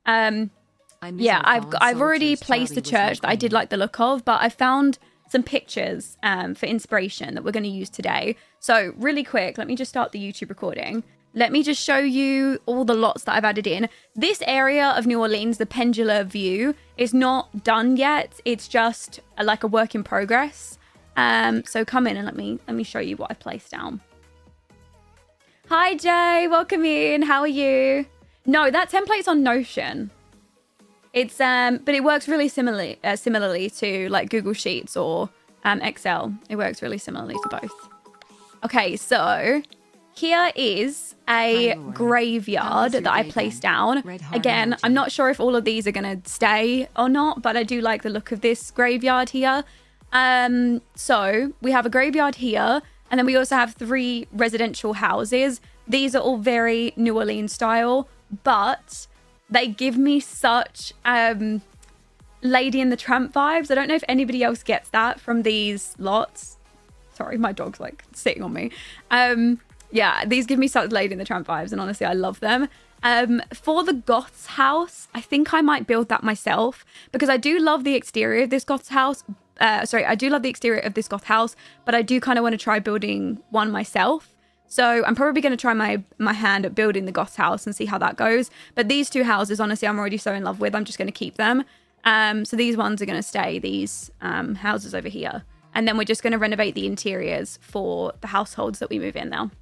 Yeah, I've already placed a church that I did like the look of, but I found some pictures for inspiration that we're going to use today. So really quick, let me just start the YouTube recording. Let me just show you all the lots that I've added in. This area of New Orleans, the Pendular View, is not done yet. It's just like a work in progress. So come in and let me show you what I placed down. Hi Jay, welcome in. How are you? No, that template's on Notion. It's but it works really similarly to like Google Sheets or Excel. It works really similarly to both. Okay, so here is a graveyard that I placed down. Again, I'm not sure if all of these are going to stay or not, but I do like the look of this graveyard here. So we have a graveyard here, and then we also have 3 residential houses. These are all very New Orleans style, but they give me such Lady and the Tramp vibes. I don't know if anybody else gets that from these lots. Sorry, my dog's like sitting on me. Yeah, these give me such Lady and the Tramp vibes, and honestly, I love them. For the Goth's house, I think I might build that myself because I do love the exterior of this Goth's house. I do love the exterior of this Goth house, but I do kind of want to try building one myself. So I'm probably going to try my hand at building the Goth's house and see how that goes. But these 2 houses, honestly, I'm already so in love with. I'm just going to keep them. So these ones are going to stay, these houses over here. And then we're just going to renovate the interiors for the households that we move in now.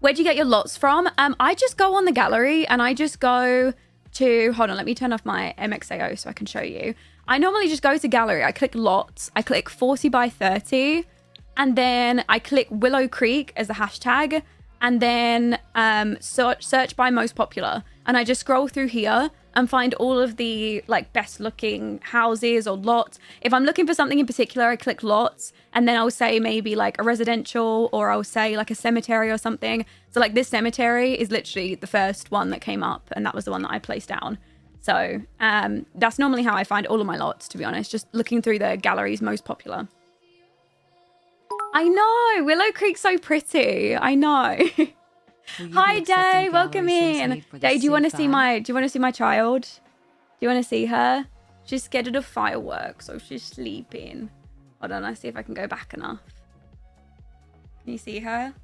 Where'd you get your lots from? I just go on the gallery and I just go to, hold on, let me turn off my MXAO so I can show you. I normally just go to gallery. I click lots. I click 40 by 30. And then I click Willow Creek as the hashtag. And then search by most popular. And I just scroll through here and find all of the like best looking houses or lots. If I'm looking for something in particular, I click lots. And then I'll say maybe like a residential, or I'll say like a cemetery or something. So like this cemetery is literally the first one that came up, and that was the one that I placed down. So that's normally how I find all of my lots, to be honest, just looking through the galleries most popular. I know, Willow Creek's so pretty. I know. Hi Day, welcome in. Day, do you want to see my child? Do you want to see her? She's scared of the fireworks, so she's sleeping. Hold on, let's see if I can go back enough. Can you see her?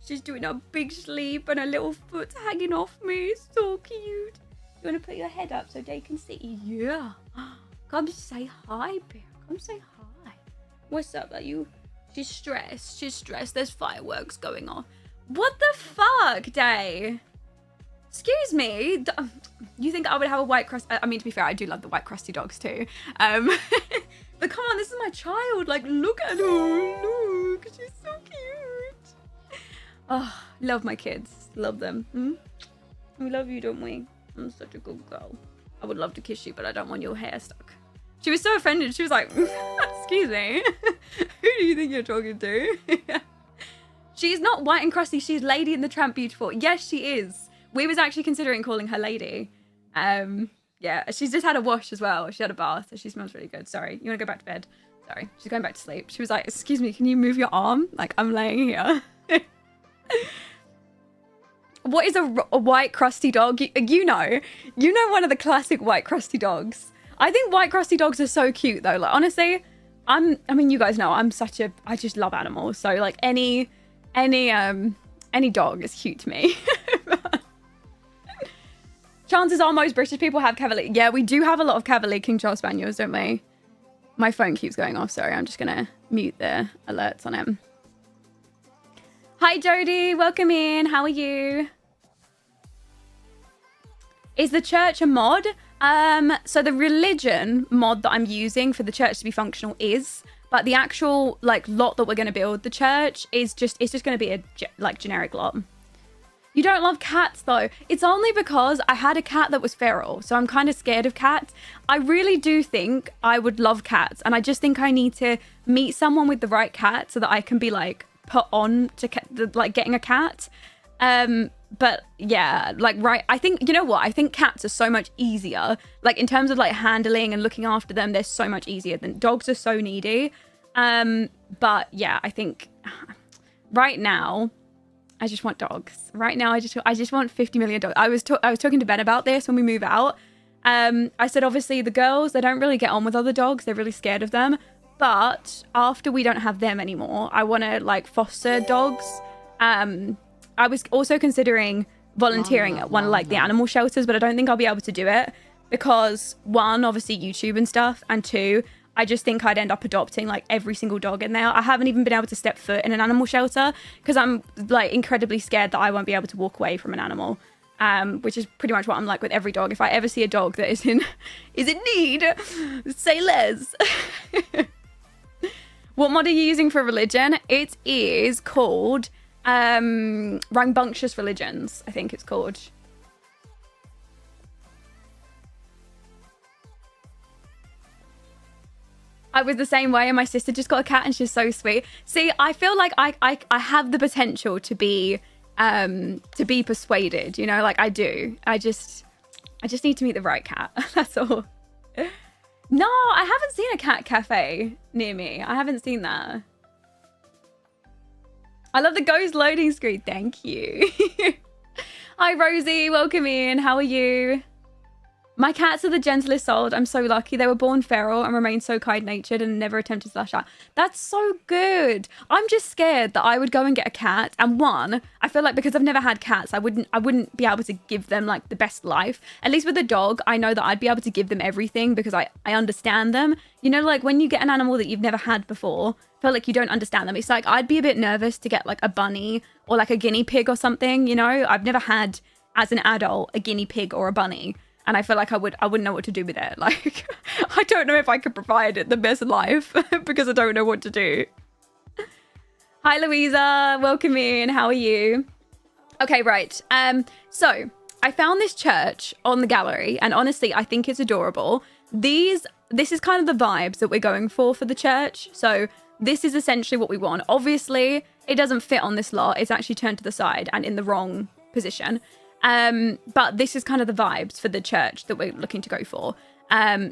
She's doing a big sleep and her little foot's hanging off me. It's so cute. You want to put your head up so they can see? Yeah. Come say hi, Bear. Come say hi. What's up? Are you? She's stressed. She's stressed. There's fireworks going on. What the fuck, Day? Excuse me. You think I would have a white crust? I mean, to be fair, I do love the white crusty dogs too. But come on, this is my child. Like, look at her. Look. She's so cute. Oh, love my kids. Love them. We love you, don't we? I'm such a good girl. I would love to kiss you, but I don't want your hair stuck. She was so offended. She was like, excuse me. Who do you think you're talking to? She's not white and crusty. She's Lady and the Tramp Beautiful. Yes, she is. We was actually considering calling her Lady. Yeah, she's just had a wash as well. She had a bath, so she smells really good. Sorry, you want to go back to bed? Sorry, she's going back to sleep. She was like, excuse me, can you move your arm? Like, I'm laying here. What is a white crusty dog? You know one of the classic white crusty dogs. I think white crusty dogs are so cute though. Like, honestly, I mean, you guys know I just love animals. So like any dog is cute to me. Chances are most British people have Cavalier. Yeah, we do have a lot of Cavalier King Charles Spaniels, don't we? My phone keeps going off. Sorry, I'm just gonna mute the alerts on him. Hi Jody, welcome in. How are you? Is the church a mod? So the religion mod that I'm using for the church to be functional is, but the actual like lot that we're going to build the church is just, it's just going to be a like generic lot. You don't love cats though. It's only because I had a cat that was feral, so I'm kind of scared of cats. I really do think I would love cats, and I just think I need to meet someone with the right cat so that I can be like put on to like getting a cat. But yeah, like, right, I think, you know what, I think cats are so much easier, like in terms of like handling and looking after them, they're so much easier than dogs are so needy. But yeah, I think right now I just want dogs. Right now, I just want 50 million dogs. I was talking to Ben about this when we move out. I said, obviously, the girls, they don't really get on with other dogs. They're really scared of them. But after we don't have them anymore, I want to, like, foster dogs. I was also considering volunteering at one of, like, the animal shelters, but I don't think I'll be able to do it because, one, obviously YouTube and stuff, and two, I just think I'd end up adopting, like, every single dog in there. I haven't even been able to step foot in an animal shelter because I'm, like, incredibly scared that I won't be able to walk away from an animal, which is pretty much what I'm like with every dog. If I ever see a dog that is in need, say less. What mod are you using for religion? It is called Rambunctious Religions, I think it's called. I was the same way, and my sister just got a cat and she's so sweet. See, I feel like I have the potential to be persuaded, you know, like I do. I just need to meet the right cat. That's all. No, I haven't seen a cat cafe near me. I haven't seen that. I love the ghost loading screen. Thank you. Hi, Rosie. Welcome in. How are you? My cats are the gentlest souled. I'm so lucky. They were born feral and remain so kind-natured and never attempted to lash out. That's so good. I'm just scared that I would go and get a cat. And one, I feel like because I've never had cats, I wouldn't be able to give them like the best life. At least with a dog, I know that I'd be able to give them everything because I understand them. You know, like when you get an animal that you've never had before, I feel like you don't understand them. It's like I'd be a bit nervous to get like a bunny or like a guinea pig or something, you know? I've never had, as an adult, a guinea pig or a bunny. And I feel like I wouldn't know what to do with it. Like, I don't know if I could provide it the best life because I don't know what to do. Hi, Louisa. Welcome in. How are you? Okay, right. So I found this church on the gallery, and honestly, I think it's adorable. This is kind of the vibes that we're going for the church. So this is essentially what we want. Obviously, it doesn't fit on this lot. It's actually turned to the side and in the wrong position. But this is kind of the vibes for the church that we're looking to go for.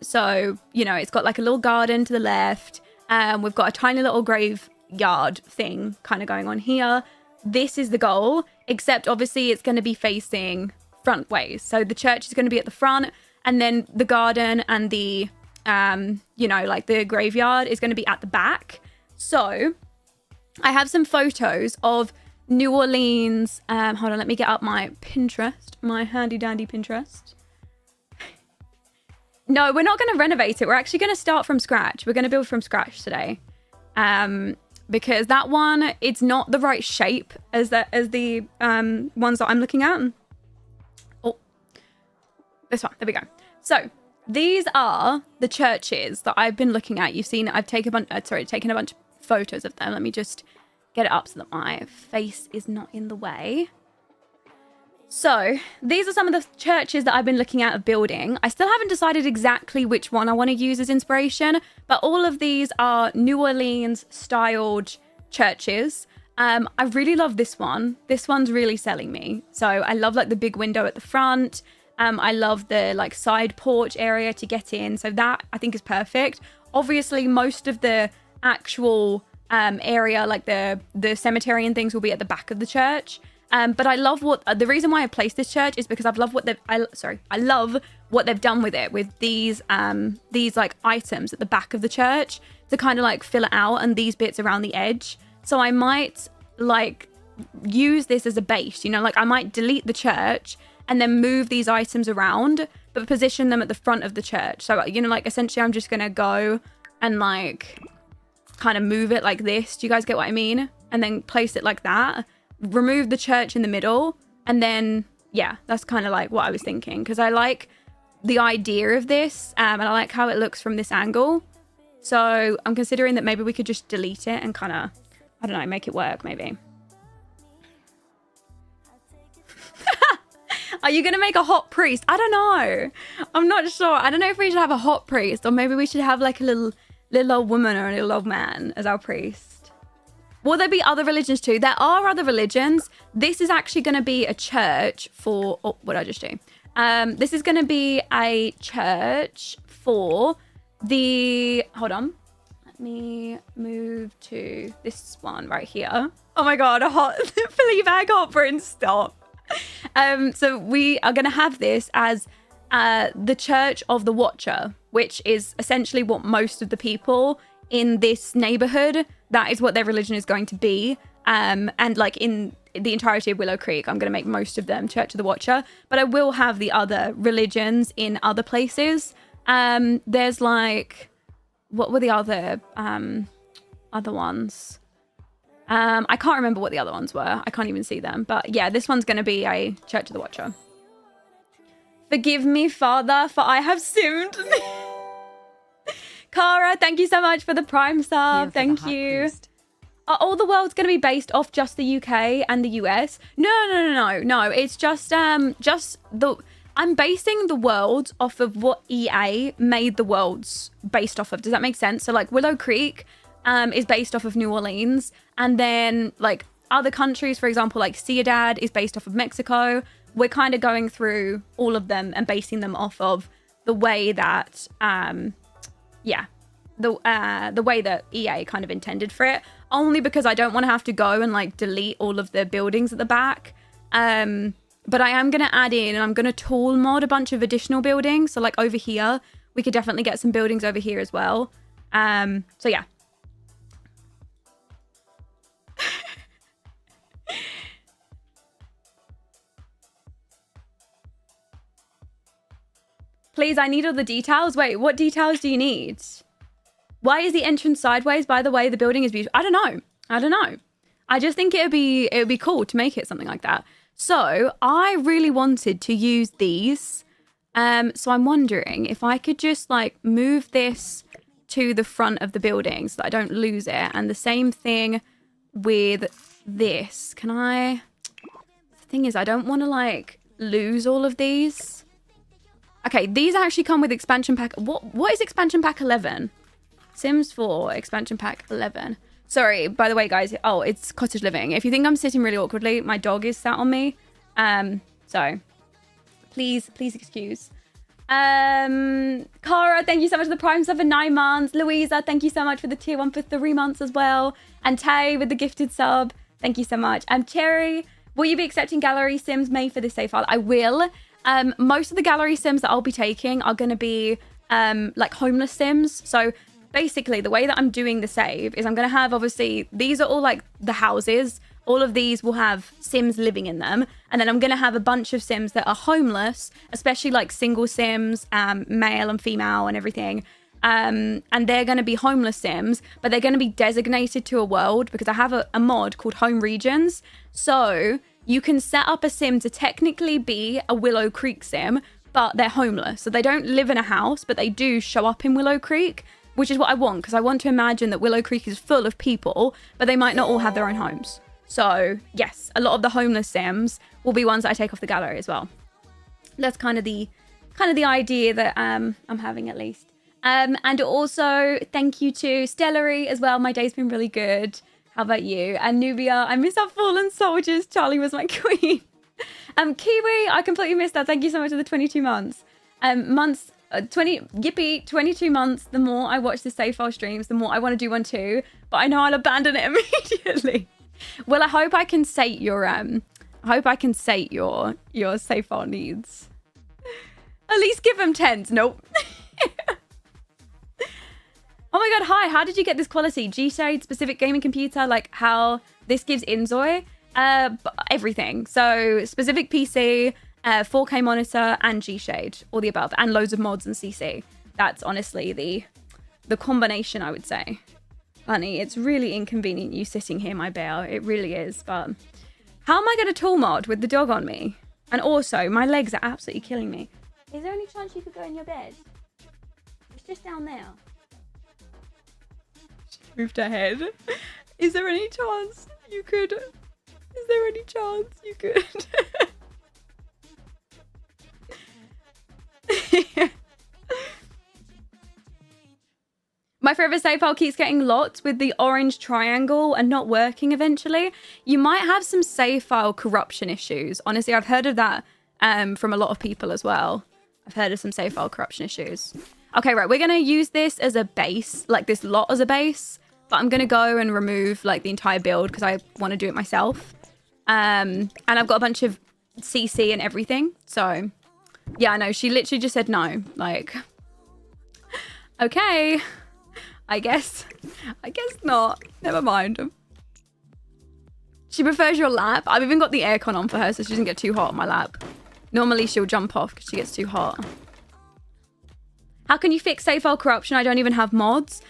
So, you know, it's got like a little garden to the left. We've got a tiny little graveyard thing kind of going on here. This is the goal, except obviously it's going to be facing front ways. So the church is going to be at the front, and then the garden and the, you know, like the graveyard is going to be at the back. So I have some photos of New Orleans. Hold on, let me get up my Pinterest, my handy dandy Pinterest. No, we're not going to renovate it. We're actually going to start from scratch. We're going to build from scratch today. Because that one, it's not the right shape as the ones that I'm looking at. Oh, this one. There we go. So these are the churches that I've been looking at. You've seen I've taken a bunch of photos of them. Let me just get it up so that my face is not in the way. So these are some of the churches that I've been looking at of building. I still haven't decided exactly which one I want to use as inspiration, but all of these are New Orleans styled churches. I really love this one. This one's really selling me. So I love like the big window at the front. I love the like side porch area to get in. So that I think is perfect. Obviously, most of the actual area, like the cemetery and things, will be at the back of the church. But I love the reason why I placed this church is because I love what they've done with it, with these like items at the back of the church to kind of like fill it out, and these bits around the edge. So I might like use this as a base, you know, like I might delete the church and then move these items around, but position them at the front of the church. So, you know, like essentially I'm just going to go and like kind of move it like this. Do you guys get what I mean? And then place it like that. Remove the church in the middle, and then yeah, that's kind of like what I was thinking, because I like the idea of this, and I like how it looks from this angle. So I'm considering that maybe we could just delete it and kind of, I don't know, make it work maybe. Are you gonna make a hot priest? I don't know. I'm not sure. I don't know if we should have a hot priest, or maybe we should have like a little old woman or a little old man as our priest. Will there be other religions too? There are other religions. This is actually going to be a church for... Oh, what did I just do? This is going to be a church for the... Hold on. Let me move to this one right here. Oh my god, a hot Fleabag hot print, stop. So we are going to have this as the Church of the Watcher, which is essentially what most of the people in this neighborhood, that is what their religion is going to be. And like in the entirety of Willow Creek, I'm going to make most of them Church of the Watcher, but I will have the other religions in other places. There's like, what were the other ones? I can't remember what the other ones were. I can't even see them. But yeah, this one's going to be a Church of the Watcher. Forgive me, Father, for I have sinned. Cara, thank you so much for the Prime sub. Thank you. Are all the world's going to be based off just the UK and the US? No. It's just I'm basing the world off of what EA made the worlds based off of. Does that make sense? So like Willow Creek is based off of New Orleans, and then like other countries, for example, like Ciudad is based off of Mexico. We're kind of going through all of them and basing them off of the way that the way that EA kind of intended for it, only because I don't want to have to go and like delete all of the buildings at the back. But I am going to add in, and I'm going to tool mod a bunch of additional buildings. So like over here, we could definitely get some buildings over here as well. So yeah. Please, I need all the details. Wait, what details do you need? Why is the entrance sideways? By the way, the building is beautiful. I don't know. I just think it would be cool to make it something like that. So I really wanted to use these. So I'm wondering if I could just like move this to the front of the building so that I don't lose it. And the same thing with this. Can I? The thing is, I don't want to like lose all of these. Okay, these actually come with expansion pack. What is expansion pack 11? Sims 4 expansion pack 11. Sorry, by the way, guys. Oh, it's cottage living. If you think I'm sitting really awkwardly, my dog is sat on me. So please excuse. Cara, thank you so much for the Prime sub for 9 months. Louisa, thank you so much for the tier 1 for 3 months as well. And Tay with the gifted sub. Thank you so much. Cherry, will you be accepting gallery sims made for this save file? I will. Most of the gallery sims that I'll be taking are going to be like homeless sims. So basically the way that I'm doing the save is I'm going to have, obviously, these are all like the houses. All of these will have sims living in them. And then I'm going to have a bunch of sims that are homeless, especially like single sims, male and female and everything. And they're going to be homeless sims, but they're going to be designated to a world because I have a mod called Home Regions. So you can set up a sim to technically be a Willow Creek sim, but they're homeless. So they don't live in a house, but they do show up in Willow Creek, which is what I want, because I want to imagine that Willow Creek is full of people, but they might not all have their own homes. So yes, a lot of the homeless sims will be ones that I take off the gallery as well. That's kind of the idea that I'm having, at least. And also thank you to Stellary as well. My day's been really good. How about you? And Nubia, I miss our fallen soldiers. Charlie was my queen. Kiwi, I completely missed that. Thank you so much for the 22 months. 22 months. The more I watch the save file streams, the more I want to do one too. But I know I'll abandon it immediately. Well, I hope I can sate your your save file needs. At least give them 10s. Nope. Oh my god, hi, how did you get this quality? G-Shade, specific gaming computer, like how this gives Inzoi? Everything. So specific PC, 4K monitor, and G-Shade, all the above, and loads of mods and CC. That's honestly the combination, I would say. Honey, it's really inconvenient you sitting here, my bear. It really is, but how am I going to tool mod with the dog on me? And also, my legs are absolutely killing me. Is there any chance you could go in your bed? It's just down there. Moved her head. Is there any chance you could? Is there any chance you could? My forever save file keeps getting locked with the orange triangle and not working eventually. You might have some save file corruption issues. Honestly, I've heard of that from a lot of people as well. I've heard of some save file corruption issues. Okay, right. We're going to use this as a base, like this lot as a base. But I'm going to go and remove like the entire build because I want to do it myself. And I've got a bunch of CC and everything. So, yeah, I know. She literally just said no. Like, okay. I guess not. Never mind. She prefers your lap. I've even got the aircon on for her so she doesn't get too hot on my lap. Normally she'll jump off because she gets too hot. How can you fix save file corruption? I don't even have mods.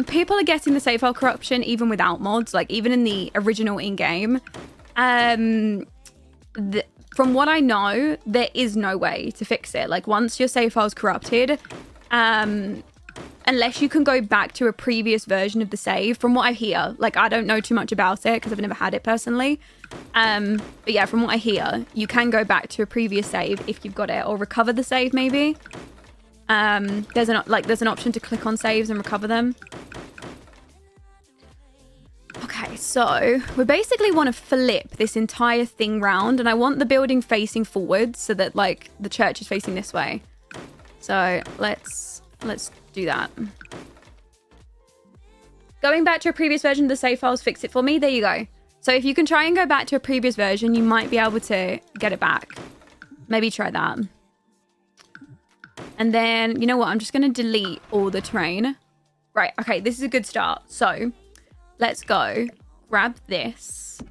People are getting the save file corruption even without mods, like even in the original in-game. From what I know, there is no way to fix it. Like once your save file's corrupted, unless you can go back to a previous version of the save, from what I hear, like I don't know too much about it because I've never had it personally. But yeah, from what I hear, you can go back to a previous save if you've got it, or recover the save maybe. There's an option to click on saves and recover them. Okay, so we basically want to flip this entire thing round, and I want the building facing forward so that like the church is facing this way. So let's do that. Going back to a previous version of the save files, fix it for me. There you go. So if you can try and go back to a previous version, you might be able to get it back. Maybe try that. And then, you know what? I'm just going to delete all the terrain. Right. Okay. This is a good start. So let's go grab this,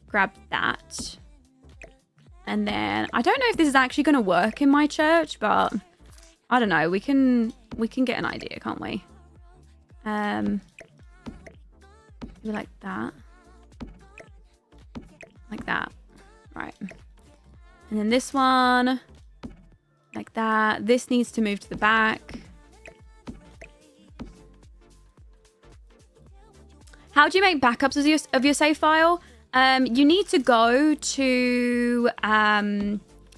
grab that. And then I don't know if this is actually going to work in my church, but I don't know. We can get an idea, can't we? Maybe like that. Like that. Right. And then this one. Like that. This needs to move to the back. How do you make backups of your save file? You need to go to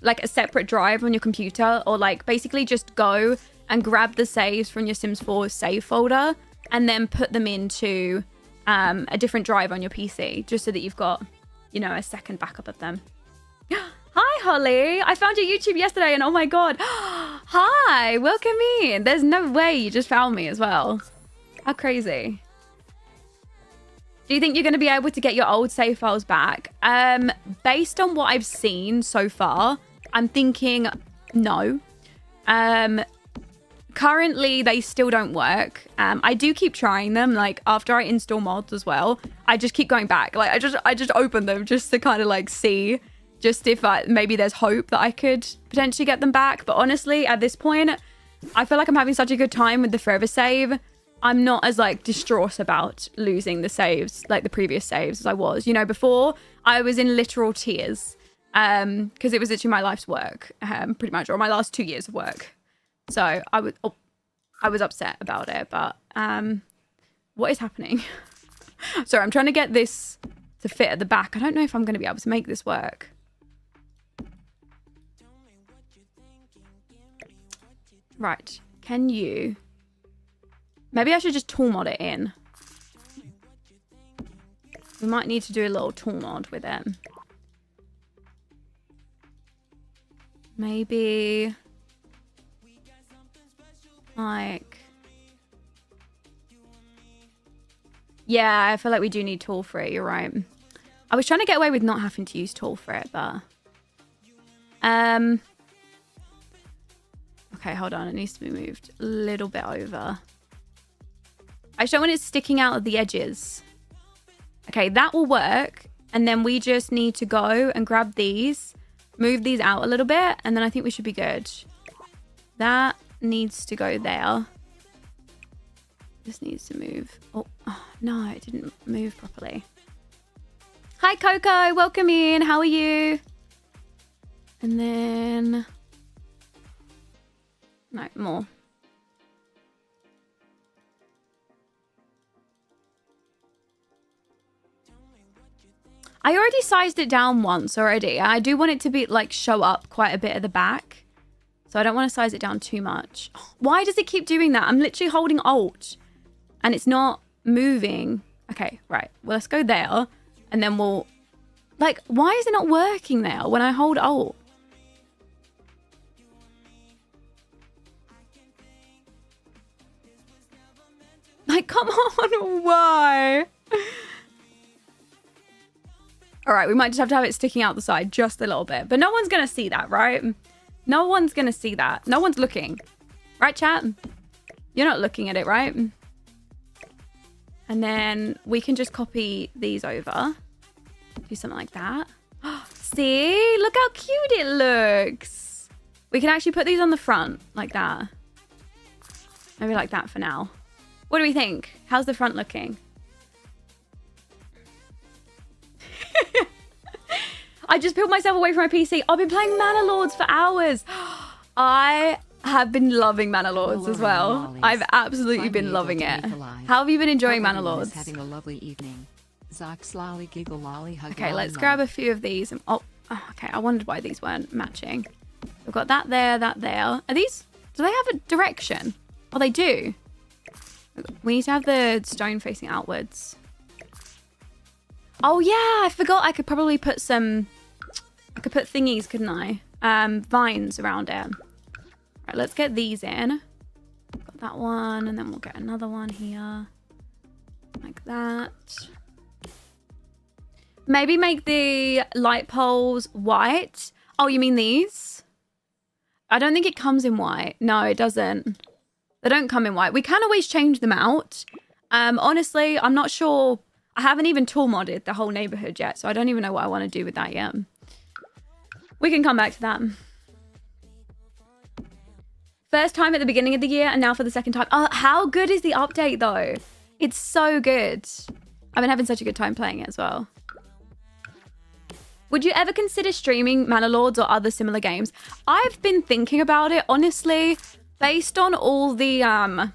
like a separate drive on your computer, or like basically just go and grab the saves from your Sims 4 save folder and then put them into a different drive on your PC, just so that you've got, you know, a second backup of them. Hi, Holly. I found your YouTube yesterday and oh my God. Hi, welcome in. There's no way you just found me as well. How crazy. Do you think you're going to be able to get your old save files back? Based on what I've seen so far, I'm thinking no. Currently, they still don't work. I do keep trying them. Like after I install mods as well, I just keep going back. Like I just open them just to kind of like see, just if maybe there's hope that I could potentially get them back. But honestly, at this point, I feel like I'm having such a good time with the forever save. I'm not as like distraught about losing the saves, like the previous saves, as I was. You know, before I was in literal tears because it was literally my life's work, pretty much, or my last 2 years of work. So I was upset about it. But what is happening? Sorry, I'm trying to get this to fit at the back. I don't know if I'm going to be able to make this work. Right. Can you... Maybe I should just tool mod it in. We might need to do a little tool mod with it. Maybe... like... yeah, I feel like we do need tool for it. You're right. I was trying to get away with not having to use tool for it, but... okay, hold on. It needs to be moved a little bit over. I just don't want it sticking out of the edges. Okay, that will work. And then we just need to go and grab these, move these out a little bit, and then I think we should be good. That needs to go there. This needs to move. Oh, no, it didn't move properly. Hi, Coco. Welcome in. How are you? And then... no, more. I already sized it down once already. I do want it to be like show up quite a bit at the back. So I don't want to size it down too much. Why does it keep doing that? I'm literally holding Alt and it's not moving. Okay, right. Well, let's go there and then we'll... like, why is it not working there when I hold Alt? Like, come on, why? All right, we might just have to have it sticking out the side just a little bit. But no one's going to see that, right? No one's going to see that. No one's looking. Right, chat? You're not looking at it, right? And then we can just copy these over. Do something like that. See? Look how cute it looks. We can actually put these on the front like that. Maybe like that for now. What do we think? How's the front looking? I just peeled myself away from my PC. I've been playing Mana Lords for hours. I have been loving Mana Lords as well. I've absolutely been loving it. How have you been enjoying Mana Lords? Having a lovely evening. Zox lolly giggle lolly hug. Okay, let's grab a few of these. And, oh, okay. I wondered why these weren't matching. We've got that there, that there. Are these? Do they have a direction? Oh, they do. We need to have the stone facing outwards. Oh yeah, I forgot. I could probably put some. I could put thingies, couldn't I? Vines around it. Right, let's get these in. Got that one, and then we'll get another one here, like that. Maybe make the light poles white. Oh, you mean these? I don't think it comes in white. No, it doesn't. They don't come in white. We can always change them out. Honestly, I'm not sure. I haven't even tool modded the whole neighborhood yet, so I don't even know what I want to do with that yet. We can come back to that. First time at the beginning of the year, and now for the second time. Oh, how good is the update, though? It's so good. I've been having such a good time playing it as well. Would you ever consider streaming Mana Lords or other similar games? I've been thinking about it, honestly, based on all the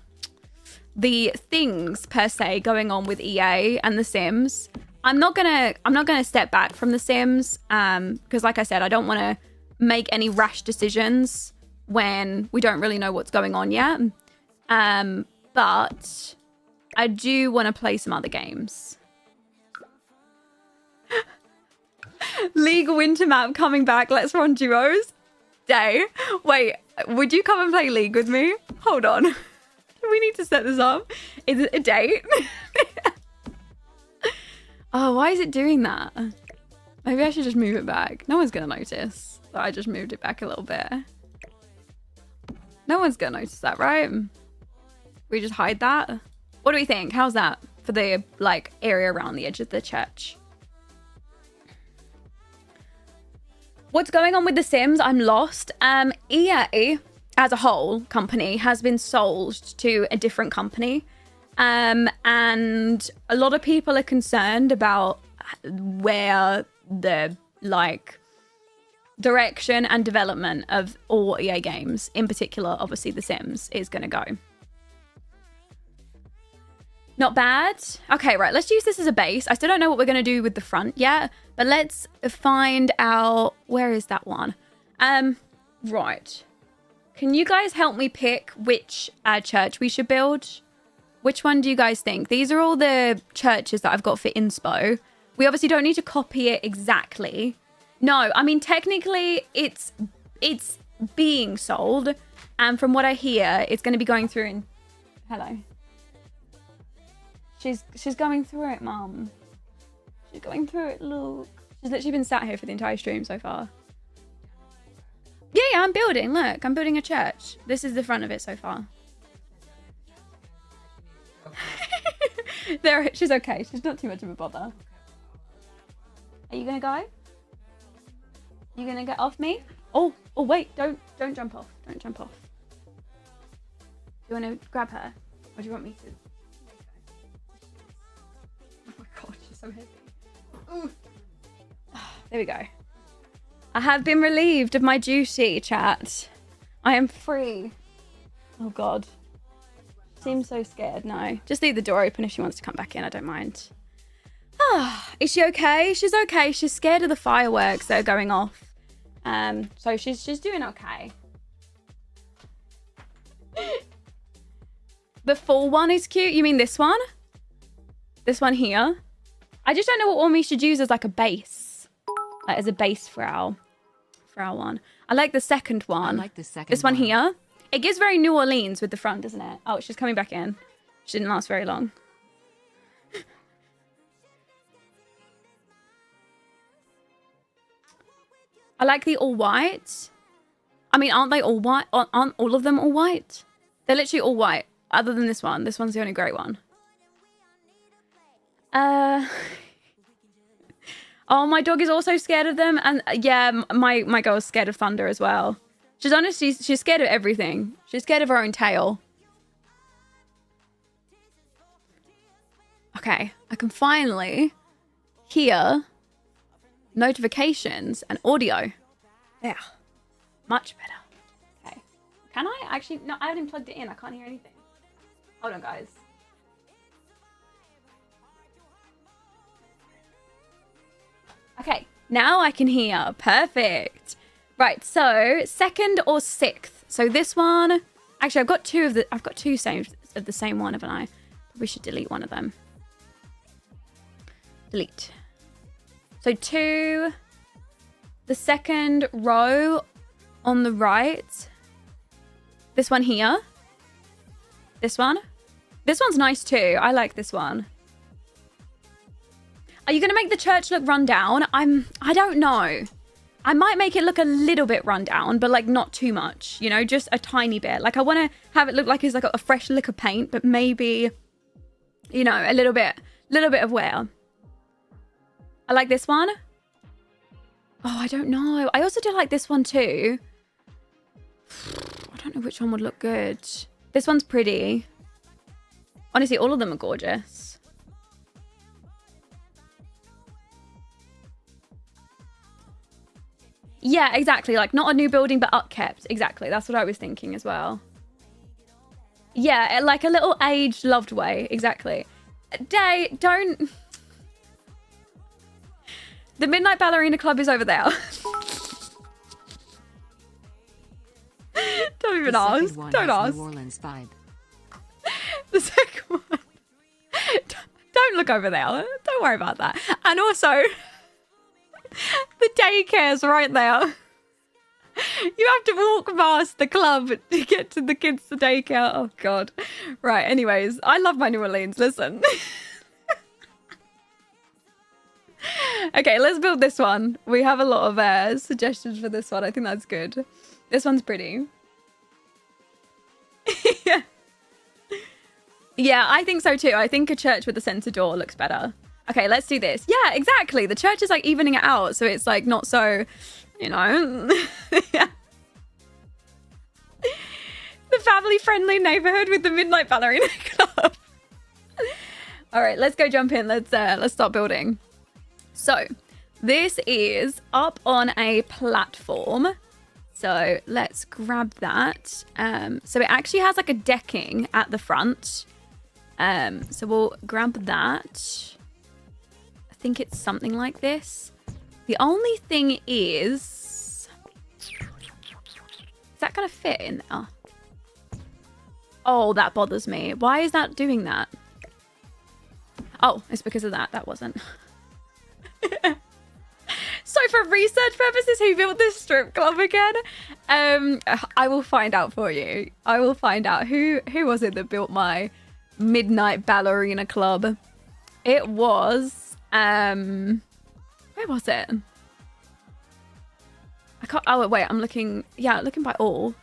things per se going on with EA and The Sims. I'm not gonna step back from The Sims because, like I said, I don't want to make any rash decisions when we don't really know what's going on yet. But I do want to play some other games. League Winter Map coming back. Let's run duos. Day. Wait, would you come and play League with me? Hold on. We need to set this up. Is it a date? Oh, why is it doing that? Maybe I should just move it back. No one's going to notice that I just moved it back a little bit. No one's going to notice that, right? We just hide that. What do we think? How's that for the like area around the edge of the church? What's going on with The Sims? I'm lost. EA as a whole company has been sold to a different company. And a lot of people are concerned about where the like direction and development of all EA games, in particular, obviously The Sims, is going to go. Not bad. Okay, right. Let's use this as a base. I still don't know what we're going to do with the front yet, but let's find out. Where is that one? Right. Can you guys help me pick which church we should build? Which one do you guys think? These are all the churches that I've got for inspo. We obviously don't need to copy it exactly. No, I mean, technically it's being sold. And from what I hear, it's going to be going through in... Hello. She's going through it, Mum. She's going through it, look. She's literally been sat here for the entire stream so far. Yeah, I'm building. Look, I'm building a church. This is the front of it so far. There, she's okay. She's not too much of a bother. Are you gonna go? You gonna get off me? Oh, wait! Don't jump off. Don't jump off. Do you want to grab her, or do you want me to? Oh my god, she's so heavy. Ooh. There we go. I have been relieved of my duty, chat. I am free. Oh god. Seems so scared. No. Just leave the door open if she wants to come back in. I don't mind. Is she okay? She's okay. She's scared of the fireworks that are going off. So she's doing okay. The full one is cute. You mean this one? This one here? I just don't know what one we should use as like a base. Like as a base for our one. I like the second one. I like the second This one here. It gives very New Orleans with the front, doesn't it? Oh, she's coming back in. She didn't last very long. I like the all white. I mean, aren't they all white? Aren't all of them all white? They're literally all white, other than this one. This one's the only grey one. Oh, my dog is also scared of them. And yeah, my girl's scared of thunder as well. She's honestly, she's scared of everything. She's scared of her own tail. Okay, I can finally hear notifications and audio. There. Much better. Okay. Can I actually? No, I haven't plugged it in. I can't hear anything. Hold on, guys. Okay, now I can hear. Perfect. Right, so 2nd or 6th. So this one, actually, I've got two saved of the same one, haven't I? Probably should delete one of them. Delete. So 2, the 2nd row on the right. This one here. This one. This one's nice too. I like this one. Are you going to make the church look run down? I don't know. I might make it look a little bit run down, but like not too much, you know, just a tiny bit. Like I want to have it look like it's like a fresh lick of paint, but maybe, you know, a little bit of wear. I like this one. Oh, I don't know. I also do like this one too. I don't know which one would look good. This one's pretty. Honestly, all of them are gorgeous. Yeah, exactly. Like not a new building, but upkept. Exactly. That's what I was thinking as well. Yeah, like a little aged, loved way. Exactly. Day, don't... The Midnight Ballerina Club is over there. Don't even ask. Don't ask. New Orleans vibe. The second one. Don't look over there. Don't worry about that. And also, the daycare's right there. You have to walk past the club to get to the kids' daycare. Oh, God. Right, anyways. I love my New Orleans. Listen. Okay, let's build this one. We have a lot of suggestions for this one. I think that's good. This one's pretty. Yeah. Yeah, I think so too. I think a church with a center door looks better. Okay, let's do this. Yeah, exactly. The church is like evening it out, so it's like not so, you know. Yeah. The family-friendly neighborhood with the Midnight Ballerina Club. All right, let's go jump in. Let's start building. So, this is up on a platform. So, let's grab that. So, it actually has like a decking at the front. So, we'll grab that. I think it's something like this. The only thing is that going to fit in there? Oh, that bothers me. Why is that doing that? Oh, it's because of that. That wasn't. So for research purposes, who built this strip club again? I will find out for you. I will find out who was it that built my Midnight Ballerina Club. It was where was it? I can't. Oh wait, I'm looking. Yeah, looking by all.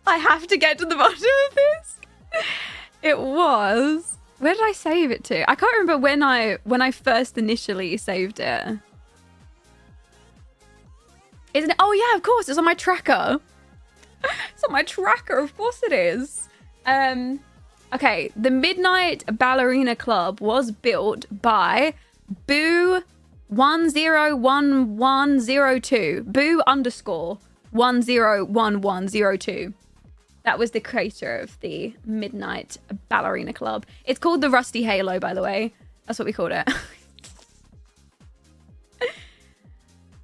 I have to get to the bottom of this. It was. Where did I save it to? I can't remember when I first initially saved it. Isn't it? Oh yeah, of course. It's on my tracker. It's on my tracker. Of course it is. Okay. The Midnight Ballerina Club was built by Boo 101102. Boo _ 101102. That was the creator of the Midnight Ballerina Club. It's called the Rusty Halo, by the way. That's what we called it.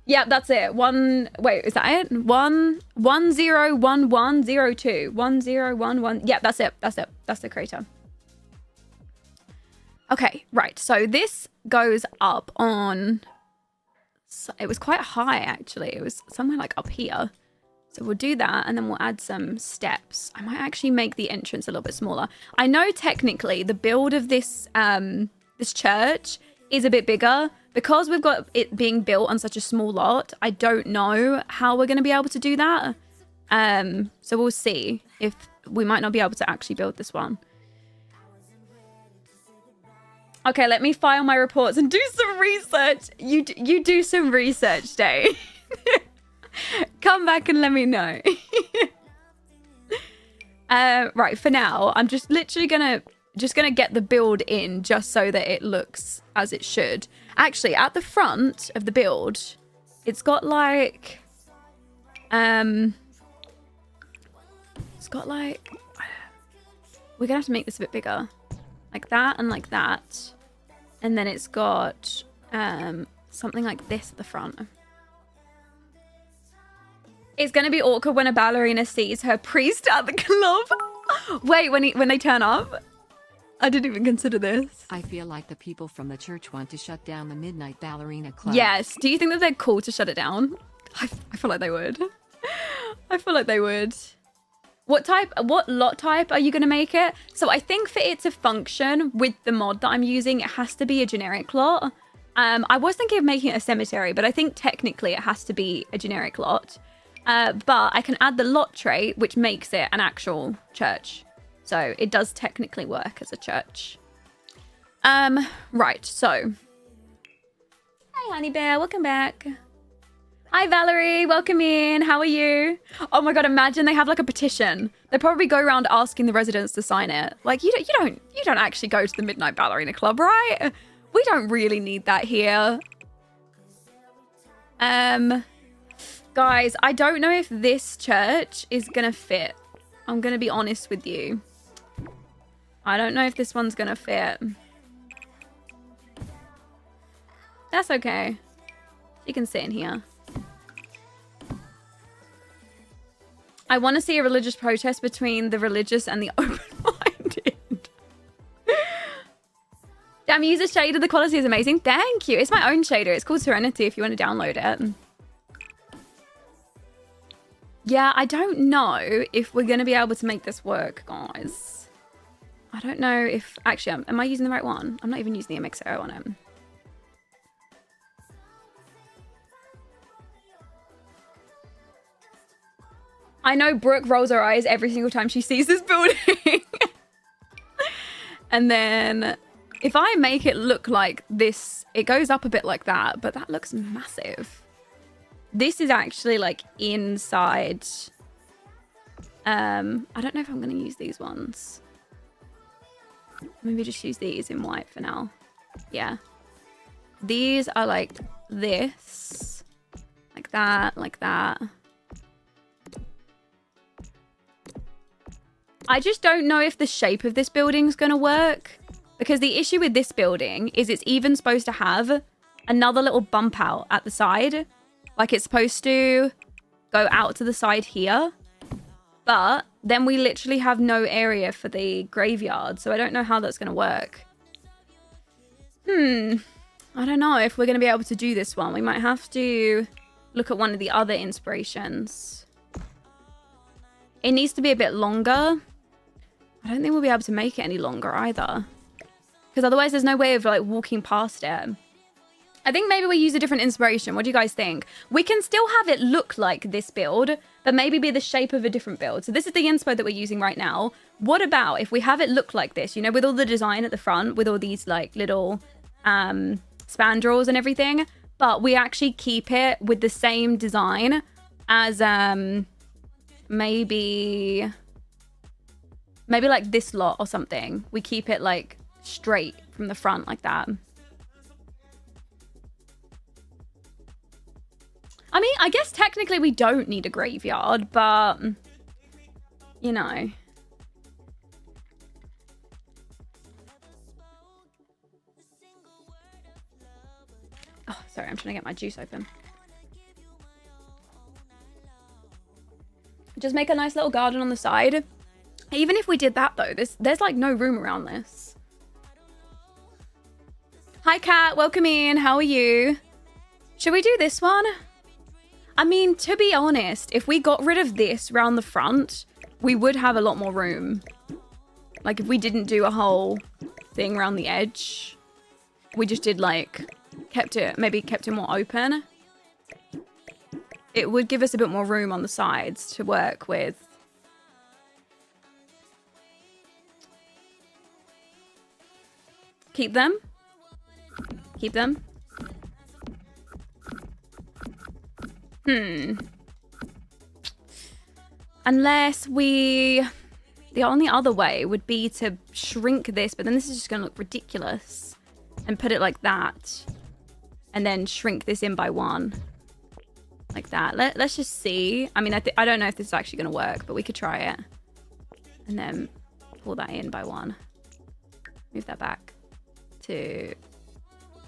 Yeah, that's it. Wait, is that it? 101102. 1011. Yeah, that's it. That's it. That's the creator. Okay, right. So this goes up on... It was quite high, actually. It was somewhere like up here. So we'll do that, and then we'll add some steps. I might actually make the entrance a little bit smaller. I know technically the build of this this church is a bit bigger. Because we've got it being built on such a small lot, I don't know how we're going to be able to do that. So we'll see if we might not be able to actually build this one. Okay, let me file my reports and do some research. You do some research, Day. Come back and let me know. Right, for now, I'm just literally gonna get the build in just so that it looks as it should. Actually, at the front of the build, it's got like, we're gonna have to make this a bit bigger, like that and like that, and then it's got something like this at the front. It's gonna be awkward when a ballerina sees her priest at the club. Wait, when they turn up? I didn't even consider this. I feel like the people from the church want to shut down the Midnight Ballerina Club. Yes. Do you think that they're cool to shut it down? I feel like they would. I feel like they would. What lot type are you going to make it? So I think for it to function with the mod that I'm using, it has to be a generic lot. I was thinking of making it a cemetery, but I think technically it has to be a generic lot. But I can add the lot trait, which makes it an actual church. So it does technically work as a church. Right, so. Hi, Honey Bear, welcome back. Hi, Valerie, welcome in. How are you? Oh my God, imagine they have like a petition. They probably go around asking the residents to sign it. Like, you don't actually go to the Midnight Ballerina Club, right? We don't really need that here. Guys, I don't know if this church is gonna fit. I'm gonna be honest with you. I don't know if this one's gonna fit. That's okay. You can sit in here. I want to see a religious protest between the religious and the open-minded. Damn, use a shader. The quality is amazing. Thank you. It's my own shader. It's called Serenity if you want to download it. Yeah, I don't know if we're going to be able to make this work, guys. I don't know if... Actually, am I using the right one? I'm not even using the MXO on it. I know Brooke rolls her eyes every single time she sees this building. And then if I make it look like this, it goes up a bit like that, but that looks massive. This is actually like inside. I don't know if I'm going to use these ones. Maybe just use these in white for now. Yeah. These are like this. Like that, like that. I just don't know if the shape of this building is going to work. Because the issue with this building is it's even supposed to have another little bump out at the side. Like it's supposed to go out to the side here. But then we literally have no area for the graveyard. So I don't know how that's going to work. I don't know if we're going to be able to do this one. We might have to look at one of the other inspirations. It needs to be a bit longer. I don't think we'll be able to make it any longer either. Because otherwise there's no way of like walking past it. I think maybe we use a different inspiration. What do you guys think? We can still have it look like this build, but maybe be the shape of a different build. So this is the inspo that we're using right now. What about if we have it look like this, you know, with all the design at the front, with all these like little spandrels and everything, but we actually keep it with the same design as maybe like this lot or something. We keep it like straight from the front like that. I mean, I guess technically we don't need a graveyard, but you know. Oh, sorry, I'm trying to get my juice open. Just make a nice little garden on the side. Even if we did that though, there's like no room around this. Hi Kat, welcome in. How are you? Should we do this one? I mean, to be honest, if we got rid of this round the front, we would have a lot more room. Like, if we didn't do a whole thing around the edge, we just did, like, maybe kept it more open. It would give us a bit more room on the sides to work with. Keep them. Keep them. Unless we... The only other way would be to shrink this, but then this is just going to look ridiculous. And put it like that. And then shrink this in by 1. Like that. Let's just see. I mean, I don't know if this is actually going to work, but we could try it. And then pull that in by 1. Move that back to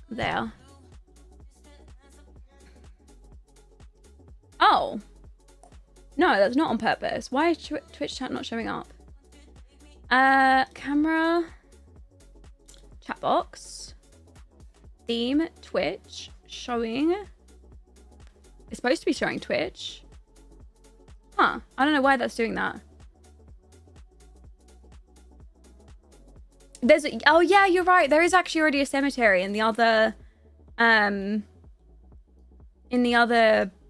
there. Oh. No, that's not on purpose. Why is Twitch chat not showing up? Camera. Chat box. Theme. Twitch. Showing. It's supposed to be showing Twitch. Huh. I don't know why that's doing that. Oh yeah, you're right. There is actually already a cemetery in the other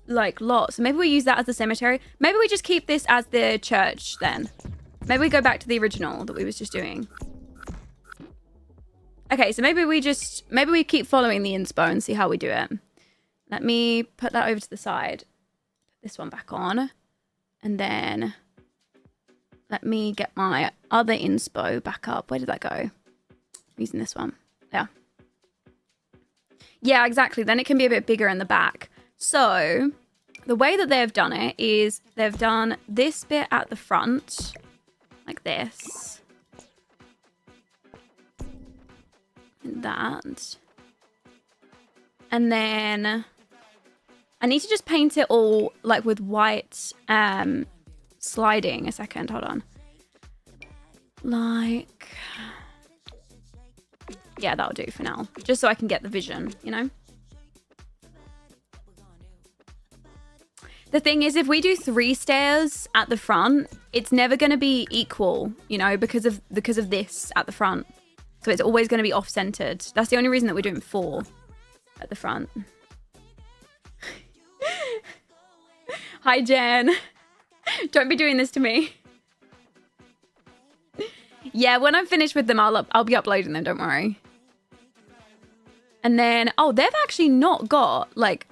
like lot. So maybe we use that as the cemetery. Maybe we just keep this as the church then. Maybe we go back to the original that we was just doing. Okay, so maybe we keep following the inspo and see how we do it. Let me put that over to the side. Put this one back on. And then let me get my other inspo back up. Where did that go? I'm using this one. Yeah. Yeah, exactly. Then it can be a bit bigger in the back. So the way that they've done it is they've done this bit at the front, like this. And that. And then I need to just paint it all like with white sliding. A second, hold on. Like, yeah, that'll do for now. Just so I can get the vision, you know? The thing is, if we do 3 stairs at the front, it's never going to be equal, you know, because of this at the front. So it's always going to be off-centered. That's the only reason that we're doing 4 at the front. Hi, Jen. Don't be doing this to me. Yeah, when I'm finished with them, I'll be uploading them, don't worry. And then, oh, they've actually not got, like,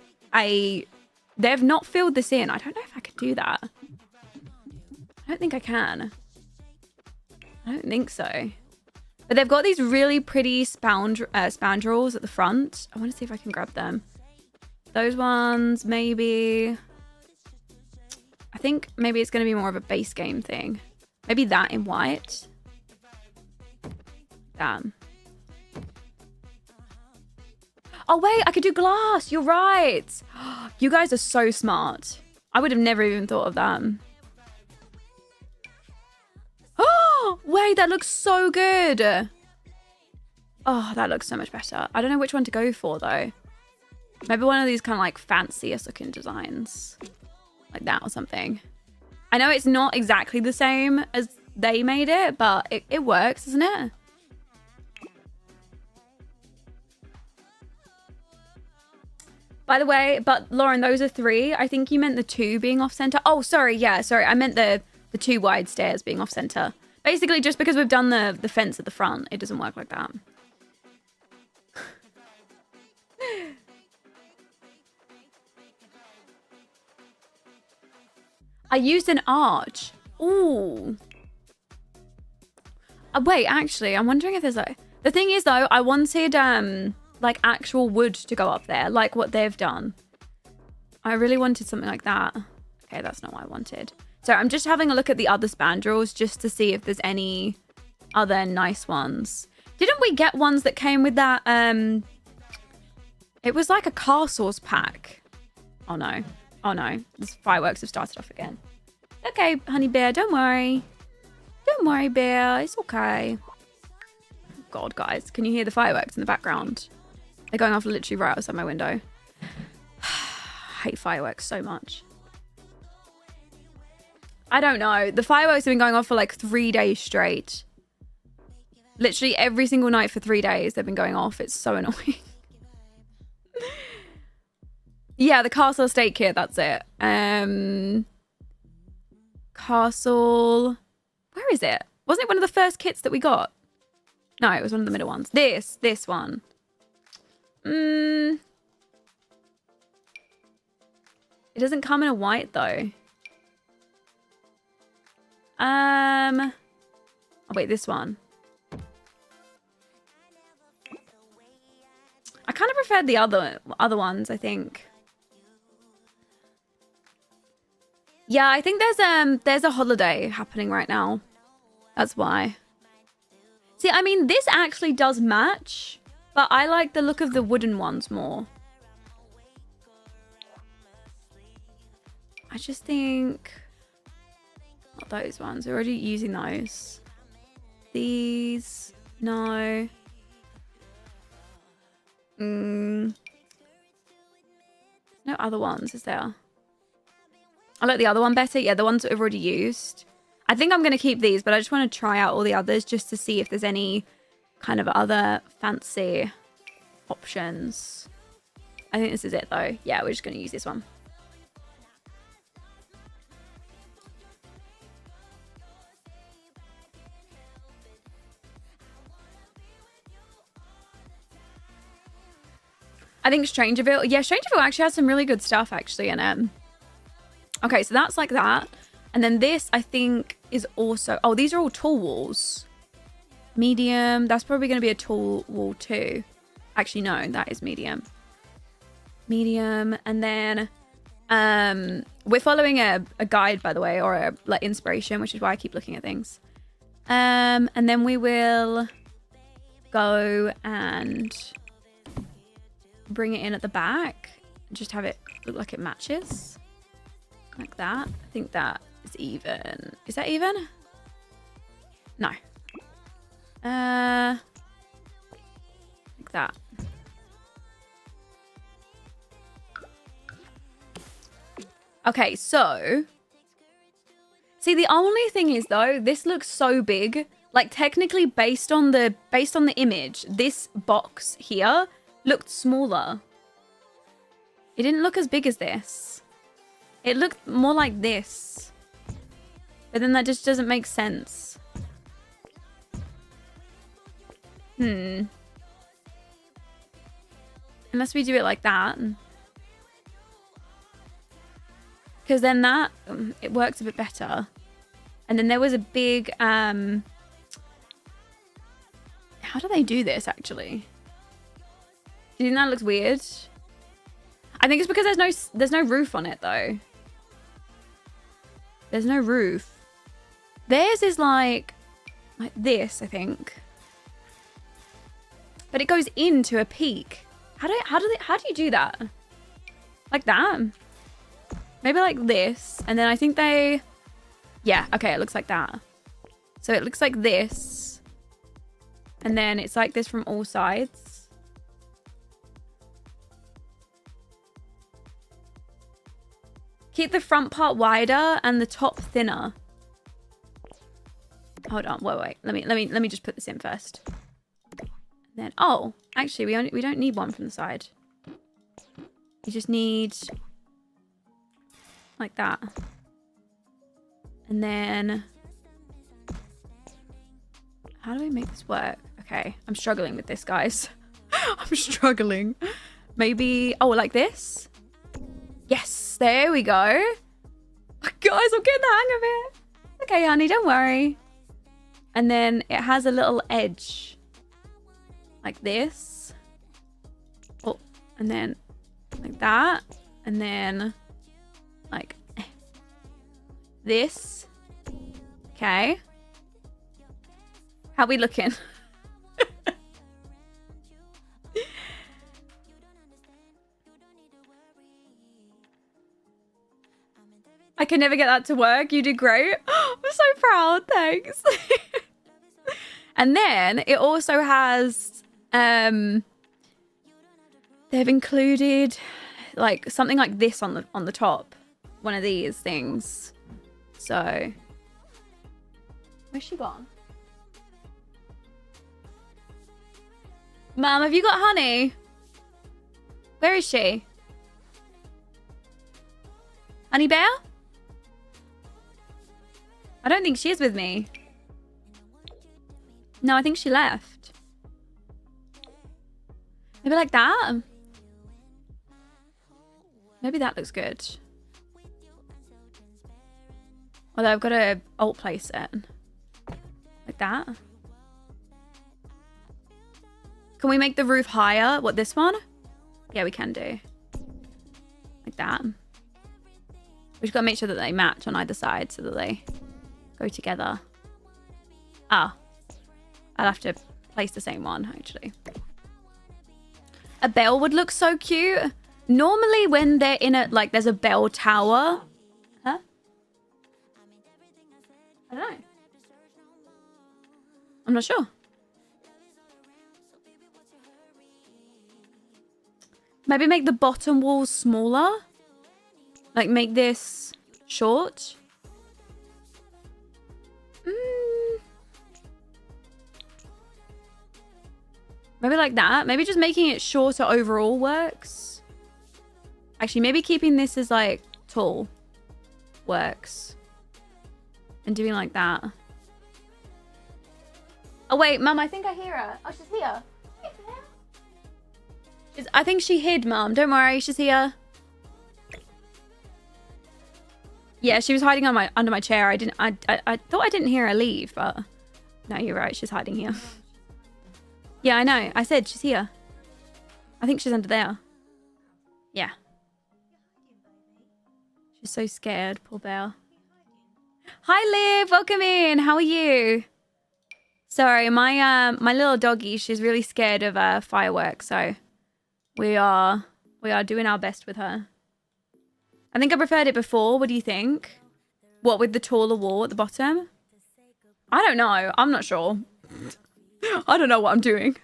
they've not filled this in. I don't know if I can do that. I don't think I can. I don't think so. But they've got these really pretty spandrels at the front. I want to see if I can grab them. Those ones, maybe. I think maybe it's going to be more of a base game thing. Maybe that in white. Damn. Oh, wait, I could do glass. You're right. You guys are so smart. I would have never even thought of that. Oh, wait, that looks so good. Oh, that looks so much better. I don't know which one to go for, though. Maybe one of these kind of like fanciest looking designs. Like that or something. I know it's not exactly the same as they made it, but it works, doesn't it? By the way, but Lauren, those are 3. I think you meant the 2 being off center. Oh, sorry. Yeah, sorry. I meant the 2 wide stairs being off center. Basically, just because we've done the fence at the front, it doesn't work like that. I used an arch. Ooh. Wait, actually, I'm wondering if there's like... The thing is, though, I wanted like actual wood to go up there, like what they've done. I really wanted something like that. Okay, that's not what I wanted. So I'm just having a look at the other spandrels just to see if there's any other nice ones. Didn't we get ones that came with that? It was like a castles pack. Oh no. Oh no. The fireworks have started off again. Okay, honey bear, don't worry. Don't worry, bear. It's okay. God, guys. Can you hear the fireworks in the background? They're going off literally right outside my window. hate fireworks so much. I don't know. The fireworks have been going off for like 3 days straight. Literally every single night for 3 days they've been going off. It's so annoying. Yeah, the castle estate kit, that's it. Castle. Where is it? Wasn't it one of the first kits that we got? No, it was one of the middle ones. This one. It doesn't come in a white though. Oh wait, this one. I kind of preferred the other ones, I think. Yeah, I think there's a holiday happening right now. That's why. See, I mean, this actually does match, but I like the look of the wooden ones more. I just think not those ones. We're already using those. These, no. No other ones, is there? I like the other one better. Yeah, the ones that we've already used. I think I'm going to keep these, but I just want to try out all the others just to see if there's any kind of other fancy options. I think this is it though. Yeah, we're just going to use this one. I think Strangerville. Yeah, Strangerville actually has some really good stuff actually in it. Okay, so that's like that. And then this, I think, is also... Oh, these are all tall walls. Medium. That's probably going to be a tall wall too. Actually, no, that is medium. Medium. And then we're following a guide, by the way, or a like inspiration, which is why I keep looking at things. And then we will go and bring it in at the back. Just have it look like it matches. Like that. I think that is even. Is that even? No. Like that. Okay, so. See, the only thing is though, this looks so big. Like technically based on the image, this box here looked smaller. It didn't look as big as this. It looked more like this. But then that just doesn't make sense. Unless we do it like that. Because then that, it works a bit better. And then there was a big, how do they do this actually? Do you think that looks weird? I think it's because there's no roof on it though. There's no roof. Theirs is like this, I think. But it goes into a peak. How do you do that? Like that? Maybe like this. And then I think they... Yeah, okay, it looks like that. So it looks like this. And then it's like this from all sides. Keep the front part wider and the top thinner. Hold on, wait. Let me just put this in first. Then actually we don't need one from the side. You just need like that. And then how do we make this work? Okay, I'm struggling with this, guys. I'm struggling. Maybe like this? Yes, there we go. Guys, I'm getting the hang of it. Okay, honey, don't worry. And then it has a little edge. Like this. Oh, and then like that. And then like this. Okay. How we looking? I can never get that to work. You did great. I'm so proud. Thanks. And then it also has, they've included like something like this on the top. One of these things. So where's she gone? Mom, have you got honey? Where is she? Honey bear? I don't think she is with me. No, I think she left. Maybe like that? Maybe that looks good. Although I've got to alt place it. Like that. Can we make the roof higher? What, this one? Yeah, we can do. Like that. We just got to make sure that they match on either side so that they go together. Ah. I'll have to place the same one, actually. A bell would look so cute. Normally when they're in a, like, there's a bell tower. Huh? I don't know. I'm not sure. Maybe make the bottom walls smaller. Like, make this short. Maybe like that. Maybe just making it shorter overall works. Actually, maybe keeping this as like tall works. And doing like that. Oh wait, Mum, I think I hear her. Oh, she's here. I think she hid, Mum. Don't worry, she's here. Yeah, she was hiding on under my chair. I thought I didn't hear her leave, but no, you're right. She's hiding here. Yeah, I know. I said she's here. I think she's under there. Yeah. She's so scared, poor bear. Hi, Liv. Welcome in. How are you? Sorry, my little doggy. She's really scared of fireworks, so we are doing our best with her. I think I preferred it before. What do you think? What, with the taller wall at the bottom? I don't know. I'm not sure. I don't know what I'm doing.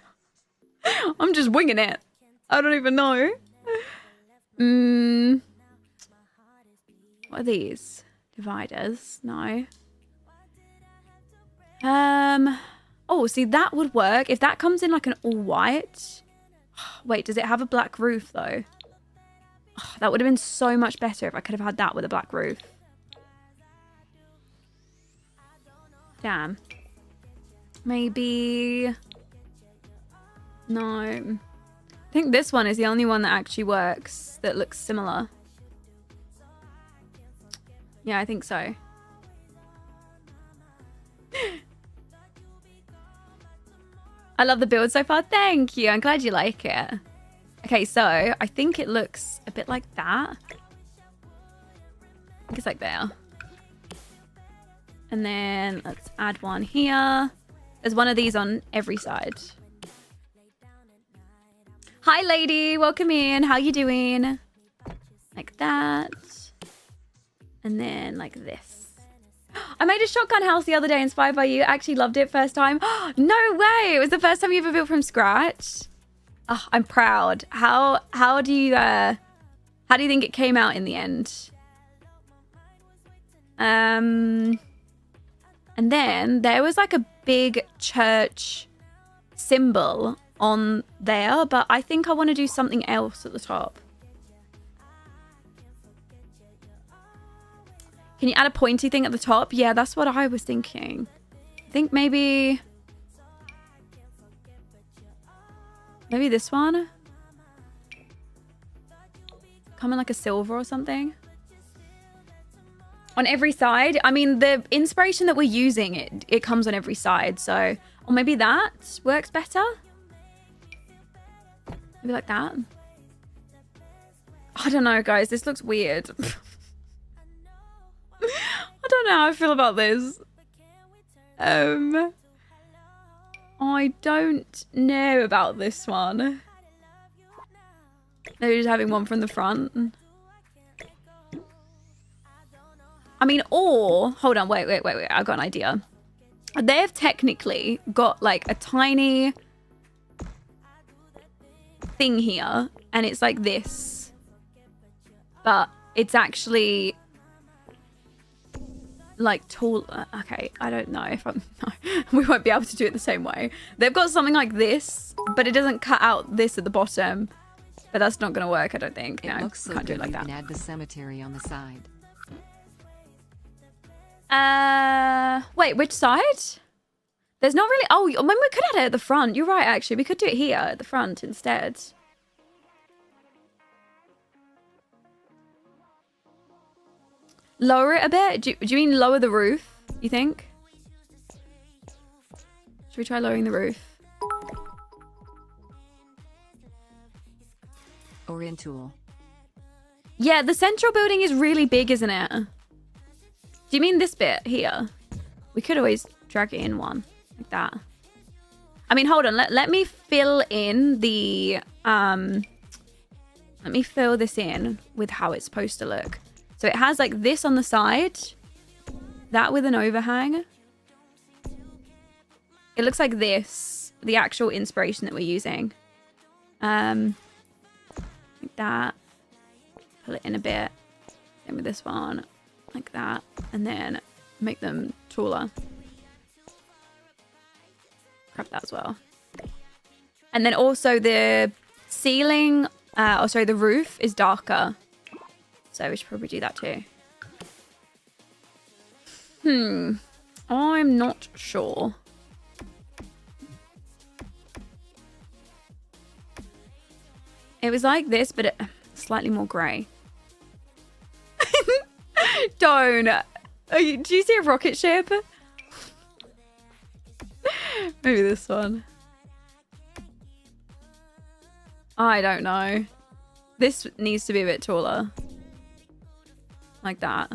I'm just winging it. I don't even know. What are these? Dividers? No. Oh, see, that would work. If that comes in like an all white. Wait, does it have a black roof though? Oh, that would have been so much better if I could have had that with a black roof. Damn. Maybe... No. I think this one is the only one that actually works that looks similar. Yeah, I think so. I love the build so far. Thank you. I'm glad you like it. Okay, so I think it looks a bit like that. I think it's like there. And then let's add one here. There's one of these on every side. Hi, lady. Welcome in. How you doing? Like that. And then like this. I made a shotgun house the other day inspired by you. Actually loved it first time. No way. It was the first time you ever built from scratch. Oh, I'm proud. How do you think it came out in the end? And then there was like a big church symbol on there, but I think I want to do something else at the top. Can you add a pointy thing at the top? Yeah, that's what I was thinking. I think maybe this one. Come in like a silver or something. On every side. I mean, the inspiration that we're using, it comes on every side. So, or maybe that works better. Maybe like that. I don't know, guys. This looks weird. I don't know how I feel about this. I don't know about this one. Maybe just having one from the front. I mean, or... Hold on, wait. I've got an idea. They've technically got like a tiny thing here. And it's like this. but it's actually like tall. Okay, I don't know if I'm no, we won't be able to do it the same way. They've got something like this, but it doesn't cut out this at the bottom. But that's not going to work, I don't think. No, looks so can't do it good like you that. can add the cemetery on the side. Wait, which side? There's not really. Oh, I mean, we could add it at the front. You're right, actually. We could do it here at the front instead. Lower it a bit? Do you mean lower the roof, you think? Should we try lowering the roof? Or in tool. Yeah, the central building is really big, isn't it? Do you mean this bit here? We could always drag it in one, like that. I mean, hold on. Let me fill in the... let me fill this in with how it's supposed to look. So it has like this on the side. That with an overhang. It looks like this. The actual inspiration that we're using. Like that. Pull it in a bit. Same with this one. Like that. And then make them taller. Grab that as well. And then also the ceiling, the roof is darker. So we should probably do that too. I'm not sure. It was like this, but slightly more grey. Don't. Do you see a rocket ship? Maybe this one. I don't know. This needs to be a bit taller. Like that.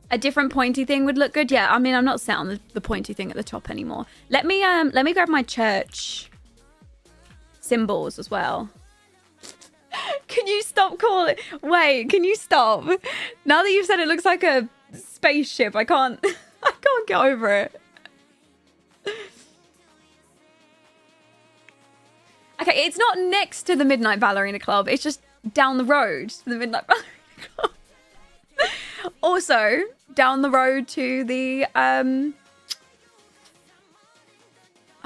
A different pointy thing would look good. Yeah, I mean, I'm not set on the pointy thing at the top anymore. Let me grab my church symbols as well. Can you stop calling? Wait, can you stop? Now that you've said it looks like a spaceship, I can't get over it. Okay, it's not next to the Midnight Ballerina Club. It's just down the road to the Midnight Ballerina Club. Also, down the road to the... Oh,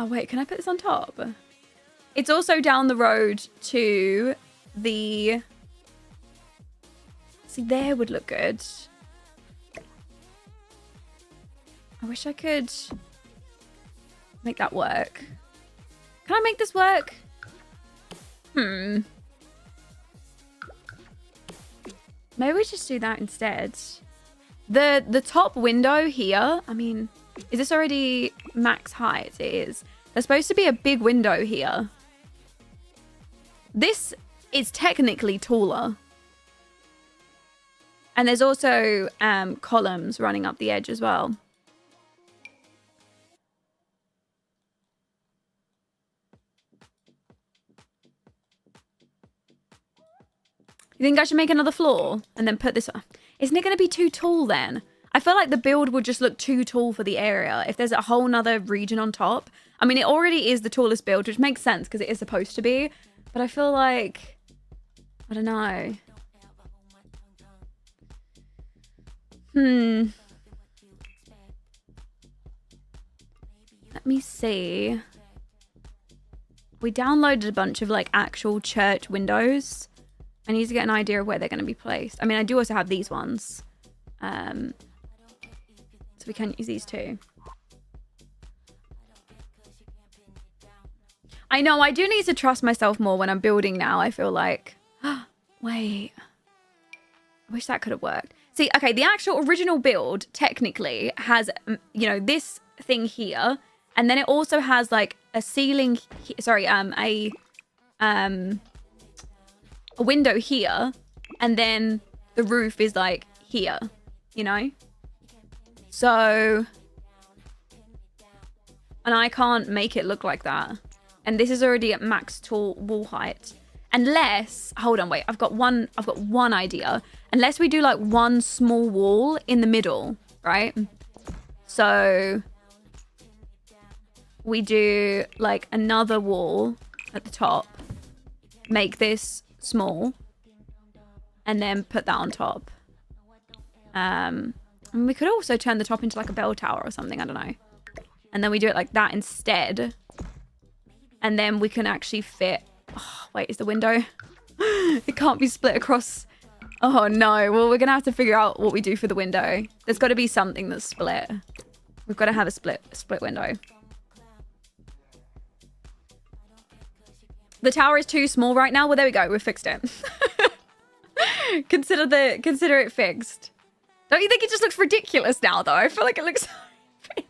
wait, can I put this on top? It's also down the road to the... See, there would look good. I wish I could make that work. Can I make this work? Maybe we just do that instead. The top window here, I mean, is this already max height? It is. There's supposed to be a big window here. This is technically taller. And there's also columns running up the edge as well. You think I should make another floor and then put this on? Isn't it going to be too tall then? I feel like the build would just look too tall for the area if there's a whole nother region on top. I mean, it already is the tallest build, which makes sense because it is supposed to be. But I feel like... I don't know. Let me see. We downloaded a bunch of like actual church windows. I need to get an idea of where they're going to be placed. I mean, I do also have these ones. So we can use these too. I know, I do need to trust myself more when I'm building now, I feel like. Wait. I wish that could have worked. See, okay, the actual original build technically has, you know, this thing here. And then it also has like a ceiling, a window here, and then the roof is like here, you know? So, and I can't make it look like that. And this is already at max tall wall height. Unless, hold on, wait, I've got one idea. Unless we do like one small wall in the middle, right? So we do like another wall at the top, make this small, and then put that on top. And we could also turn the top into like a bell tower or something, I don't know. And then we do it like that instead. And then we can actually fit... Oh, wait, is the window... It can't be split across... Oh no, well we're gonna have to figure out what we do for the window. There's got to be something that's split. We've got to have a split window. The tower is too small right now. Well, there we go. We fixed it. Consider it fixed. Don't you think it just looks ridiculous now, though? I feel like it looks so big.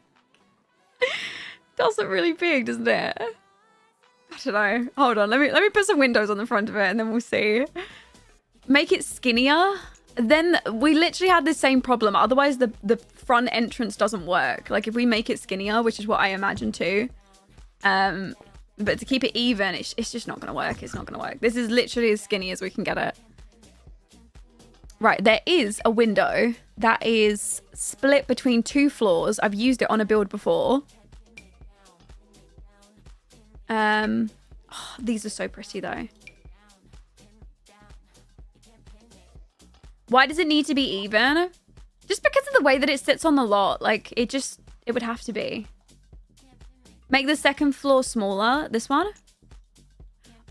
Does look really big, doesn't it? I don't know. Hold on. Let me put some windows on the front of it, and then we'll see. Make it skinnier. Then we literally had the same problem. Otherwise, the front entrance doesn't work. Like if we make it skinnier, which is what I imagine too. But to keep it even, it's just not going to work. It's not going to work. This is literally as skinny as we can get it. Right, there is a window that is split between 2 floors. I've used it on a build before. Oh, these are so pretty though. Why does it need to be even? Just because of the way that it sits on the lot. Like, it would have to be. Make the second floor smaller. This one?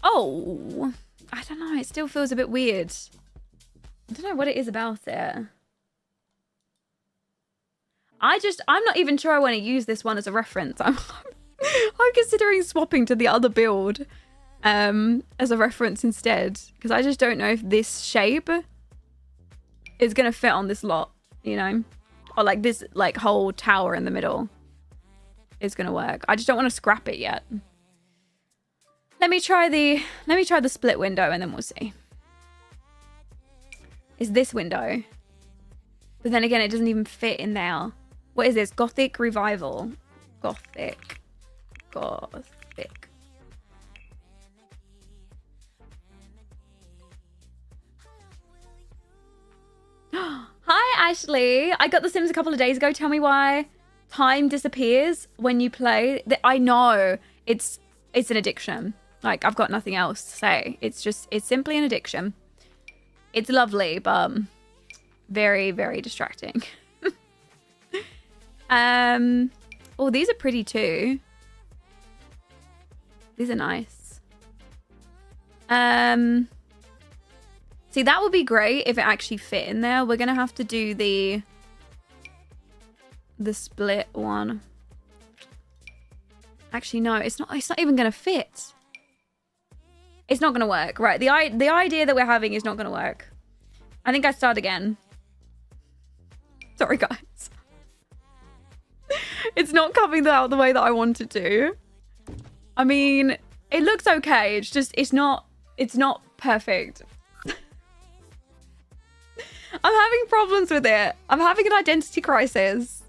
Oh, I don't know. It still feels a bit weird. I don't know what it is about it. I'm not even sure I want to use this one as a reference. I'm considering swapping to the other build as a reference instead. Because I just don't know if this shape is going to fit on this lot, you know? Or like this like whole tower in the middle is going to work. I just don't want to scrap it yet. Let me try the split window and then we'll see. Is this window. But then again, it doesn't even fit in there. What is this? Gothic revival. Gothic. Hi, Ashley. I got The Sims a couple of days ago. Tell me why time disappears when you play. I know. It's an addiction. Like, I've got nothing else to say. It's simply an addiction. It's lovely, but very, very distracting. Oh, these are pretty too. These are nice. See, that would be great if it actually fit in there. We're gonna have to do the split one. Actually, no, it's not even gonna fit. It's not gonna work. Right, the idea that we're having is not gonna work. I think I start again. Sorry, guys. It's not coming out the way that I want it to. I mean, it looks okay. It's not perfect. I'm having problems with it. I'm having an identity crisis.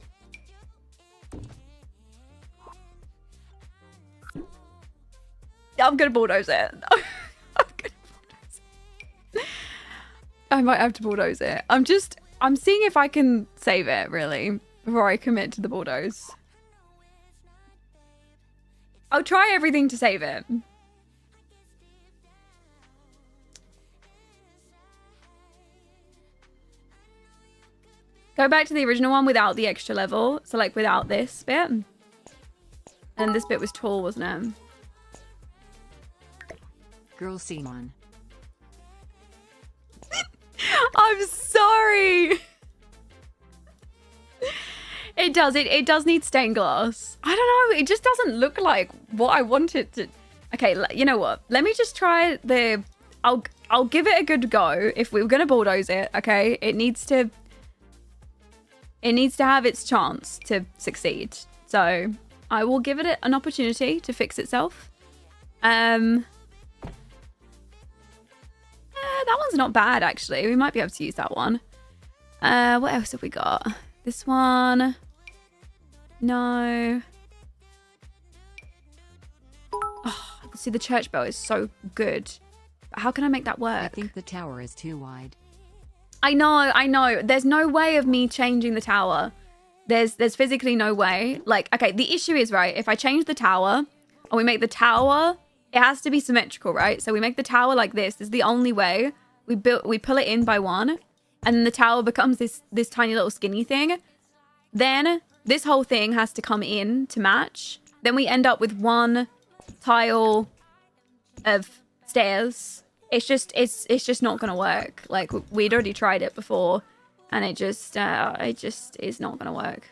I'm gonna bulldoze it. I might have to bulldoze it. I'm seeing if I can save it, really, before I commit to the bulldoze. I'll try everything to save it. Go back to the original one without the extra level. So, like, without this bit. And this bit was tall, wasn't it? Girl Simon. I'm sorry. It does. It does need stained glass. I don't know. It just doesn't look like what I want it to. Okay, you know what? Let me just try the... I'll give it a good go if we're going to bulldoze it, okay? It needs to have its chance to succeed. So I will give it an opportunity to fix itself. That one's not bad, actually. We might be able to use that one. What else have we got? This one. No. Oh, see, the church bell is so good. But how can I make that work? I think the tower is too wide. I know. There's no way of me changing the tower. There's physically no way. Like, okay, the issue is, right, if I change the tower and we make the tower, it has to be symmetrical, right? So we make the tower like this. This is the only way. We pull it in by one, and then the tower becomes this tiny little skinny thing. Then this whole thing has to come in to match. Then we end up with one tile of stairs. It's just not gonna work. Like, we'd already tried it before, and it just is not gonna work.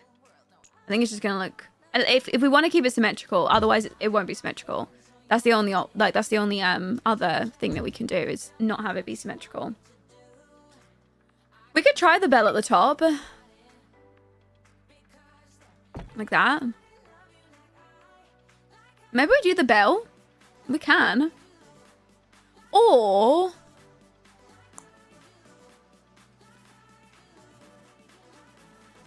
I think it's just gonna look. If we want to keep it symmetrical, otherwise it won't be symmetrical. That's the only other thing that we can do is not have it be symmetrical. We could try the bell at the top, like that. Maybe we do the bell. We can. Or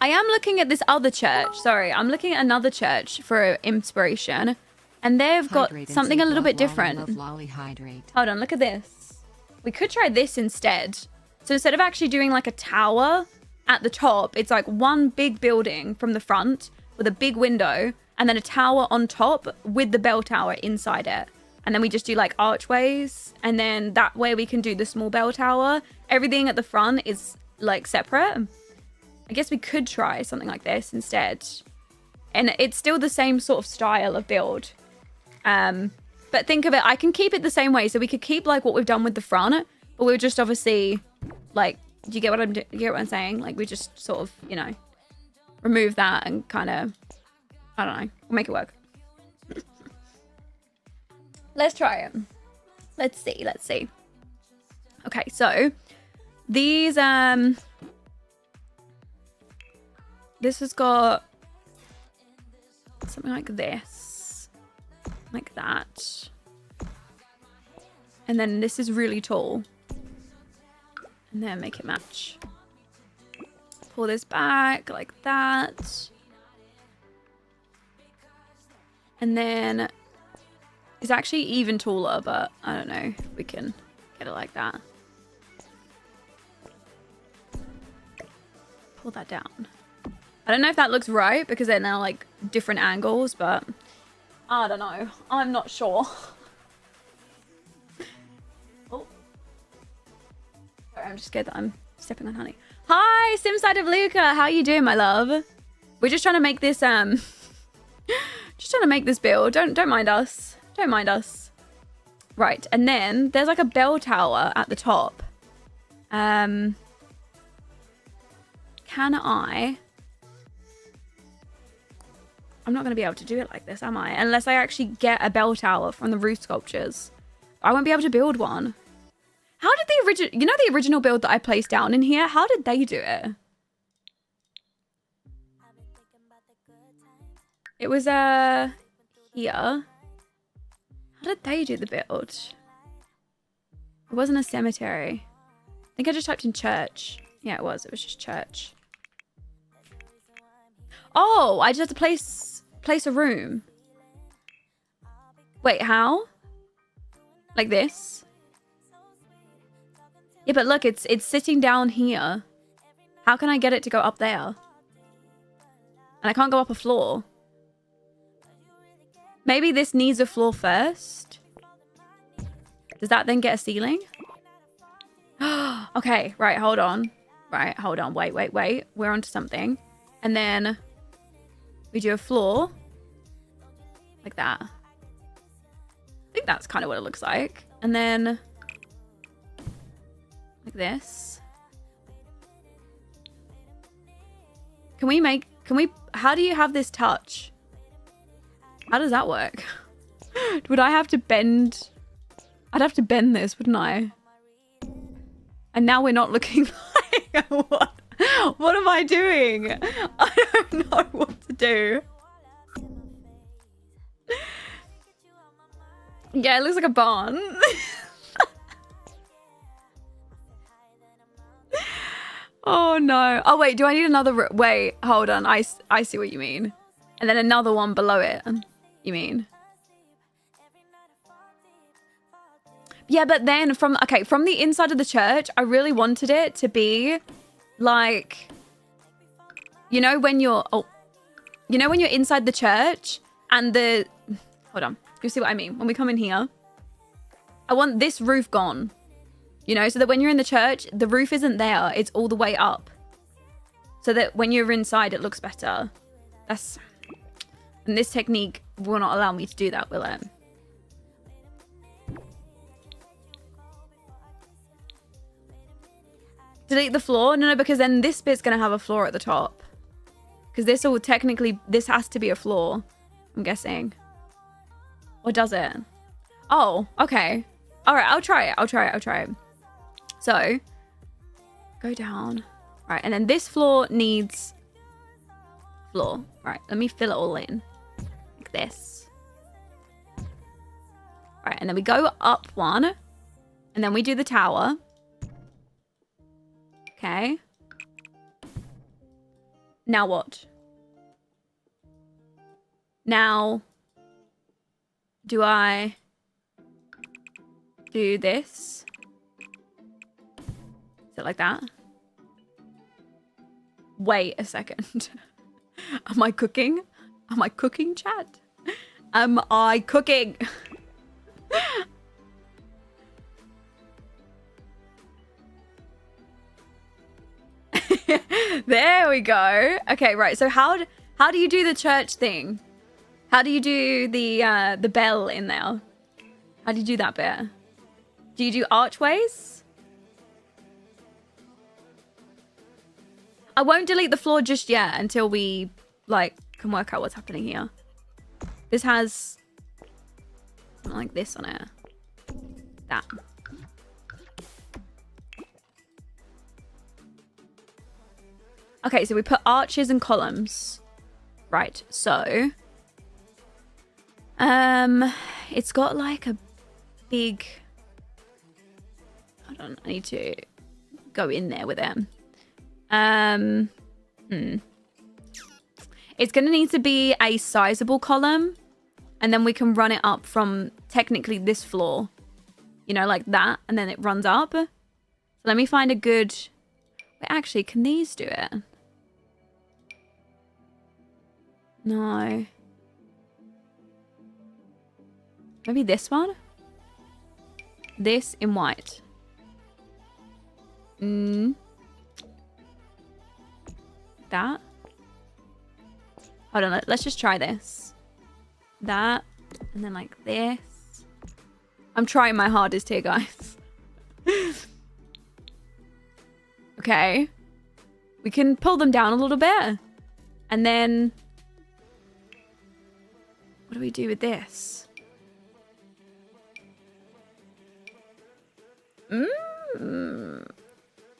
I am looking at this other church. Sorry, I'm looking at another church for inspiration. And they've got something a little bit different. Hold on, look at this. We could try this instead. So instead of actually doing like a tower at the top, it's like one big building from the front with a big window and then a tower on top with the bell tower inside it. And then we just do like archways, and then that way we can do the small bell tower. Everything at the front is like separate. I guess we could try something like this instead. And it's still the same sort of style of build. But think of it, I can keep it the same way. So we could keep like what we've done with the front, but we'll just obviously like, do you get what I'm saying? Like, we just sort of, you know, remove that and kind of, I don't know, we'll make it work. Let's try it. Let's see. Okay, so these, this has got something like this, like that. And then this is really tall. And then make it match. Pull this back like that. And then it's actually even taller, but I don't know if we can get it like that. Pull that down. I don't know if that looks right because they're now like different angles, but I don't know. I'm not sure. Oh. Sorry, I'm just scared that I'm stepping on honey. Hi, Simside of Luca. How you doing, my love? We're just trying to make this just trying to make this build. Don't mind us. Don't mind us. Right, and then there's like a bell tower at the top. Can I? I'm not going to be able to do it like this, am I? Unless I actually get a bell tower from the roof sculptures. I won't be able to build one. How did the original, you know, the original build that I placed down in here? How did they do it? It was here. How did they do the build? It wasn't a cemetery. I think I just typed in church. Yeah, it was just church. Oh, I just have to place a room. Wait, how? Like this? Yeah, but look, it's sitting down here. How can I get it to go up there? And I can't go up a floor. Maybe this needs a floor first. Does that then get a ceiling? Okay, right, hold on. Right, hold on. Wait. We're onto something. And then we do a floor. Like that. I think that's kind of what it looks like. And then like this. How do you have this touch? How does that work? Would I have to bend? I'd have to bend this, wouldn't I? And now we're not looking like what? What am I doing? I don't know what to do. Yeah, it looks like a barn. Oh no. Oh wait, do I need another? Wait, hold on. I see what you mean. And then another one below it. You mean? Yeah, but then from the inside of the church, I really wanted it to be like you know when you're inside the church and hold on, you see what I mean? When we come in here, I want this roof gone, you know, so that when you're in the church, the roof isn't there. It's all the way up. So that when you're inside, it looks better. And this technique will not allow me to do that, will it? Delete the floor? No, because then this bit's going to have a floor at the top. Because this has to be a floor, I'm guessing. Or does it? Oh, okay. All right, I'll try it. So, go down. All right, and then this floor needs floor. All right, let me fill it all in. Like this. All right, and then we go up one. And then we do the tower. Okay. Now what? Now, do I do this? Is it like that? Wait a second. Am I cooking? Am I cooking, chat? Am I cooking? There we go. Okay, right. So how do you do the church thing? How do you do the bell in there? How do you do that bit? Do you do archways? I won't delete the floor just yet until we can work out what's happening here. This has something like this on it. That. Okay, so we put arches and columns. Right, so it's got like a big, hold on, I need to go in there with it. It's gonna need to be a sizable column, and then we can run it up from technically this floor, you know, like that, and then it runs up. So let me find a good, wait, actually, can these do it? No. Maybe this one? This in white. That. Hold on, let's just try this. That. And then like this. I'm trying my hardest here, guys. Okay. We can pull them down a little bit. And then what do we do with this?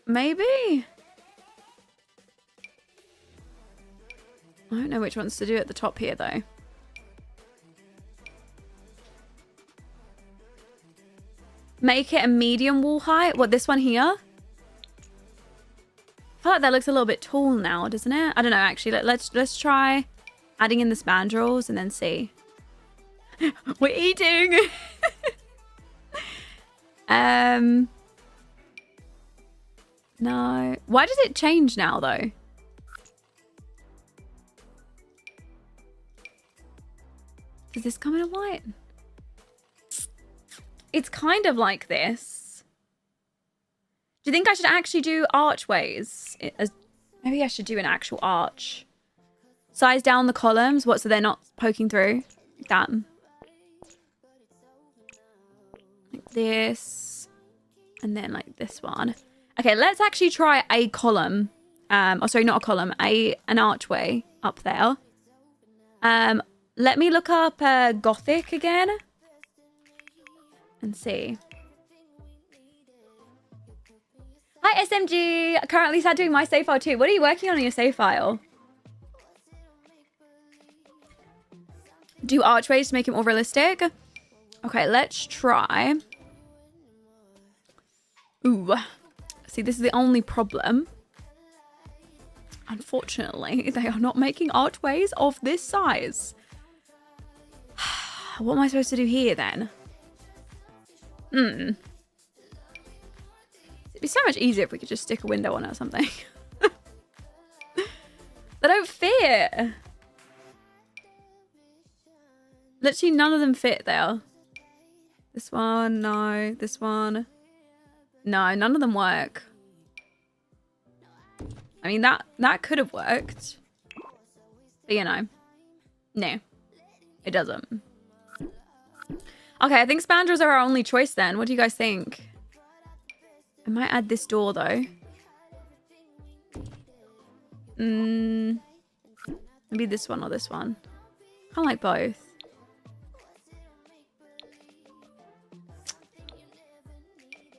Maybe. I don't know which ones to do at the top here, though. Make it a medium wall height. What, this one here? I feel like that looks a little bit tall now, doesn't it? I don't know, actually. Let's try adding in the spandrels and then see. We're eating! No. Why does it change now, though? Does this come in a white? It's kind of like this. Do you think I should actually do archways? Maybe I should do an actual arch. Size down the columns. What, so they're not poking through? Like that. Like this. And then like this one. Okay, let's actually try a column. Oh, sorry, not a column. An archway up there. Let me look up Gothic again. And see. Hi, SMG. Currently sat doing my save file too. What are you working on in your save file? Do archways to make it more realistic. Okay, let's try. Ooh. See, this is the only problem. Unfortunately, they are not making archways of this size. What am I supposed to do here then? It'd be so much easier if we could just stick a window on it or something. They don't fit. Literally none of them fit there. This one, no. This one. No, none of them work. I mean, that could have worked. But, you know. No. It doesn't. Okay, I think spandrels are our only choice then. What do you guys think? I might add this door, though. Maybe this one or this one. I like both.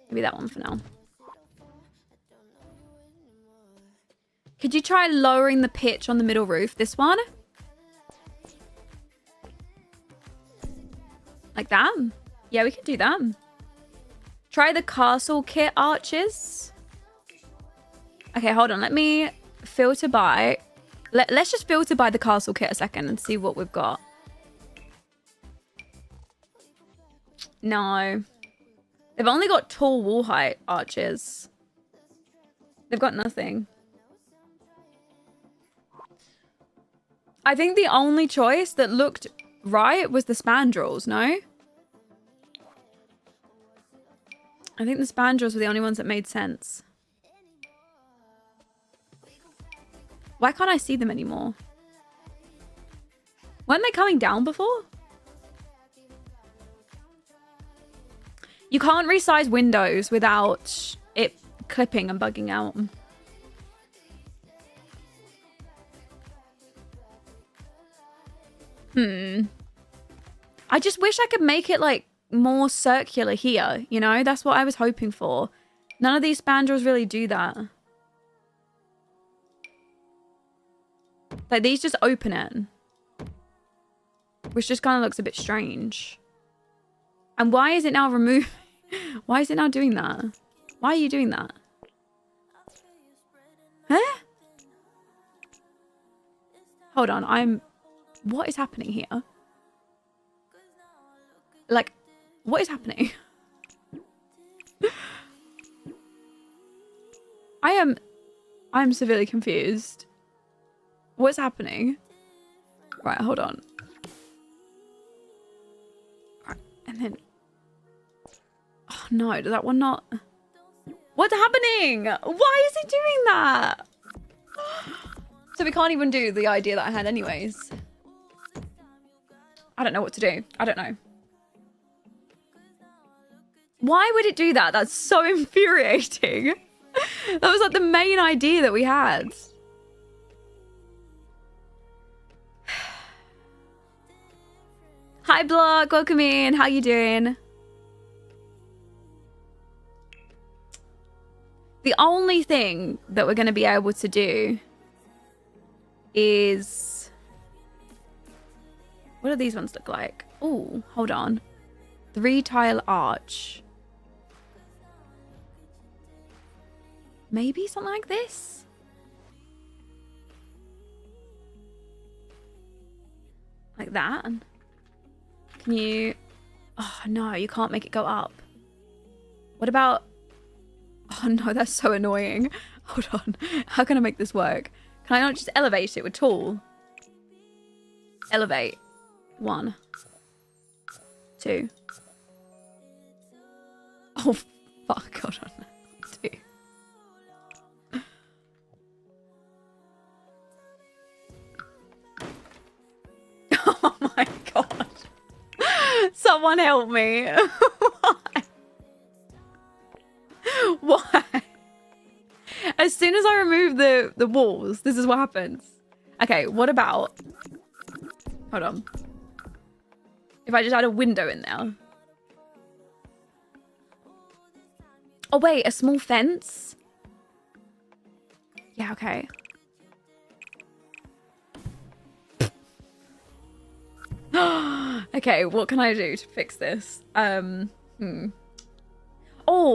Maybe that one for now. Could you try lowering the pitch on the middle roof? This one? Like that? Yeah, we can do that. Try the castle kit arches. Okay, hold on. Let me filter by. Let's just filter by the castle kit a second and see what we've got. No. They've only got tall wall height arches. They've got nothing. I think the only choice that looked right was the spandrels, no? I think the spandrels were the only ones that made sense. Why can't I see them anymore? Weren't they coming down before? You can't resize windows without it clipping and bugging out. I just wish I could make it like more circular here, you know? That's what I was hoping for. None of these spandrels really do that. Like these just open it. Which just kind of looks a bit strange. And why is it now removed? Why is it now doing that? Why are you doing that? Huh? Hold on, what is happening here? Like, what is happening? I'm severely confused. What's happening? Right, hold on. Right, and then... Oh no, does that one not... What's happening? Why is it doing that? So we can't even do the idea that I had anyways. I don't know what to do. I don't know. Why would it do that? That's so infuriating. That was like the main idea that we had. Hi, Block. Welcome in. How you doing? The only thing that we're going to be able to do is... What do these ones look like? Oh, hold on. 3-tile arch. Maybe something like this? Like that? Can you... Oh, no, you can't make it go up. What about... Oh, no, that's so annoying. Hold on. How can I make this work? Can I not just elevate it with tool? Elevate. 1. 2. Oh, fuck. Hold on. 2. Oh my god. Someone help me. Why? Why? As soon as I remove the walls, this is what happens. Okay, what about... Hold on. If I just add a window in there. Oh, wait, a small fence? Yeah, okay. Okay, what can I do to fix this? Oh,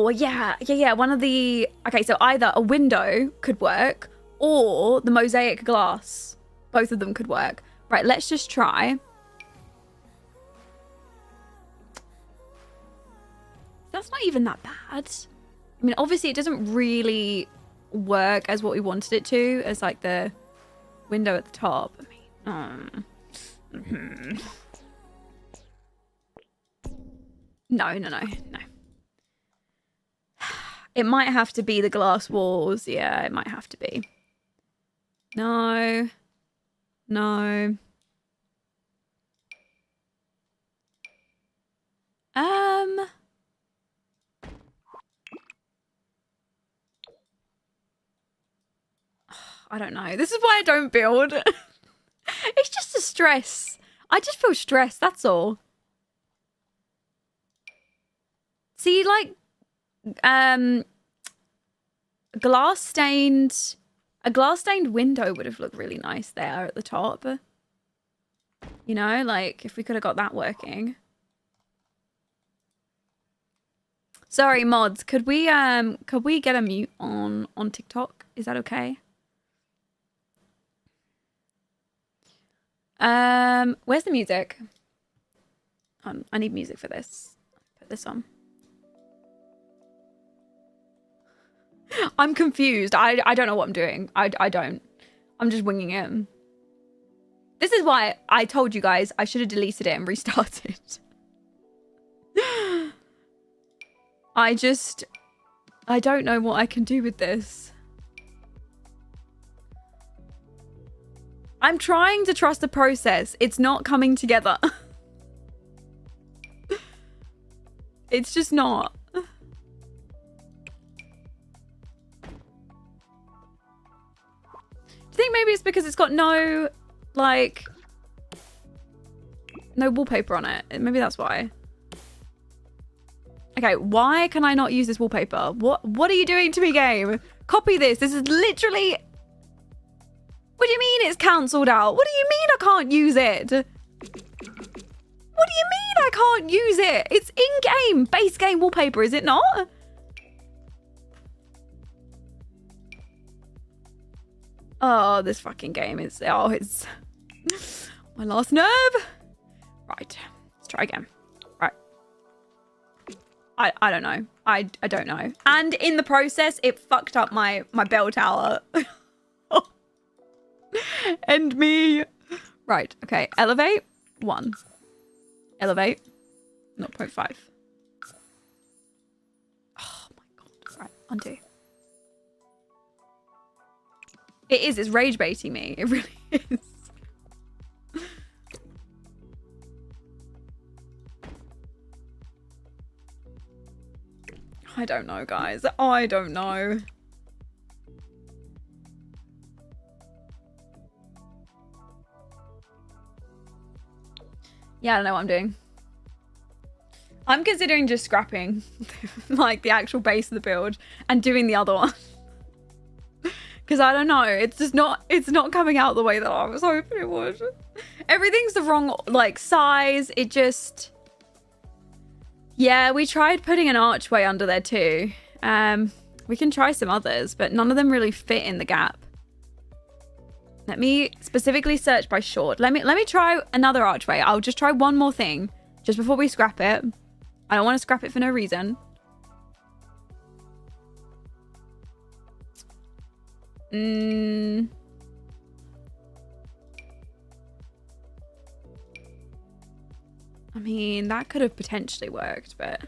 yeah. One of the... Okay, so either a window could work or the mosaic glass. Both of them could work. Right, let's just try. That's not even that bad. I mean, obviously it doesn't really work as what we wanted it to, as like the window at the top. I mean, No. It might have to be the glass walls. Yeah, it might have to be. No. I don't know. This is why I don't build. It's just a stress. I just feel stressed, that's all. See, like, a glass stained window would have looked really nice there at the top. You know, like, if we could have got that working. Sorry, mods. Could we get a mute on TikTok? Is that okay? Where's the music? I need music for this. Put this on. I'm confused. I don't know what I'm doing. I don't. I'm just winging it. This is why I told you guys I should have deleted it and restarted. I don't know what I can do with this. I'm trying to trust the process. It's not coming together. It's just not. Do you think maybe it's because it's got no, like, no wallpaper on it? Maybe that's why. Okay, why can I not use this wallpaper? What are you doing to me, game? Copy this. This is literally... What do you mean it's cancelled out? What do you mean I can't use it? What do you mean I can't use it? It's in-game, base game wallpaper, is it not? Oh, this fucking game is... Oh, it's... my last nerve. Right, let's try again. Right. I don't know. I don't know. And in the process, it fucked up my bell tower. And me. Right, okay. Elevate, 1. Elevate, 0.5. Oh my god. Right, undo. It is, it's rage baiting me. It really is. I don't know, guys. I don't know. Yeah, I don't know what I'm doing. I'm considering just scrapping like the actual base of the build and doing the other one. Because I don't know, it's not coming out the way that I was hoping it would. Everything's the wrong like size. It just... Yeah, we tried putting an archway under there too. We can try some others, but none of them really fit in the gap. Let me specifically search by short. Let me try another archway. I'll just try one more thing just before we scrap it. I don't want to scrap it for no reason. I mean, that could have potentially worked, but...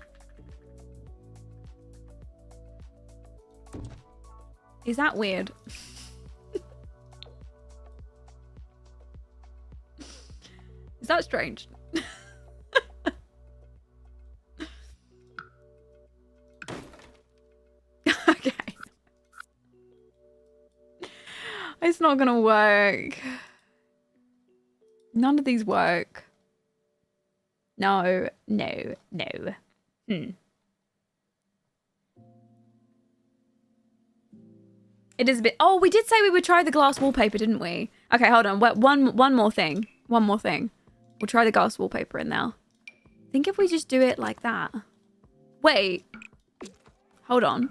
Is that weird? Is that strange? Okay. It's not gonna work. None of these work. No. It is a bit... Oh, we did say we would try the glass wallpaper, didn't we? Okay, hold on. One more thing. One more thing. We'll try the glass wallpaper in now. I think if we just do it like that. Wait. Hold on.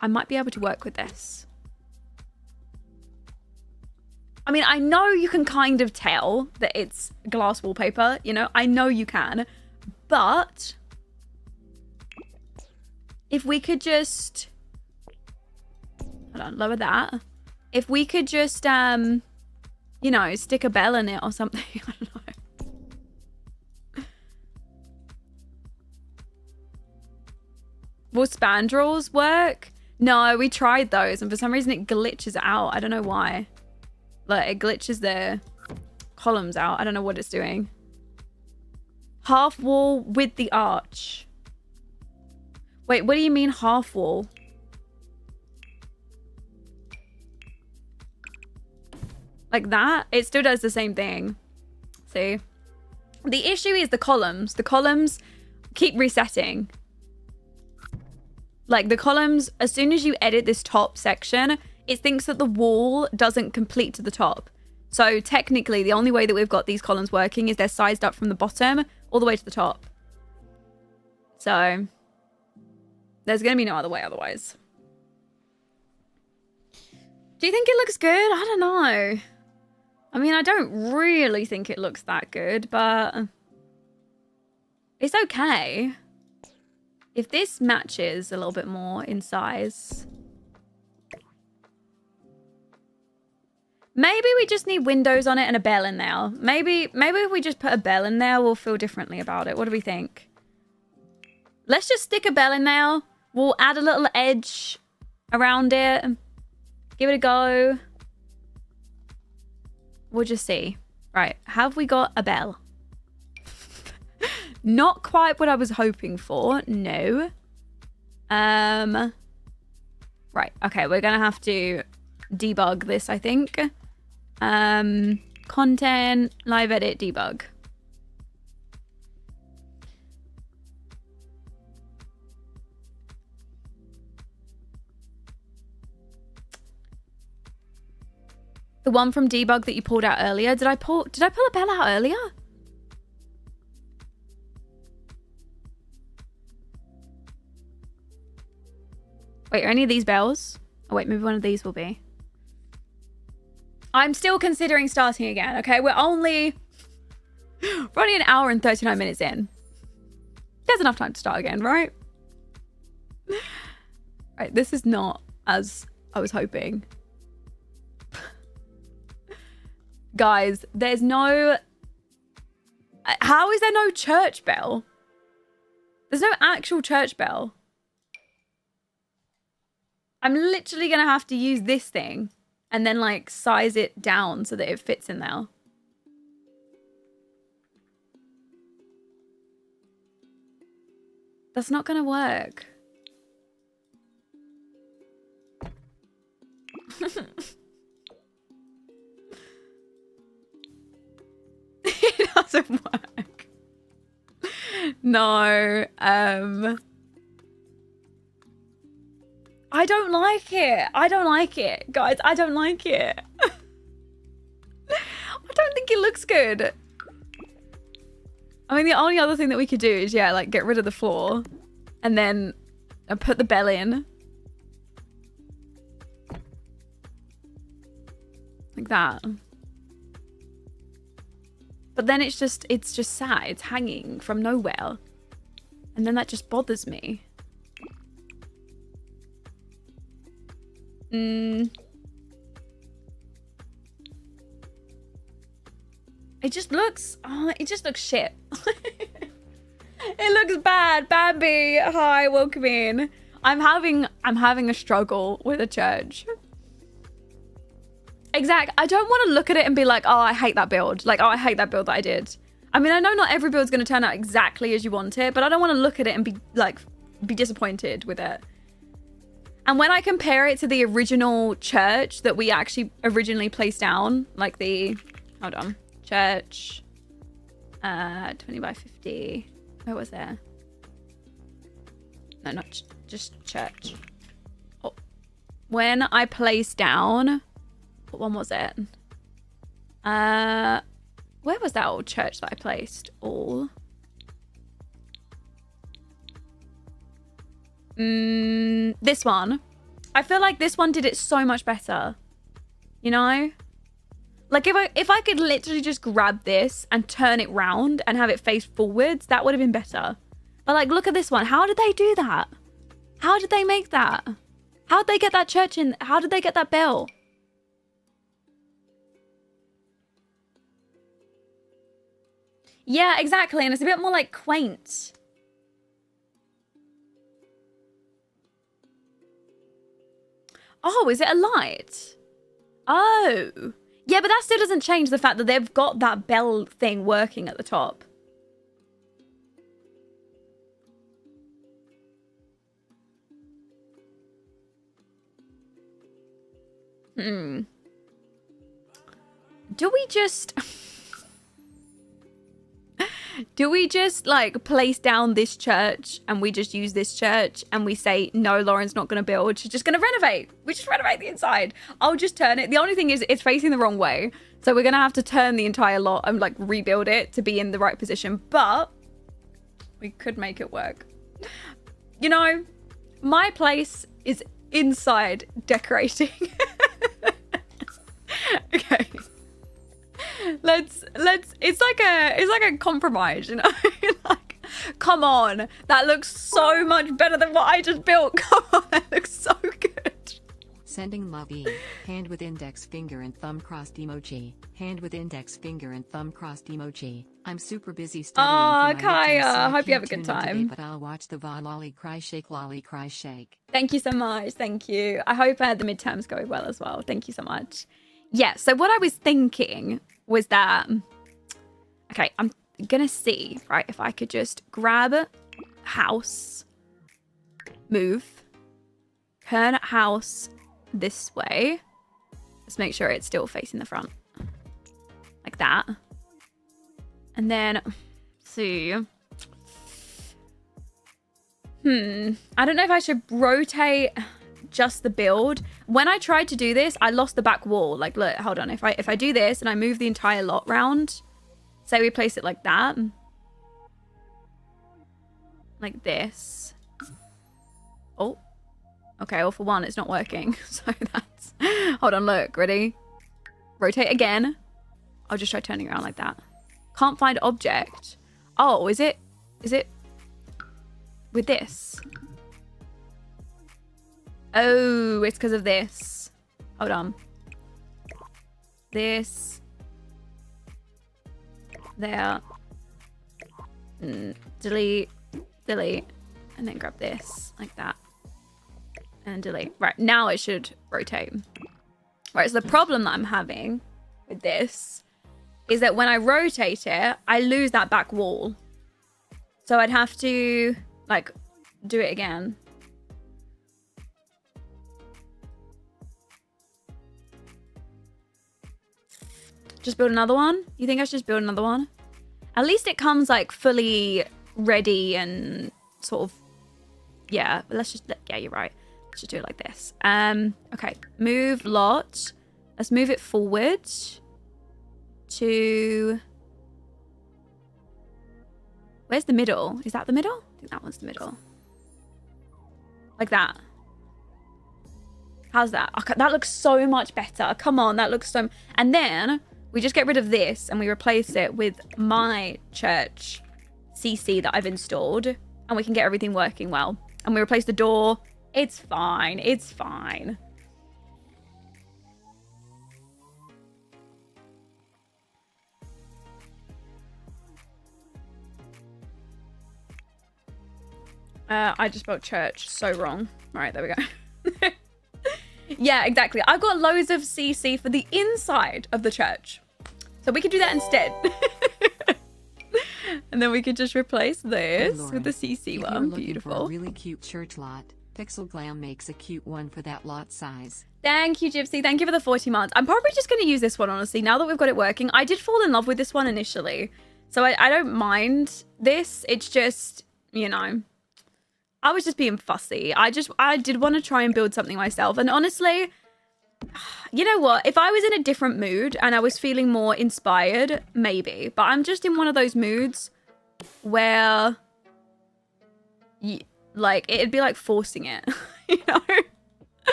I might be able to work with this. I mean, I know you can kind of tell that it's glass wallpaper, you know? I know you can. But if we could just... Hold on, lower that. if we could just, you know, stick a bell in it or something. I don't know. Will spandrels work? No, we tried those and for some reason it glitches out. I don't know why. Like, it glitches the columns out. I don't know what it's doing. Half wall with the arch. Wait, what do you mean half wall? Like that? It still does the same thing. See? The issue is the columns. The columns keep resetting. Like the columns, as soon as you edit this top section, it thinks that the wall doesn't complete to the top. So technically, the only way that we've got these columns working is they're sized up from the bottom all the way to the top. So there's going to be no other way otherwise. Do you think it looks good? I don't know. I mean, I don't really think it looks that good, but it's okay. If this matches a little bit more in size. Maybe we just need windows on it and a bell in there. Maybe if we just put a bell in there, we'll feel differently about it. What do we think? Let's just stick a bell in there. We'll add a little edge around it. Give it a go. We'll just see. Right, have we got a bell? Not quite what I was hoping for. No. Right. Okay, we're gonna have to debug this, I think. Content, live edit, debug. The one from debug that you pulled out earlier. Did I pull a bell out earlier? Wait, are any of these bells? Oh, wait, maybe one of these will be. I'm still considering starting again, okay? We're only an hour and 39 minutes in. There's enough time to start again, right? Right, this is not as I was hoping. Guys, there's no... How is there no church bell? There's no actual church bell. I'm literally going to have to use this thing and then like size it down so that it fits in there. That's not going to work. It doesn't work. No. I don't like it. I don't like it. Guys, I don't like it. I don't think it looks good. I mean, the only other thing that we could do is, yeah, like get rid of the floor and then put the bell in. Like that. But then it's just sad. It's hanging from nowhere. And then that just bothers me. It just looks shit. It looks bad. Bambi, hi, welcome in. I'm having a struggle with a church. Exact. I don't want to look at it and be like, oh, I hate that build. Like, oh, I hate that build that I did. I mean, I know not every build's going to turn out exactly as you want it, but I don't want to look at it and be disappointed with it. And when I compare it to the original church that we actually originally placed down, like the, hold on, church, 20 by 50. Where was there? No, not just church. Oh. When I placed down, what one was it? Where was that old church that I placed? All. This one. I feel like this one did it so much better. You know? Like if I could literally just grab this and turn it round and have it face forwards, that would have been better. But like, look at this one. How did they do that? How did they make that? How did they get that church in? How did they get that bell? Yeah, exactly. And it's a bit more like quaint. Oh, is it a light? Oh. Yeah, but that still doesn't change the fact that they've got that bell thing working at the top. Do we just... Do we just like place down this church and we just use this church and we say, no, Lauren's not going to build. She's just going to renovate. We just renovate the inside. I'll just turn it. The only thing is it's facing the wrong way. So we're going to have to turn the entire lot and like rebuild it to be in the right position. But we could make it work. You know, my place is inside decorating. Okay. Let's it's like a compromise, you know. Like, come on, that looks so much better than what I just built. Come on, that looks so good. Sending love E. Hand with index finger and thumb crossed emoji. Hand with index finger and thumb crossed emoji. I'm super busy studying. Oh, for my midterms, so Kaya, I hope you have a can't good tune in today, time. but I'll watch the VOD lolly cry shake. Thank you so much. Thank you. I hope the midterms go well as well. Thank you so much. Yeah, so what I was thinking was that, okay, I'm gonna see, right, if I could just grab house, move, turn house this way. Let's make sure it's still facing the front. Like that. And then, see. I don't know if I should rotate just the build. When I tried to do this, I lost the back wall. Like, look, hold on. If I do this and I move the entire lot round, say we place it like that. Like this. Oh. Okay, well, for one, it's not working. So that's... Hold on, look. Ready? Rotate again. I'll just try turning around like that. Can't find object. Oh, is it with this? Oh, it's because of this. Hold on. This. There. Delete. Delete. And then grab this. Like that. And delete. Right, now it should rotate. Right, so the problem that I'm having with this is that when I rotate it, I lose that back wall. So I'd have to, like, do it again. Just build another one? You think I should just build another one? At least it comes like fully ready and sort of, yeah, but let's just, yeah, you're right. Let's just do it like this. Okay, move lot. Let's move it forward to, where's the middle? Is that the middle? I think that one's the middle. Like that. How's that? Okay, that looks so much better. Come on, that looks so, and then we just get rid of this and we replace it with my church CC that I've installed and we can get everything working well. And we replace the door. It's fine. It's fine. I just spelled church so wrong. All right, there we go. Yeah, exactly. I've got loads of CC for the inside of the church. So we could do that instead. And then we could just replace this with the CC one. Beautiful. For a really cute church lot. Pixel Glam makes a cute one for that lot size. Thank you, Gypsy. Thank you for the 40 months. I'm probably just going to use this one, honestly, now that we've got it working. I did fall in love with this one initially. So I don't mind this. It's just, you know, I was just being fussy. I did want to try and build something myself. And honestly, you know what? If I was in a different mood and I was feeling more inspired, maybe. But I'm just in one of those moods where, like, it'd be like forcing it, you know?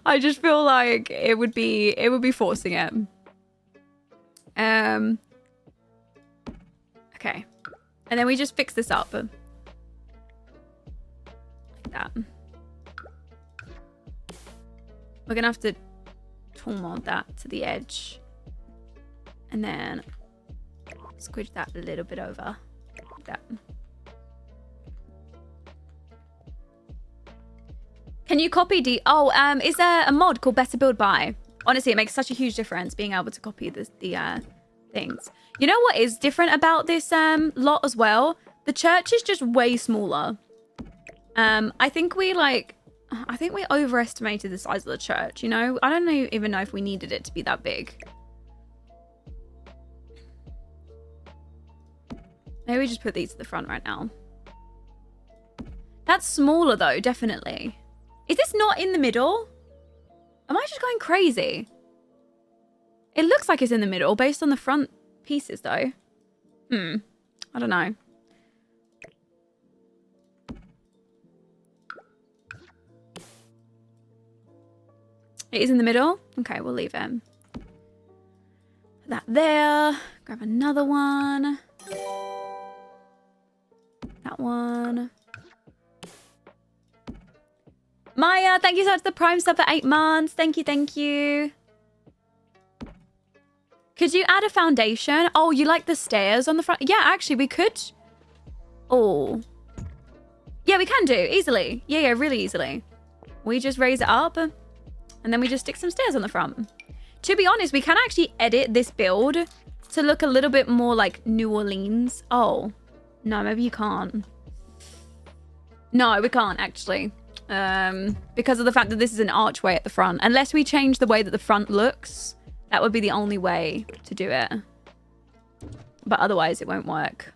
I just feel like it would be forcing it. Okay. And then we just fix this up. Like that. We're gonna have to tool mod that to the edge. And then Squidge that a little bit over. That. Can you copy Oh, is there a mod called Better Build By? Honestly, it makes such a huge difference being able to copy the things. You know what is different about this lot as well? The church is just way smaller. I think we overestimated the size of the church, you know? I don't even know if we needed it to be that big. Maybe we just put these at the front right now. That's smaller though, definitely. Is this not in the middle? Am I just going crazy? It looks like it's in the middle based on the front pieces though. I don't know. It is in the middle? Okay, we'll leave it. Put that there. Grab another one. That one. Maya, thank you so much for the Prime sub for 8 months. Thank you, thank you. Could you add a foundation? Oh, you like the stairs on the front? Yeah, actually, we could. Oh. Yeah, we can do. Easily. Yeah, really easily. We just raise it up. And then we just stick some stairs on the front. To be honest, we can actually edit this build to look a little bit more like New Orleans. Oh. No, maybe you can't. No, we can't, actually. Because of the fact that this is an archway at the front. Unless we change the way that the front looks, that would be the only way to do it. But otherwise, it won't work.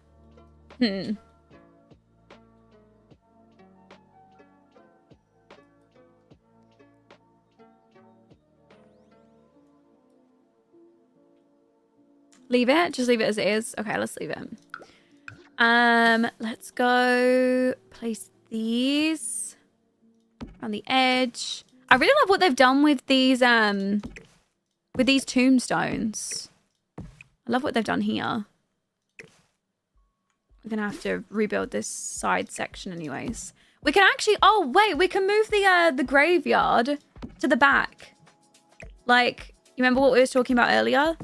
Leave it? Just leave it as it is? Okay, let's leave it. Let's go place these on the edge. I really love what they've done with these tombstones. I love what they've done here. We're gonna have to rebuild this side section anyways. We can actually, oh wait, we can move the graveyard to the back. Like, you remember what we were talking about earlier?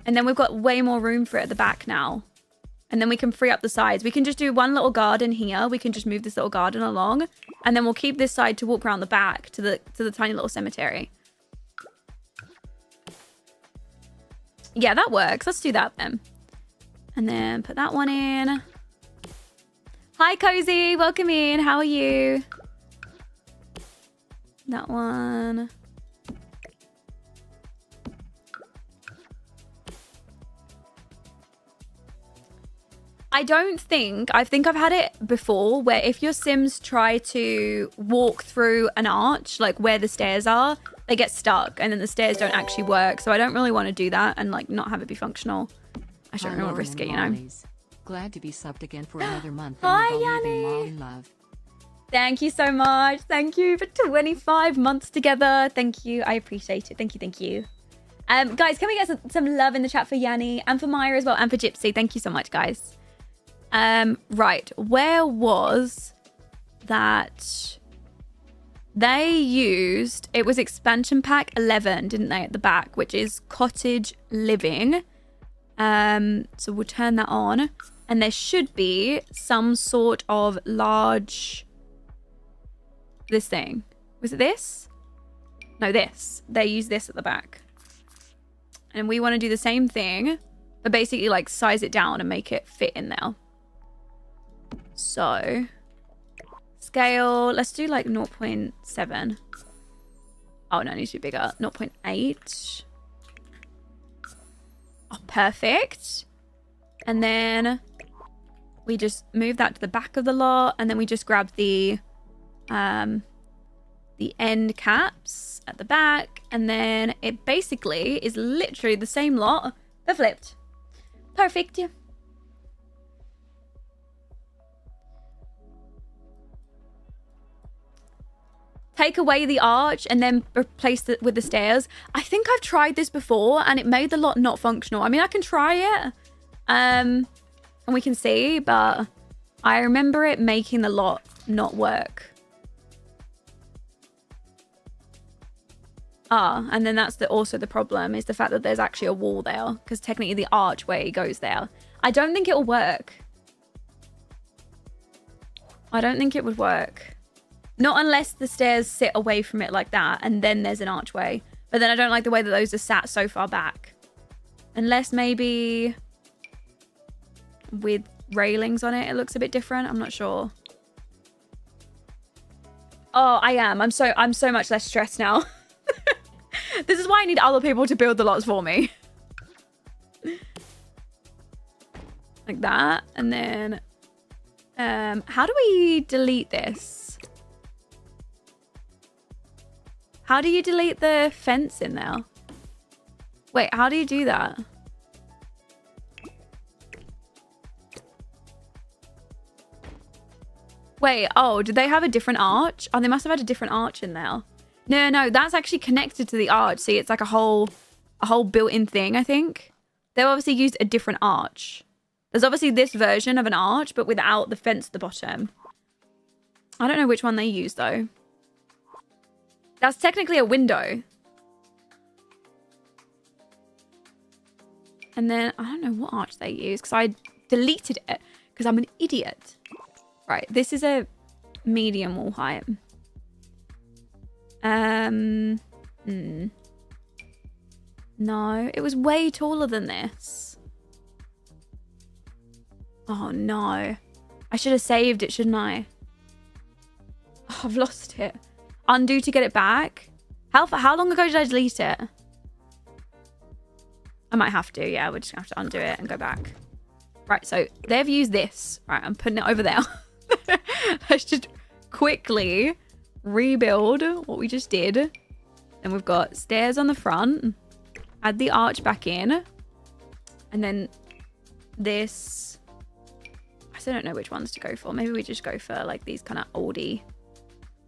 And then we've got way more room for it at the back now. And then we can free up the sides. We can just do one little garden here. We can just move this little garden along. And then we'll keep this side to walk around the back to the tiny little cemetery. Yeah, that works. Let's do that then. And then put that one in. Hi, Cozy. Welcome in. How are you? That one. I think I've had it before where if your Sims try to walk through an arch, like where the stairs are, they get stuck and then the stairs don't actually work. So I don't really want to do that and like not have it be functional. I don't really want to risk it, you know. Glad to be subbed again for another month. Hi, Yanni. Love. Thank you so much. Thank you for 25 months together. Thank you. I appreciate it. Thank you. Thank you. Guys, can we get some love in the chat for Yanni and for Maya as well and for Gypsy? Thank you so much, guys. Right, where was that? They used, it was expansion pack 11, didn't they, at the back, which is cottage living. So we'll turn that on, and there should be some sort of large, this thing. Was it this? No, this. They use this at the back. And we want to do the same thing, but basically like size it down and make it fit in there. So, scale, let's do like 0.7. Oh, no, it needs to be bigger. 0.8. Oh, perfect. And then we just move that to the back of the lot. And then we just grab the end caps at the back. And then it basically is literally the same lot, but flipped. Perfect. Take away the arch and then replace it with the stairs. I think I've tried this before and it made the lot not functional. I mean, I can try it and we can see, but I remember it making the lot not work. Ah, and then that's also the problem, is the fact that there's actually a wall there, because technically the archway goes there. I don't think it'll work. I don't think it would work. Not unless the stairs sit away from it like that, and then there's an archway. But then I don't like the way that those are sat so far back. Unless maybe with railings on it, it looks a bit different. I'm not sure. Oh, I am. I'm so much less stressed now. This is why I need other people to build the lots for me. Like that. And then, how do we delete this? How do you delete the fence in there? Wait, how do you do that? Wait, oh, did they have a different arch? Oh, they must have had a different arch in there. No, that's actually connected to the arch. See, it's like a whole built-in thing, I think. They've obviously used a different arch. There's obviously this version of an arch, but without the fence at the bottom. I don't know which one they use, though. That's technically a window. And then, I don't know what arch they use, because I deleted it, because I'm an idiot. Right, this is a medium wall height. No, it was way taller than this. Oh no. I should have saved it, shouldn't I? Oh, I've lost it. Undo to get it back? How long ago did I delete it? I might have to, yeah. We're just gonna have to undo it and go back. Right, so they've used this. Right, I'm putting it over there. Let's just quickly rebuild what we just did. And we've got stairs on the front. Add the arch back in. And then this. I still don't know which ones to go for. Maybe we just go for like these kind of oldie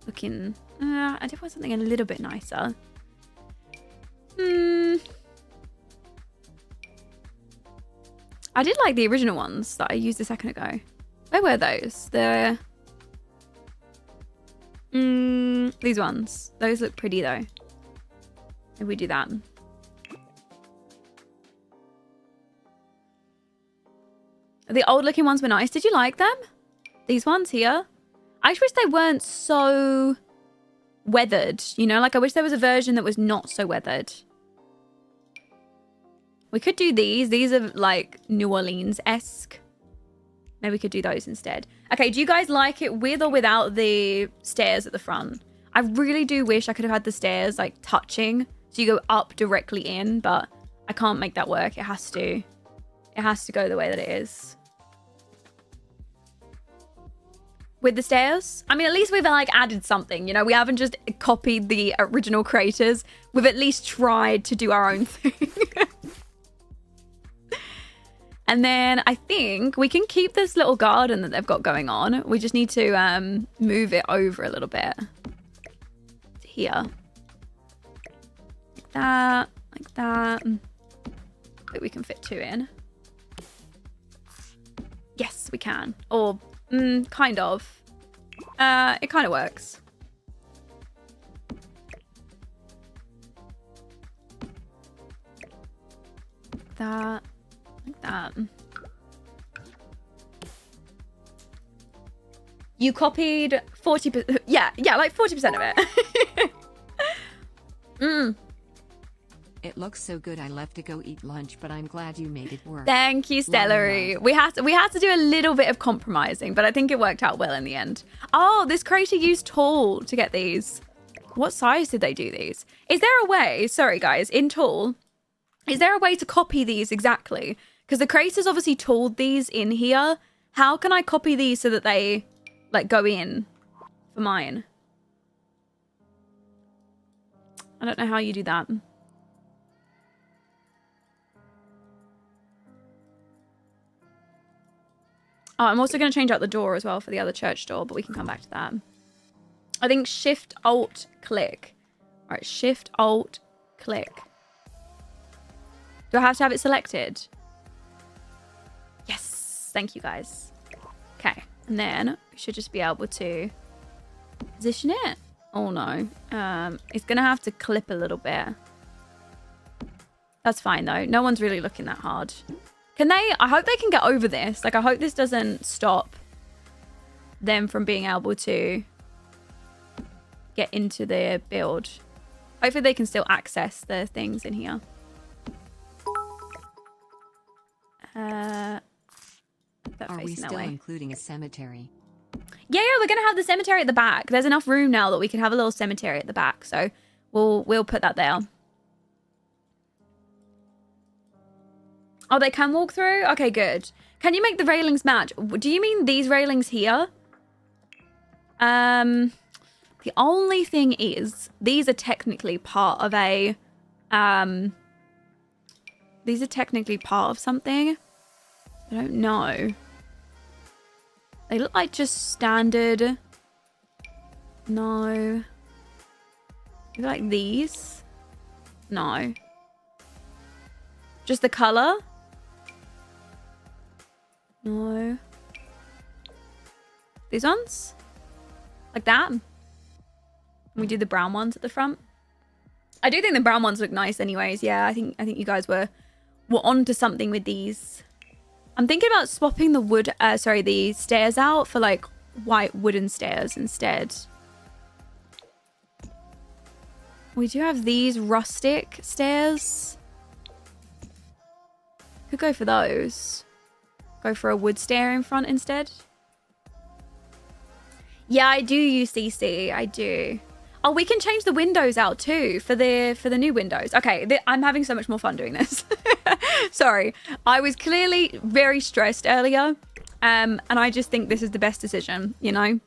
looking. I did want something a little bit nicer. I did like the original ones that I used a second ago. Where were those? These ones. Those look pretty though. If we do that. The old looking ones were nice. Did you like them? These ones here? I just wish they weren't so weathered. You know, like I wish there was a version that was not so weathered. We could do these. These are like New Orleans-esque. Maybe we could do those instead. Okay, do you guys like it with or without the stairs at the front? I really do wish I could have had the stairs like touching. So you go up directly in, but I can't make that work. It has to go the way that it is. With the stairs? I mean, at least we've like added something, you know? We haven't just copied the original creators. We've at least tried to do our own thing. And then I think we can keep this little garden that they've got going on. We just need to move it over a little bit. To here. Like that. Like that. I think we can fit 2 in. Yes, we can. Or, kind of. It kind of works. Like that. Like that. You copied 40%. Yeah, like 40% of it. It looks so good. I left to go eat lunch, but I'm glad you made it work. Thank you, Stellary. We had to do a little bit of compromising, but I think it worked out well in the end. Oh, this creator used Tool to get these. What size did they do these? Is there a way, sorry guys, in Tool, is there a way to copy these exactly? Because the creators obviously tooled these in here. How can I copy these so that they like go in for mine? I don't know how you do that. Oh, I'm also going to change out the door as well for the other church door, but we can come back to that. I think Shift-Alt-Click. All right, Shift-Alt-Click. Do I have to have it selected? Yes, thank you guys. Okay, and then we should just be able to position it Oh no. It's gonna have to clip a little bit. That's fine though. No one's really looking that hard. Can they? I hope they can get over this. Like, I hope this doesn't stop them from being able to get into their build. Hopefully they can still access the things in here. Are we still including a cemetery? Yeah, we're gonna have the cemetery at the back. There's enough room now that we can have a little cemetery at the back, so we'll put that there. Oh, they can walk through? Okay, good. Can you make the railings match? Do you mean these railings here? The only thing is, these are technically part of a... these are technically part of something. I don't know. They look like just standard... No. Maybe like these? No. Just the colour? No. These ones? Like that? We do the brown ones at the front. I do think the brown ones look nice anyways. Yeah, I think you guys were onto something with these. I'm thinking about swapping the wood, the stairs out for like white wooden stairs instead. We do have these rustic stairs. Could go for those. Go for a wood stair in front instead. Yeah, I do use CC. I do. Oh, we can change the windows out too for the new windows. Okay, I'm having so much more fun doing this. Sorry, I was clearly very stressed earlier, and I just think this is the best decision. You know,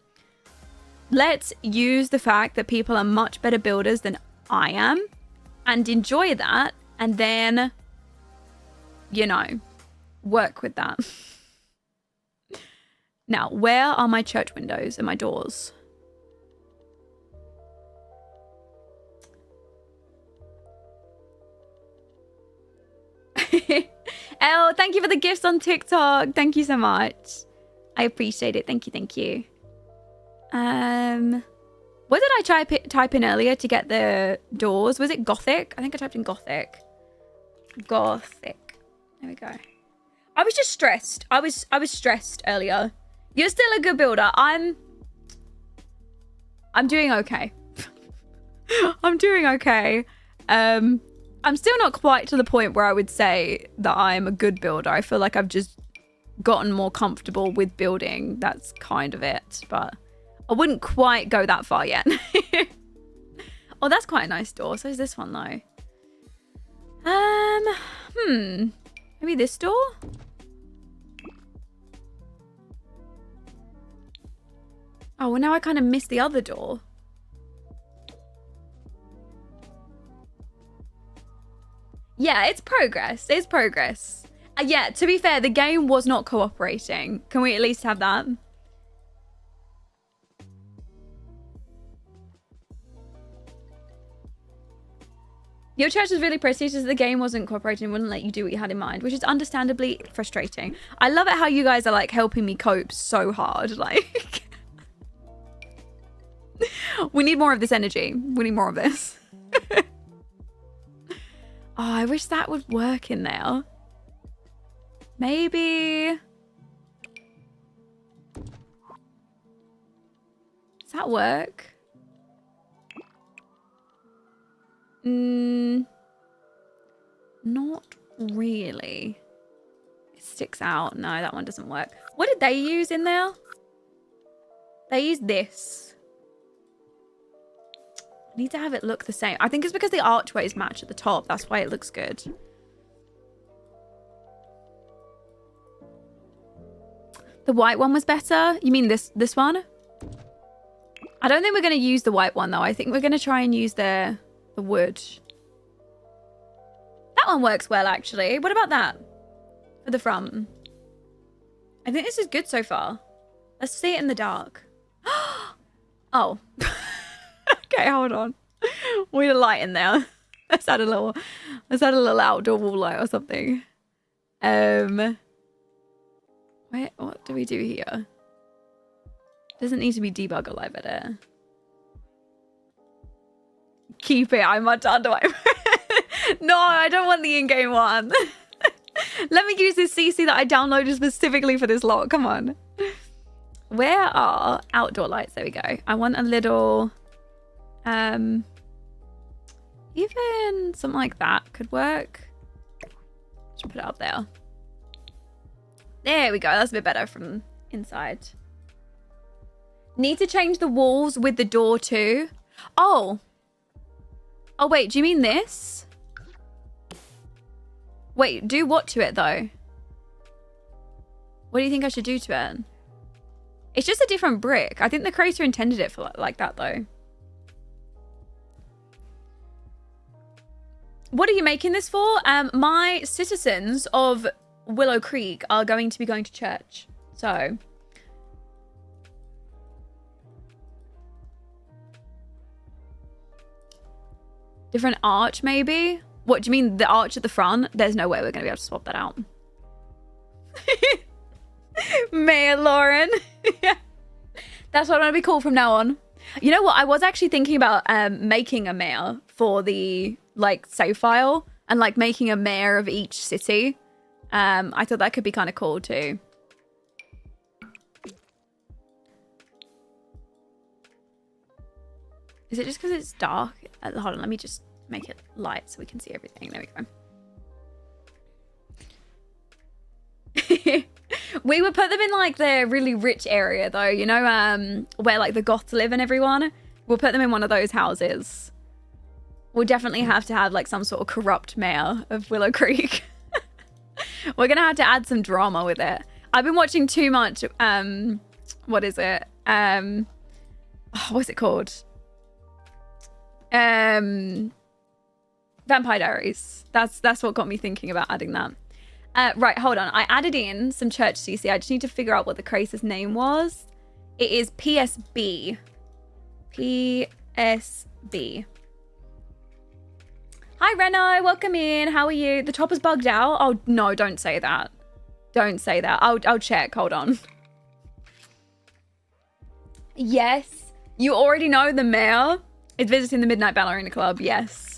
let's use the fact that people are much better builders than I am, and enjoy that, and then, you know, work with that. Now, where are my church windows and my doors? Elle, thank you for the gifts on TikTok. Thank you so much. I appreciate it. Thank you, thank you. What did I type in earlier to get the doors? Was it Gothic? I think I typed in Gothic. Gothic. There we go. I was just stressed. I was stressed earlier. You're still a good builder. I'm doing okay. I'm doing okay. I'm still not quite to the point where I would say that I'm a good builder. I feel like I've just gotten more comfortable with building. That's kind of it. But I wouldn't quite go that far yet. Oh, that's quite a nice door. So is this one though. Maybe this door? Oh, well now I kind of missed the other door. Yeah, it's progress. It's progress. Yeah, to be fair, the game was not cooperating. Can we at least have that? Your church was really prestigious. The game wasn't cooperating and wouldn't let you do what you had in mind, which is understandably frustrating. I love it how you guys are like helping me cope so hard. Like, we need more of this energy. We need more of this. Oh, I wish that would work in there. Maybe. Does that work? Not really. It sticks out. No, that one doesn't work. What did they use in there? They used this. I need to have it look the same. I think it's because the archways match at the top. That's why it looks good. The white one was better? You mean this one? I don't think we're going to use the white one though. I think we're going to try and use the wood. That one works well actually. What about that? For the front. I think this is good so far. Let's see it in the dark. Oh. Okay, hold on. We need a light in there. Let's add a little outdoor wall light or something. Wait, what do we do here? Doesn't need to be debugger live edit. keep it. I'm much under my... No, I don't want the in-game one. Let me use this CC that I downloaded specifically for this lot. Come on. Where are outdoor lights? There we go. I want a little... even something like that could work. Just put it up there. There we go. That's a bit better from inside. Need to change the walls with the door too. Oh. Oh, wait. Do you mean this? Wait, do what to it though? What do you think I should do to it? It's just a different brick. I think the creator intended it for like that though. What are you making this for? My citizens of Willow Creek are going to be going to church. So... different arch, maybe? What, do you mean the arch at the front? There's no way we're going to be able to swap that out. Mayor Lauren. Yeah. That's what I'm going to be called from now on. You know what? I was actually thinking about making a mayor for the, like, save file. And, like, making a mayor of each city. I thought that could be kind of cool, too. Is it just because it's dark? Hold on, let me just make it light so we can see everything. There we go. We would put them in like the really rich area though, you know, where like the goths live and everyone. We'll put them in one of those houses. We'll definitely have to have like some sort of corrupt mayor of Willow Creek. We're gonna have to add some drama with it. I've been watching too much, what is it? What's it called? Vampire Diaries. That's what got me thinking about adding that. Right, hold on. I added in some church CC. I just need to figure out what the creator's name was. It is PSB. PSB. Hi, Reno. Welcome in. How are you? The top is bugged out. Oh, no, don't say that. Don't say that. I'll check. Hold on. Yes. You already know the mayor is visiting the Midnight Ballerina Club. Yes.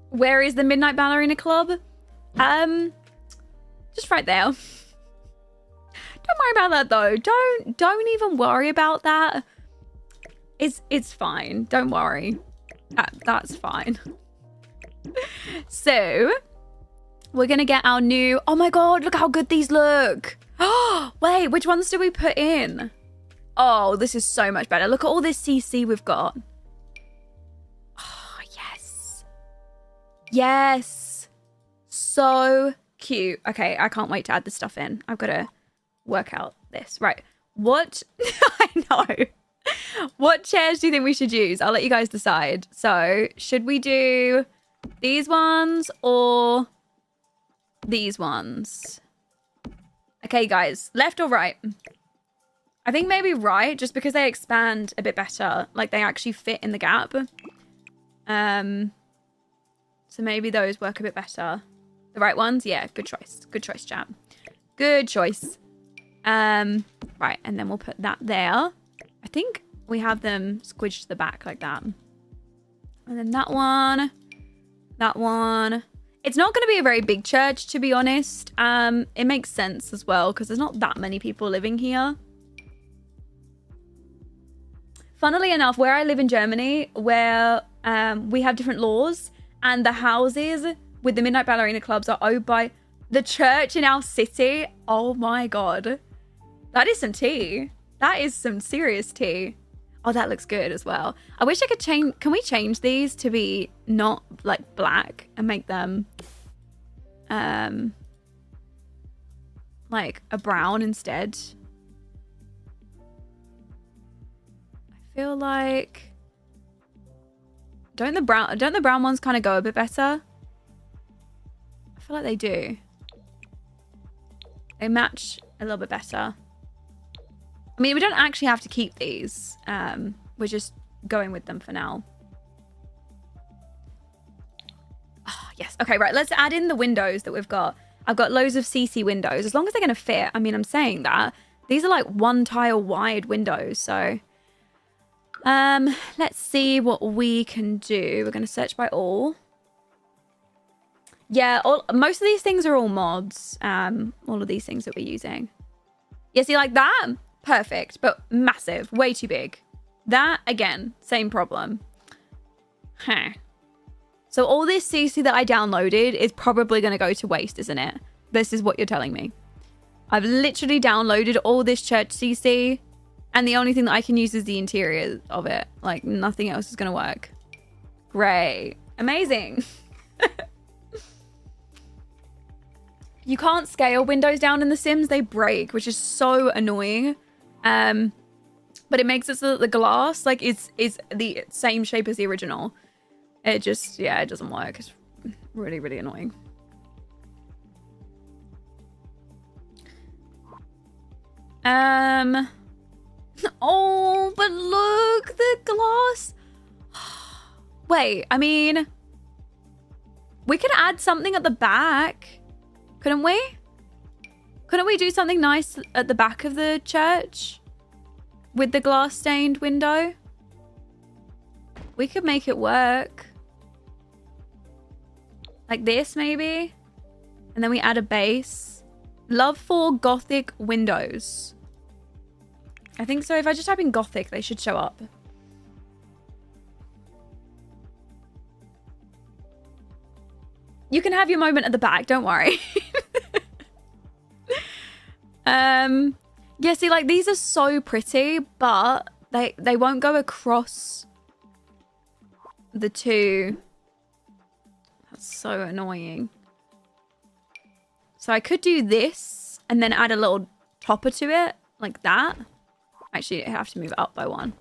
Where is the Midnight Ballerina Club? Just right there. Don't worry about that though. Don't even worry about that. It's fine. Don't worry. That's fine. So, we're gonna get our new... Oh my god, look how good these look. Wait, which ones do we put in? Oh, this is so much better. Look at all this CC we've got. Oh, yes. Yes. So cute. Okay, I can't wait to add this stuff in. I've got to work out this. Right. What? I know. What chairs do you think we should use? I'll let you guys decide. So, should we do these ones or these ones? Okay, guys. Left or right? I think maybe right, just because they expand a bit better. Like, they actually fit in the gap. So maybe those work a bit better. The right ones? Yeah, good choice. Good choice, chat. Good choice. Right, and then we'll put that there. I think we have them squidged to the back like that. And then that one. That one. It's not going to be a very big church, to be honest. It makes sense as well, because there's not that many people living here. Funnily enough, where I live in Germany, where we have different laws, and the houses with the Midnight Ballerina clubs are owned by the church in our city. Oh my god. That is some tea. That is some serious tea. Oh, that looks good as well. I wish I could change... Can we change these to be not, like, black and make them, like, a brown instead? I feel like... Don't the brown ones kind of go a bit better? I feel like they do. They match a little bit better. I mean, we don't actually have to keep these. We're just going with them for now. Oh, yes. Okay, right. Let's add in the windows that we've got. I've got loads of CC windows, as long as they're going to fit. I mean, I'm saying that. These are like 1 tile wide windows, so... let's see what we can do. We're going to search by all. Yeah, most of these things are all mods. All of these things that we're using. Yeah, see, like that? Perfect, but massive. Way too big. That, again, same problem. Huh. So all this CC that I downloaded is probably going to go to waste, isn't it? This is what you're telling me. I've literally downloaded all this church CC, and the only thing that I can use is the interior of it. Like, nothing else is going to work. Great. Amazing. You can't scale windows down in The Sims. They break, which is so annoying. But it makes it so that the glass, like, is the same shape as the original. It just, yeah, it doesn't work. It's really, really annoying. Oh, but look, the glass. Wait, I mean, we could add something at the back, couldn't we? Couldn't we do something nice at the back of the church with the glass stained window? We could make it work. Like this, maybe? And then we add a base. Love for Gothic windows. I think so. If I just type in Gothic, they should show up. You can have your moment at the back. Don't worry. Yeah, see, like, these are so pretty, but they won't go across the two. That's so annoying. So I could do this and then add a little topper to it, like that. Actually, I have to move it up by 1.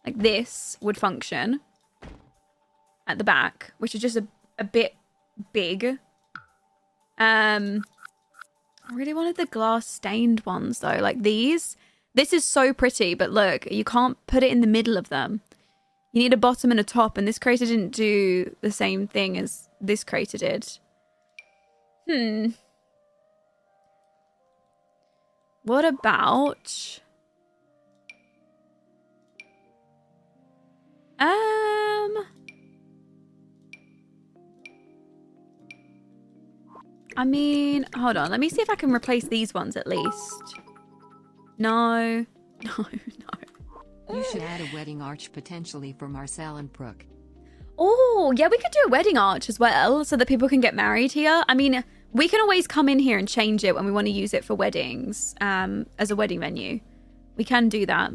Like this would function at the back, which is just a bit big. I really wanted the glass stained ones though, like these. This is so pretty, but look, you can't put it in the middle of them. You need a bottom and a top, and this creator didn't do the same thing as this creator did. What about... I mean, hold on. Let me see if I can replace these ones at least. No. No. You should add a wedding arch potentially for Marcel and Brooke. Oh, yeah, we could do a wedding arch as well so that people can get married here. I mean, we can always come in here and change it when we want to use it for weddings, as a wedding venue. We can do that.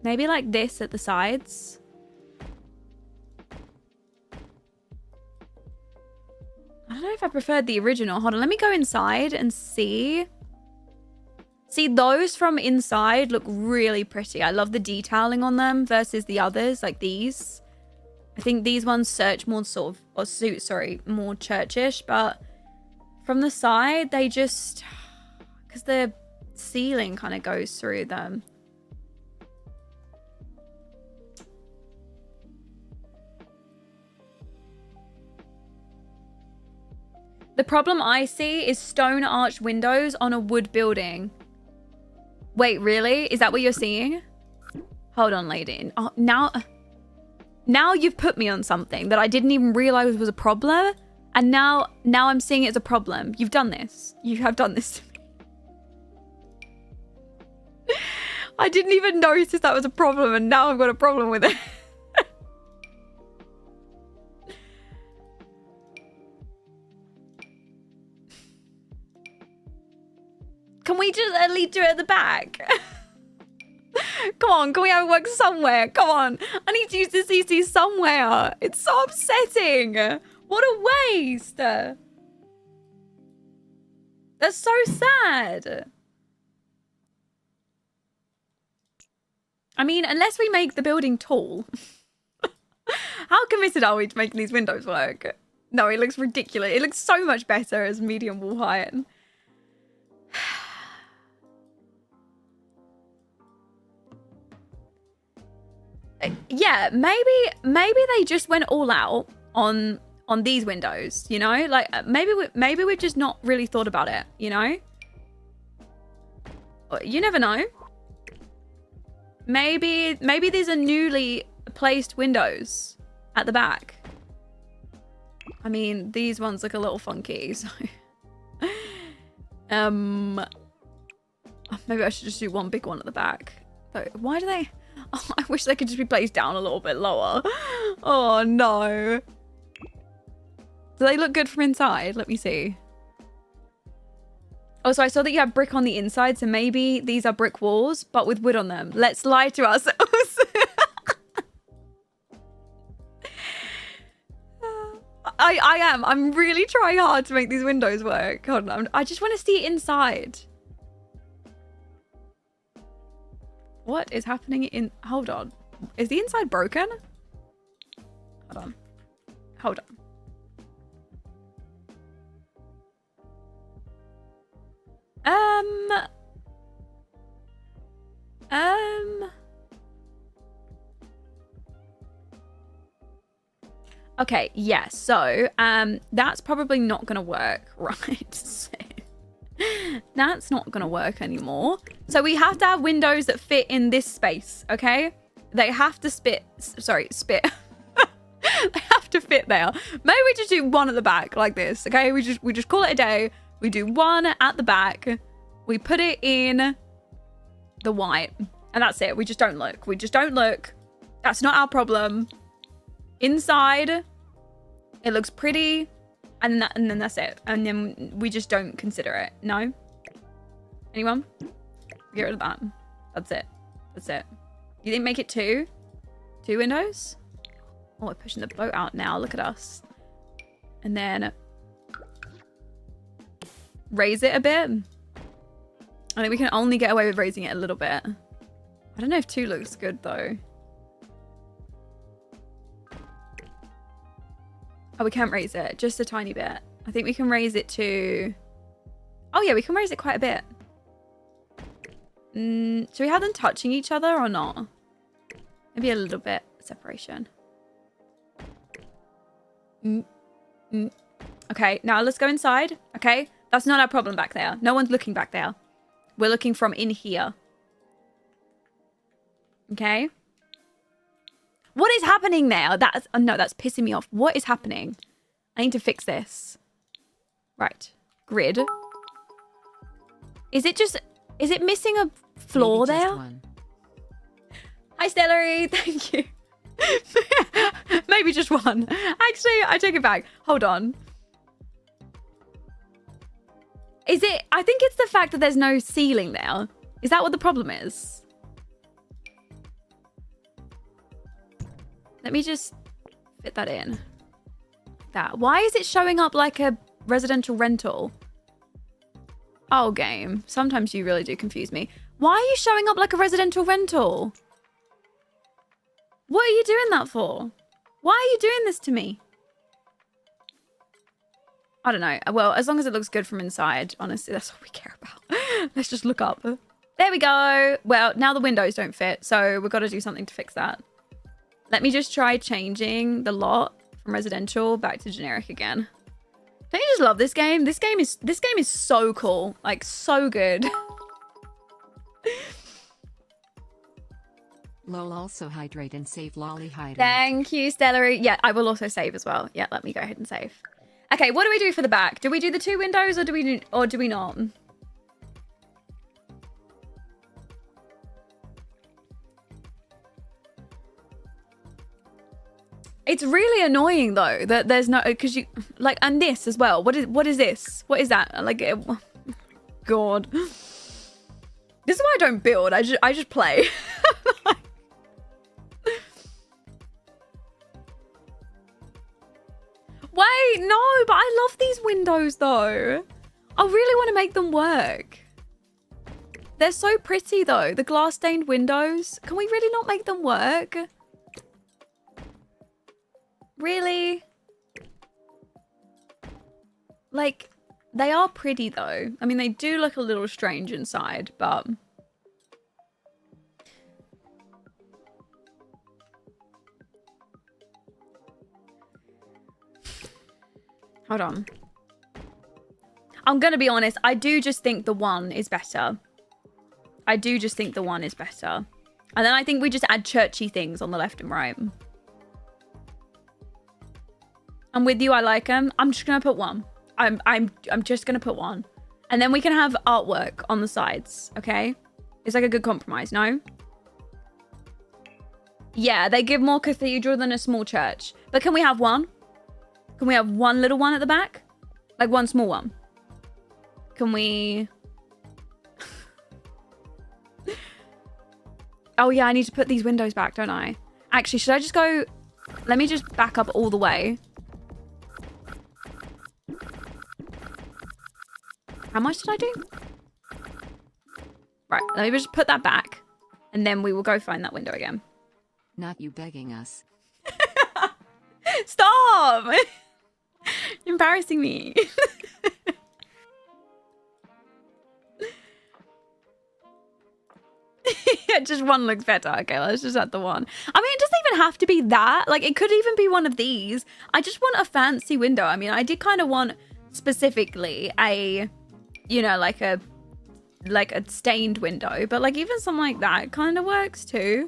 Maybe like this at the sides. I don't know if I preferred the original. Hold on, let me go inside and see. See, those from inside look really pretty. I love the detailing on them versus the others, like these. I think these ones search more sort of, or suit, sorry, more churchish, but from the side, they just, because the ceiling kind of goes through them. The problem I see is stone arch windows on a wood building. Wait, really? Is that what you're seeing? Hold on, lady. Oh, now you've put me on something that I didn't even realize was a problem. And now I'm seeing it as a problem. You've done this. You have done this to me. I didn't even notice that was a problem, and now I've got a problem with it. Can we just at least do it at the back? Come on, can we have it work somewhere? Come on. I need to use the CC somewhere. It's so upsetting. What a waste. That's so sad. I mean, unless we make the building tall. How committed are we to making these windows work? No, it looks ridiculous. It looks so much better as medium wall height. Yeah, maybe they just went all out on on these windows, you know? Like maybe we've just not really thought about it, you know? You never know. Maybe these are newly placed windows at the back. I mean, these ones look a little funky, so maybe I should just do one big one at the back. But why do they? Oh, I wish they could just be placed down a little bit lower. Oh no. Do they look good from inside? Let me see. Oh, so I saw that you have brick on the inside, so maybe these are brick walls, but with wood on them. Let's lie to ourselves. I am. I'm really trying hard to make these windows work. Hold on. I just want to see inside. What is happening in... Hold on. Is the inside broken? Hold on. Hold on. Okay, yeah, so, that's probably not gonna work, right? So, that's not gonna work anymore. So we have to have windows that fit in this space, okay? They have to spit. They have to fit there. Maybe we just do one at the back like this, okay? We just call it a day. We do one at the back. We put it in the white. And that's it. We just don't look. We just don't look. That's not our problem. Inside, it looks pretty. And then that's it. And then we just don't consider it. No? Anyone? Get rid of that. That's it. That's it. You didn't make it two? 2 windows? Oh, we're pushing the boat out now. Look at us. And then raise it a bit. I think we can only get away with raising it a little bit. I don't know if 2 looks good though. Oh, we can't raise it. Just a tiny bit. I think we can raise it to... Oh yeah, we can raise it quite a bit. Should we have them touching each other or not? Maybe a little bit separation. Okay, now let's go inside. Okay, that's not our problem back there. No one's looking back there. We're looking from in here. Okay. What is happening there? That's no, that's pissing me off. What is happening? I need to fix this. Right. Grid. Is it missing a floor there? One. Hi, Stellary. Thank you. Maybe just one. Actually, I take it back. Hold on. Is it... I think it's the fact that there's no ceiling there. Is that what the problem is? Let me just fit that in. That. Why is it showing up like a residential rental? Oh, game. Sometimes you really do confuse me. Why are you showing up like a residential rental? What are you doing that for? Why are you doing this to me? I don't know. Well, as long as it looks good from inside, honestly, that's all we care about. Let's just look up. There we go. Well, now the windows don't fit, so we've got to do something to fix that. Let me just try changing the lot from residential back to generic again. Don't you just love this game? This game is so cool. Like, so good. Lol, also hydrate and save lolly hydrate. Thank you, Stellary. Yeah, I will also save as well. Yeah, let me go ahead and save. Okay, what do we do for the back? Do we do the 2 windows or do we not? It's really annoying though that there's no, because you like, and this as well. What is this? What is that? Like, God. This is why I don't build. I just play. Wait, no, but I love these windows though. I really want to make them work. They're so pretty though. The glass stained windows. Can we really not make them work? Really? Like, they are pretty though. I mean, they do look a little strange inside, but... Hold on. I'm going to be honest. I do just think the one is better. I do just think the one is better. And then I think we just add churchy things on the left and right. I'm with you. I like them. I'm just going to put one. I'm just going to put one. And then we can have artwork on the sides. Okay. It's like a good compromise. No? Yeah. They give more cathedral than a small church. But can we have one? Can we have one little one at the back? Like one small one? Can we... Oh, yeah, I need to put these windows back, don't I? Actually, should I just go... Let me just back up all the way. How much did I do? Right, let me just put that back. And then we will go find that window again. Not you begging us. Stop! You're embarrassing me. Yeah, just one looks better. Okay, let's just add the one. I mean, it doesn't even have to be that. Like, it could even be one of these. I just want a fancy window. I mean, I did kind of want specifically a, you know, like a stained window. But, like, even something like that kind of works too.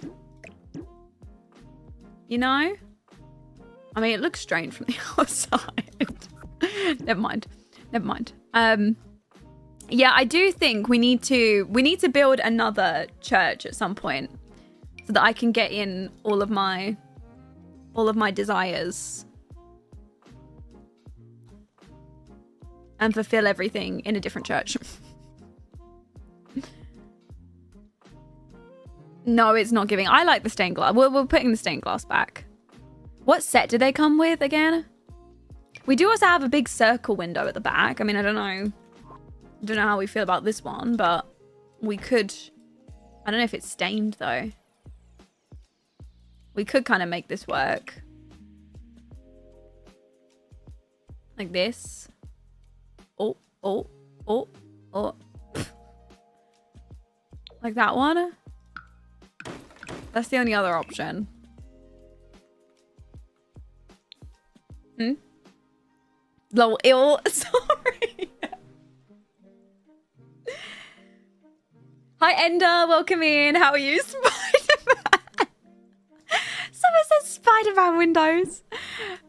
You know? I mean, it looks strange from the outside. Never mind. Never mind. Yeah, I do think we need to build another church at some point so that I can get in all of my desires and fulfill everything in a different church. No, it's not giving. I like the stained glass. We're putting the stained glass back. What set do they come with again? We do also have a big circle window at the back. I mean, I don't know how we feel about this one, but we could... I don't know if it's stained, though. We could kind of make this work. Like this. Oh, oh, oh, oh. Like that one. That's the only other option. Lol, ew, sorry. Hi, Ender. Welcome in. How are you, Spider-Man? Someone says Spider-Man windows.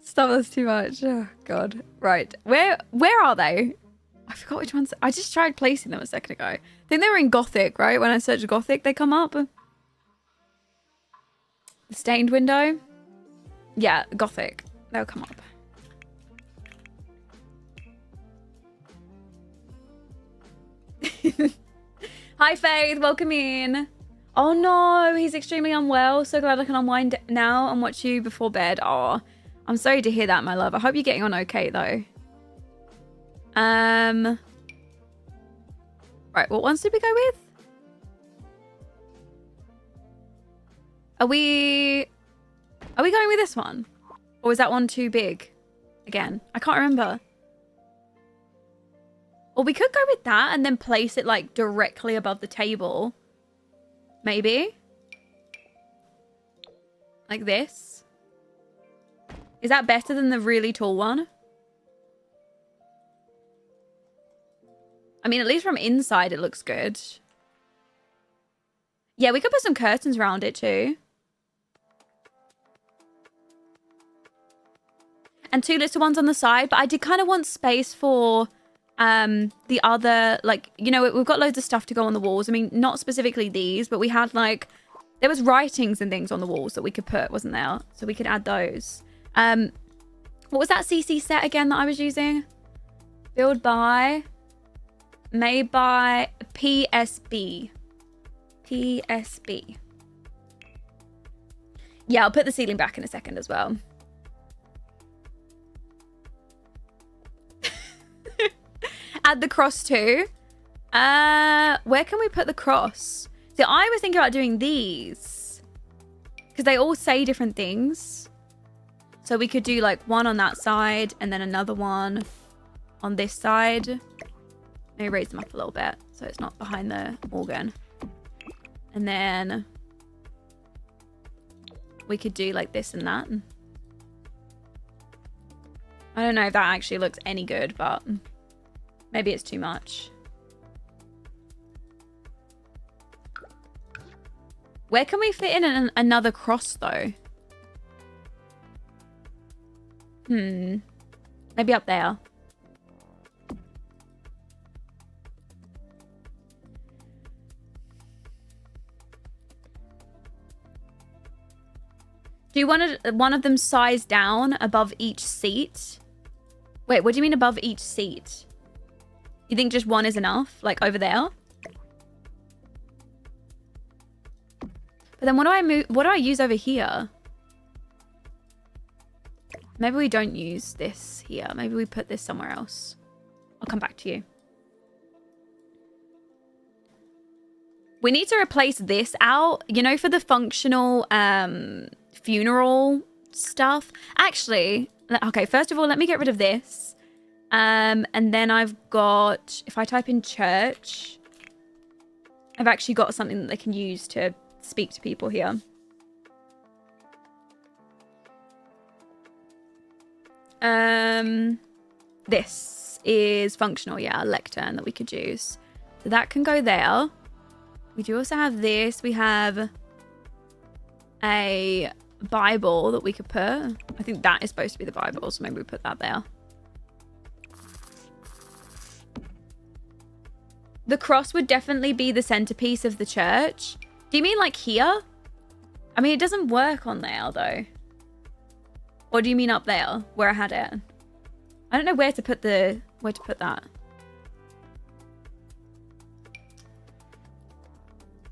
Stop, that's too much. Oh, God. Right. Where are they? I forgot which ones. I just tried placing them a second ago. I think they were in Gothic, right? When I search Gothic, they come up. The stained window. Yeah, Gothic. They'll come up. Hi, Faith. Welcome in. Oh, no. He's extremely unwell. So glad I can unwind now and watch you before bed. Oh, I'm sorry to hear that, my love. I hope you're getting on okay, though. Right. What ones did we go with? Are we going with this one? Or is that one too big? Again, I can't remember. Or we could go with that and then place it like directly above the table. Maybe. Like this. Is that better than the really tall one? I mean, at least from inside it looks good. Yeah, we could put some curtains around it too. And two little ones on the side, but I did kind of want space for the other, like, you know, we've got loads of stuff to go on the walls. I mean, not specifically these, but we had like, there was writings and things on the walls that we could put, wasn't there? So we could add those. What was that CC set again that I was using? Build by, made by PSB. PSB. Yeah, I'll put the ceiling back in a second as well. Add the cross too. Where can we put the cross? See, I was thinking about doing these because they all say different things. So we could do like one on that side and then another one on this side. Maybe raise them up a little bit so it's not behind the organ. And then we could do like this and that. I don't know if that actually looks any good, but maybe it's too much. Where can we fit in another cross, though? Maybe up there. Do you want one of them sized down above each seat? Wait, what do you mean above each seat? You think just one is enough? Like over there? But then what do I use over here? Maybe we don't use this here. Maybe we put this somewhere else. I'll come back to you. We need to replace this out, you know, for the functional funeral stuff. Actually, okay, first of all, let me get rid of this. And then I've got, if I type in church, I've actually got something that they can use to speak to people here. This is functional, yeah, a lectern that we could use. So that can go there. We do also have this. We have a Bible that we could put. I think that is supposed to be the Bible, so maybe we put that there. The cross would definitely be the centerpiece of the church. Do you mean like here? I mean, it doesn't work on there, though. Or do you mean up there, where I had it? I don't know where to put that.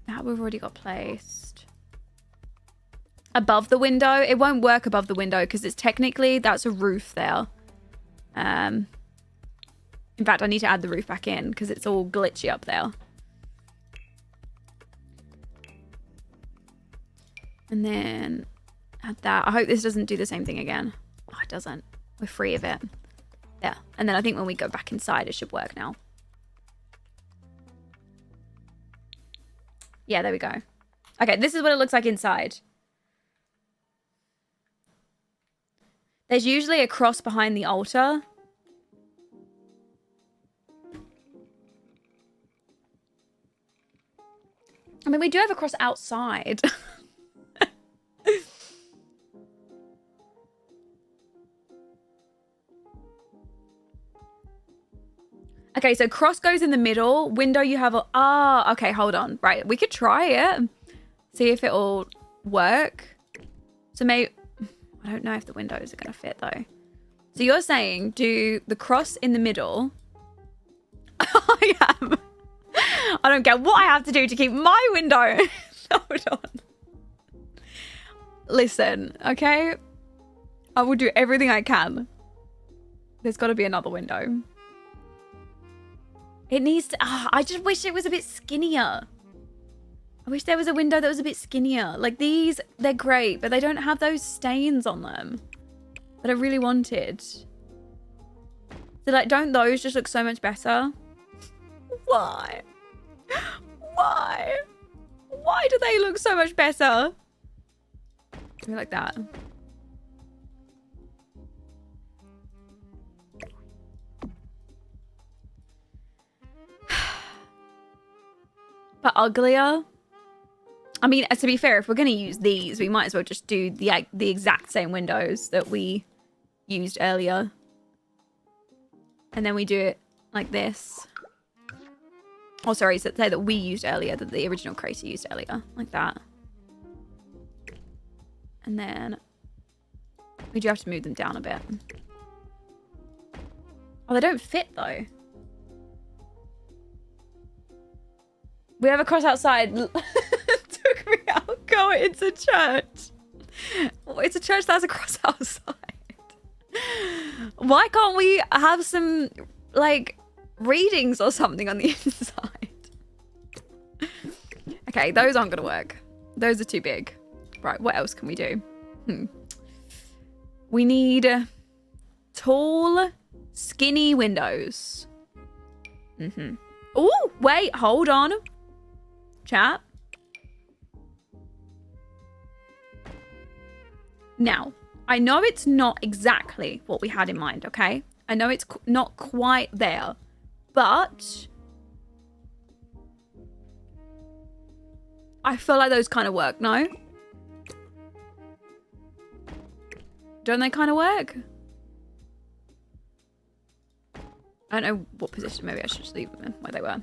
That we've already got placed. Above the window? It won't work above the window because it's technically, that's a roof there. In fact, I need to add the roof back in because it's all glitchy up there. And then add that. I hope this doesn't do the same thing again. Oh, it doesn't. We're free of it. There. And then I think when we go back inside, it should work now. Yeah, there we go. Okay, this is what it looks like inside. There's usually a cross behind the altar. I mean, we do have a cross outside. Okay, so cross goes in the middle. Window, you have a... Ah, okay, hold on. Right, we could try it. See if it'll work. So maybe... I don't know if the windows are going to fit, though. So you're saying do the cross in the middle. I am. I don't get what I have to do to keep my window. Hold on. Listen, okay? I will do everything I can. There's got to be another window. It needs to... I just wish it was a bit skinnier. I wish there was a window that was a bit skinnier. Like these, they're great, but they don't have those stains on them that I really wanted. So like, don't those just look so much better? Why? Why? Why do they look so much better? Maybe like that. But uglier? I mean, to be fair, if we're going to use these, we might as well just do the exact same windows that we used earlier. And then we do it like this. Oh, sorry, so say that we used earlier, that the original creator used earlier. Like that. And then we do have to move them down a bit. Oh, they don't fit, though. We have a cross outside. Took me out. Go, it's a church. It's a church that has a cross outside. Why can't we have some, like, readings or something on the inside? Okay, those aren't going to work. Those are too big. Right, what else can we do? We need tall, skinny windows. Oh, wait, hold on. Chat. Now, I know it's not exactly what we had in mind, okay? I know it's not quite there, but I feel like those kind of work, no? Don't they kind of work? I don't know what position. Maybe I should just leave them where they were.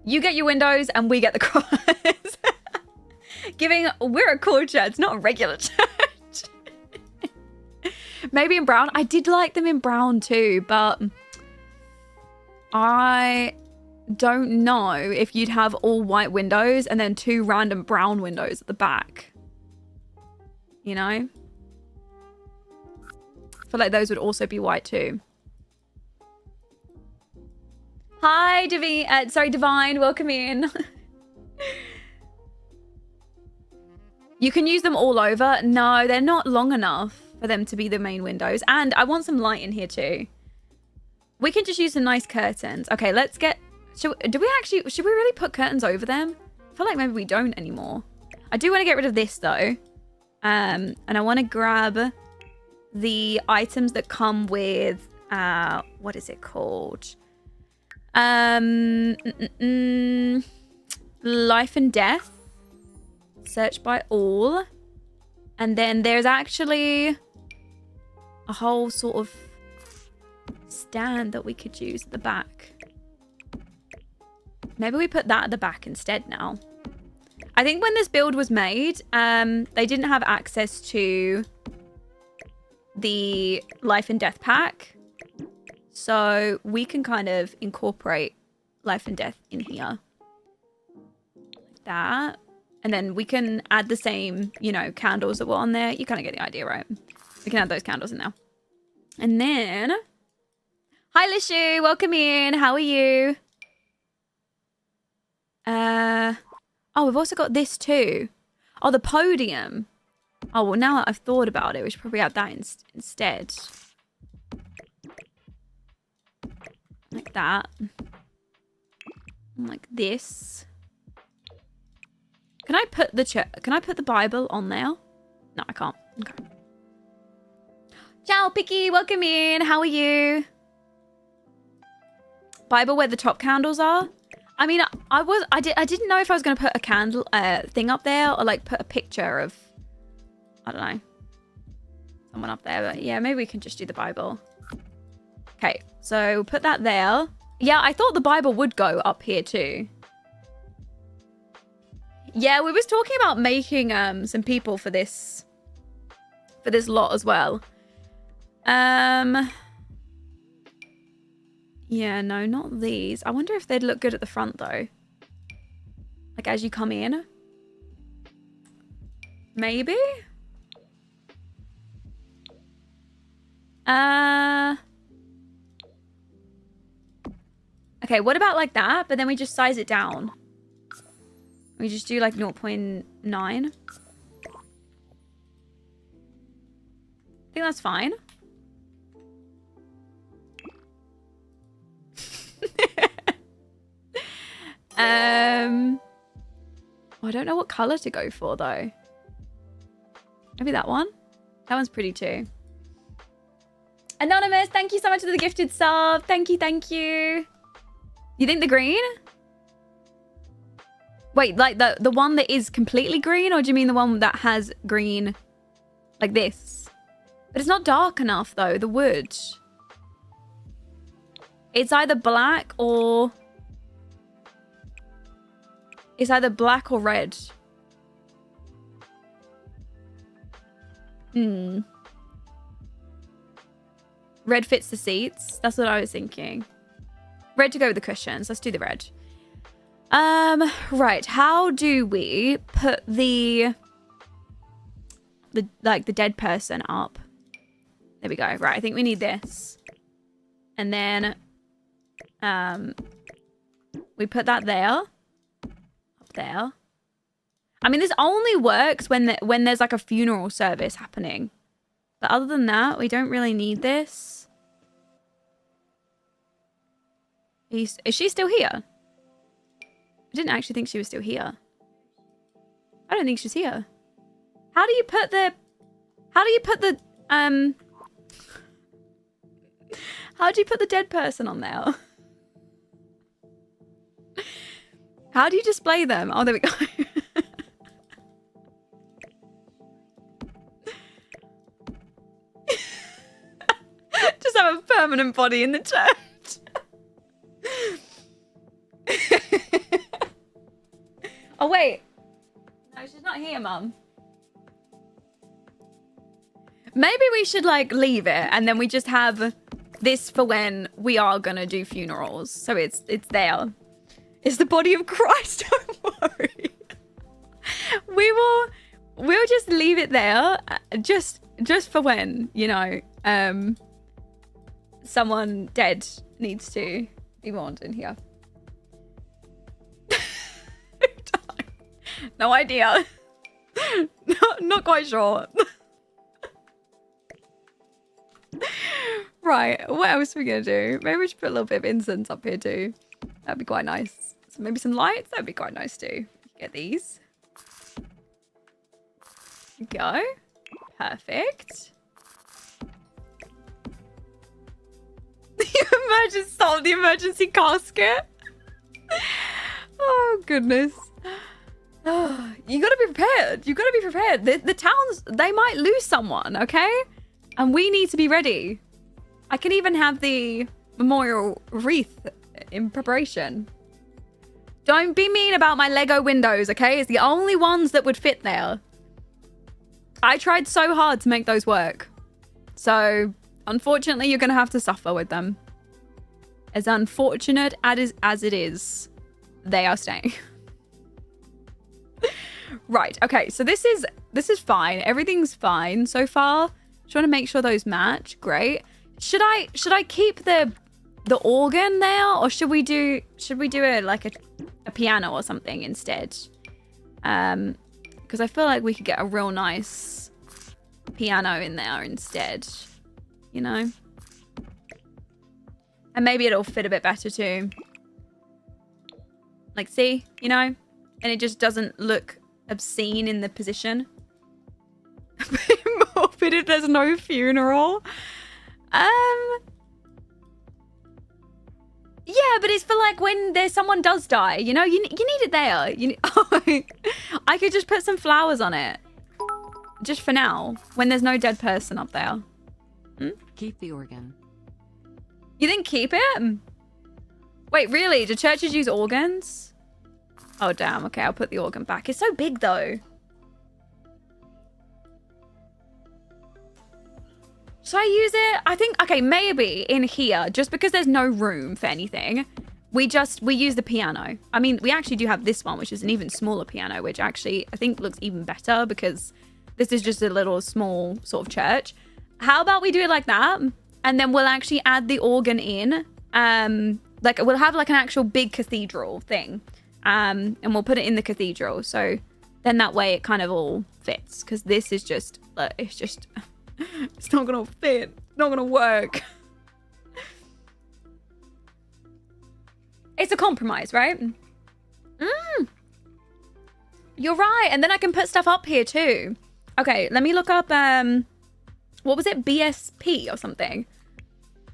You get your windows and we get the cross. We're a cool church, not a regular church. Maybe in brown. I did like them in brown too, but I don't know if you'd have all white windows and then 2 random brown windows at the back. You know? I feel like those would also be white too. Hi, Divine. Welcome in. You can use them all over. No, they're not long enough for them to be the main windows. And I want some light in here too. We can just use some nice curtains. Okay, let's get... Should we really put curtains over them? I feel like maybe we don't anymore. I do want to get rid of this though. And I want to grab the items that come with... what is it called? Life and death. Search by all. And then there's actually a whole sort of stand that we could use at the back. Maybe we put that at the back instead now. I think when this build was made, they didn't have access to the life and death pack. So we can kind of incorporate life and death in here. Like that. And then we can add the same, you know, candles that were on there. You kind of get the idea, right? We can add those candles in there. And then... Hi, Lishu. Welcome in. How are you? Oh, we've also got this too. Oh, the podium. Oh, well, now that I've thought about it, we should probably add that instead. Like that. Like this. Can I put the Bible on there? No, I can't. Okay. Ciao, Picky. Welcome in. How are you? Bible where the top candles are. I mean, I didn't know if I was going to put a candle thing up there or like put a picture of, I don't know, someone up there. But yeah, maybe we can just do the Bible. Okay, so we'll put that there. Yeah, I thought the Bible would go up here too. Yeah, we was talking about making some people for this lot as well. Yeah, no, not these. I wonder if they'd look good at the front though. Like as you come in. Maybe? Okay, what about like that? But then we just size it down. We just do like 0.9. I think that's fine. I don't know what color to go for though. Maybe that one. That one's pretty too. Anonymous, thank you so much for the gifted sub. Thank you, thank you. You think the green? Wait, like the one that is completely green, or do you mean the one that has green like this? But it's not dark enough though, the wood. It's either black or... It's either black or red. Red fits the seats. That's what I was thinking. Red to go with the cushions. Let's do the red. Right. How do we put the dead person up? There we go. Right. I think we need this. And then we put that there. Up there. I mean, this only works when there's like a funeral service happening. But other than that, we don't really need this. Is she still here? I didn't actually think she was still here. I don't think she's here. How do you put the how do you put the dead person on there? How do you display them? Oh, there we go. Just have a permanent body in the church. Oh, wait. No, she's not here, Mum. Maybe we should, like, leave it, and then we just have this for when we are gonna do funerals. So it's there. It's the body of Christ, don't worry. We'll just leave it there, just for when, you know, someone dead needs to be mourned in here. No idea. Not quite sure. Right, what else are we gonna do? Maybe we should put a little bit of incense up here too. That'd be quite nice. So maybe some lights, that'd be quite nice too. Get these. Go. Perfect. The emergency casket. Oh goodness. Oh, you gotta be prepared. You gotta be prepared. The towns, they might lose someone, okay? And we need to be ready. I can even have the memorial wreath in preparation. Don't be mean about my Lego windows, okay? It's the only ones that would fit there. I tried so hard to make those work. So, unfortunately, you're going to have to suffer with them. As unfortunate as it is, they are staying. Right, okay, so this is fine. Everything's fine so far. Just want to make sure those match. Great. Should I keep the organ there, or should we do it like a piano or something instead? Because I feel like we could get a real nice piano in there instead, you know? And maybe it'll fit a bit better too. Like, see, you know? And it just doesn't look obscene in the position. Morbid if there's no funeral. Yeah, but it's for like when someone does die, you know? You need it there. I could just put some flowers on it. Just for now, when there's no dead person up there. Hmm? Keep the organ. You didn't keep it? Wait, really? Do churches use organs? Oh, damn. Okay, I'll put the organ back. It's so big, though. Should I use it? I think, okay, maybe in here, just because there's no room for anything, we use the piano. I mean, we actually do have this one, which is an even smaller piano, which actually I think looks even better because this is just a little small sort of church. How about we do it like that? And then we'll actually add the organ in. Like we'll have like an actual big cathedral thing. And we'll put it in the cathedral. So then that way it kind of all fits. Because this is just, it's just... It's not gonna fit. It's not gonna work. It's a compromise, right? You're right. And then I can put stuff up here too. Okay, let me look up, what was it? BSP or something?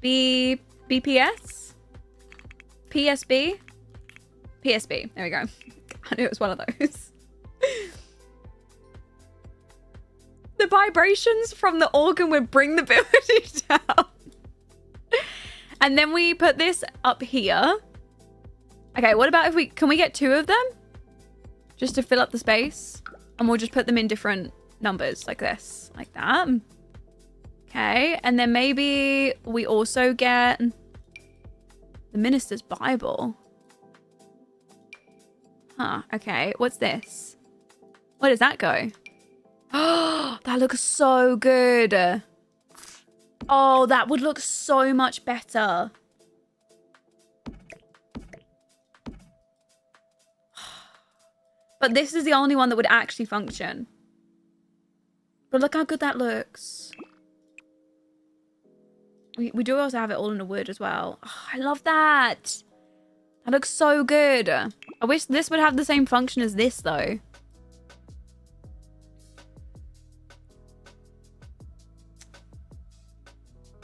BPS? PSB? PSB. There we go. I knew it was one of those. The vibrations from the organ would bring the building down. And then we put this up here. Okay, what about if can we get 2 of them? Just to fill up the space. And we'll just put them in different numbers like this. Like that. Okay, and then maybe we also get the minister's Bible. Huh, okay. What's this? Where does that go? Oh, that looks so good. Oh, that would look so much better. But this is the only one that would actually function. But look how good that looks. We do also have it all in the wood as well. Oh, I love that. That looks so good. I wish this would have the same function as this, though.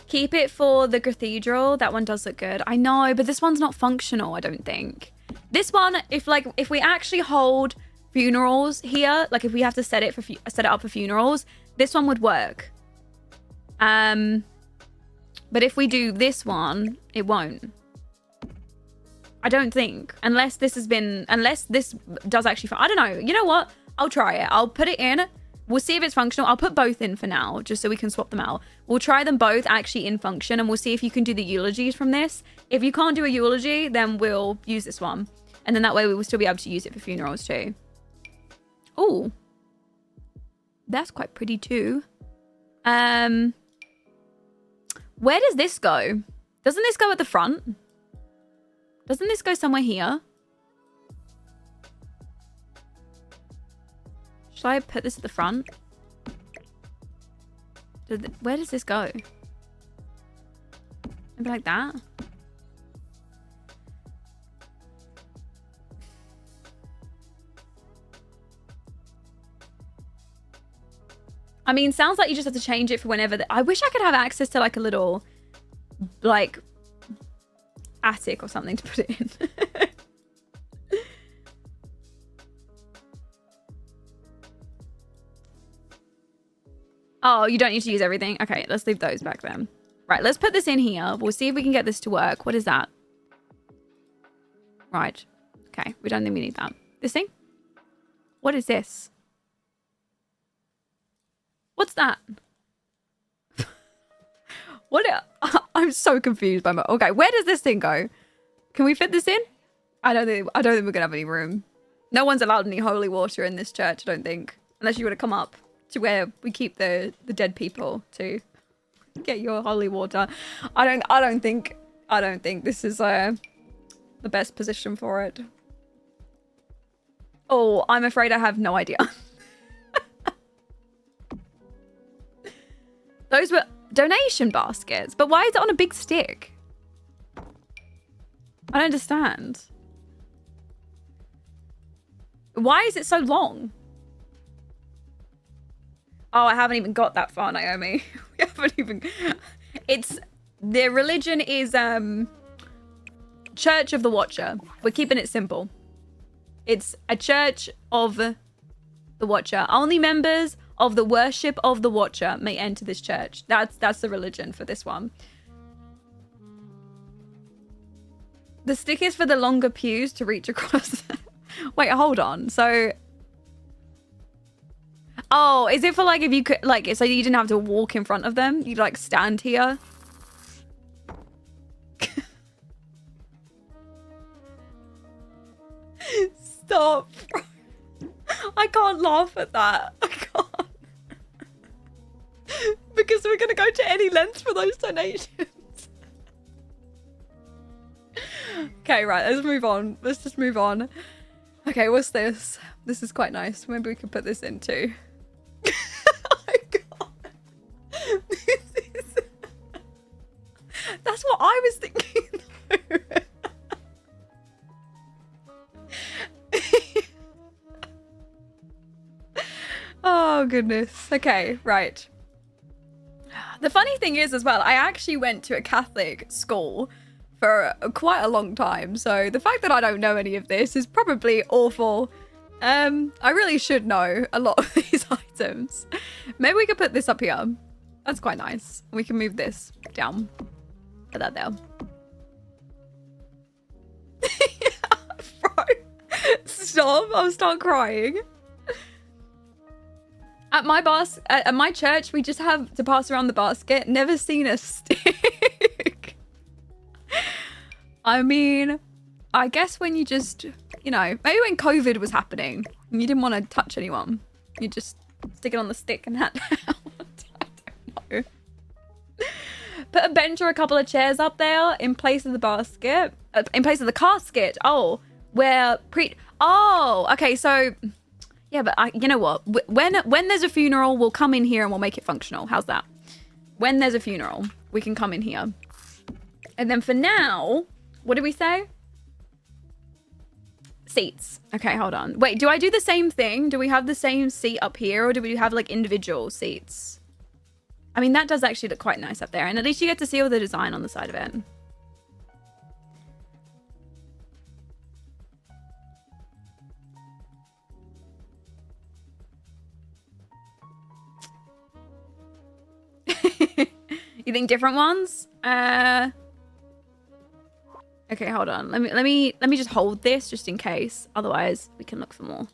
Keep it for the cathedral. That one does look good. I know, but this one's not functional, I don't think. This one, if we actually hold funerals here, like if we have to set it up for funerals, this one would work. But if we do this one, it won't. I don't think, unless this does actually, I don't know. You know what? I'll try it. I'll put it in. We'll see if it's functional. I'll put both in for now, just so we can swap them out. We'll try them both actually in function, and we'll see if you can do the eulogies from this. If you can't do a eulogy, then we'll use this one. And then that way we will still be able to use it for funerals too. Oh, that's quite pretty too. Where does this go? Doesn't this go at the front? Doesn't this go somewhere here? Should I put this at the front? Where does this go? Maybe like that? I mean, sounds like you just have to change it for whenever. I wish I could have access to like a little, like, attic or something to put it in. Oh, you don't need to use everything. Okay, let's leave those back then. Right, let's put this in here. We'll see if we can get this to work. What is that? Right. Okay, we don't think we need that. This thing? What is this? What's that? What? I'm so confused by my... Okay, where does this thing go? Can we fit this in? I don't think we're gonna have any room. No one's allowed any holy water in this church, I don't think. Unless you want to come up to where we keep the dead people to get your holy water. I don't think this is the best position for it. Oh, I'm afraid I have no idea. Those were donation baskets, but why is it on a big stick? I don't understand. Why is it so long? Oh, I haven't even got that far, Naomi. We haven't even... Their religion is Church of the Watcher. We're keeping it simple. It's a Church of the Watcher. Only members of the worship of the Watcher may enter this church. That's the religion for this one. The stick is for the longer pews to reach across. Wait, hold on. So... Oh, is it for like if you could like so you didn't have to walk in front of them? You'd like stand here. Stop. I can't laugh at that. I can't. Because we're gonna go to any length for those donations. Okay, right, let's move on. Let's just move on. Okay, what's this? This is quite nice. Maybe we could put this in too. Oh my god. That's what I was thinking. Oh goodness. Okay, right. The funny thing is as well, I actually went to a Catholic school for quite a long time. So the fact that I don't know any of this is probably awful. I really should know a lot of these items. Maybe we could put this up here. That's quite nice. We can move this down. Put that there. Yeah, bro. Stop. I'll start crying. At my church, we just have to pass around the basket. Never seen a stick. I mean, I guess when you just, you know, maybe when COVID was happening and you didn't want to touch anyone, you just stick it on the stick and hat down. I don't know. Put a bench or a couple of chairs up there in place of the basket, in place of the casket. Oh, oh, okay, so... Yeah, but you know what? When there's a funeral, we'll come in here and we'll make it functional. How's that? When there's a funeral, we can come in here. And then for now, what did we say? Seats. Okay, hold on. Wait, do I do the same thing? Do we have the same seat up here or do we have like individual seats? I mean, that does actually look quite nice up there. And at least you get to see all the design on the side of it. You think different ones? Okay, hold on. Let me just hold this just in case. Otherwise, we can look for more.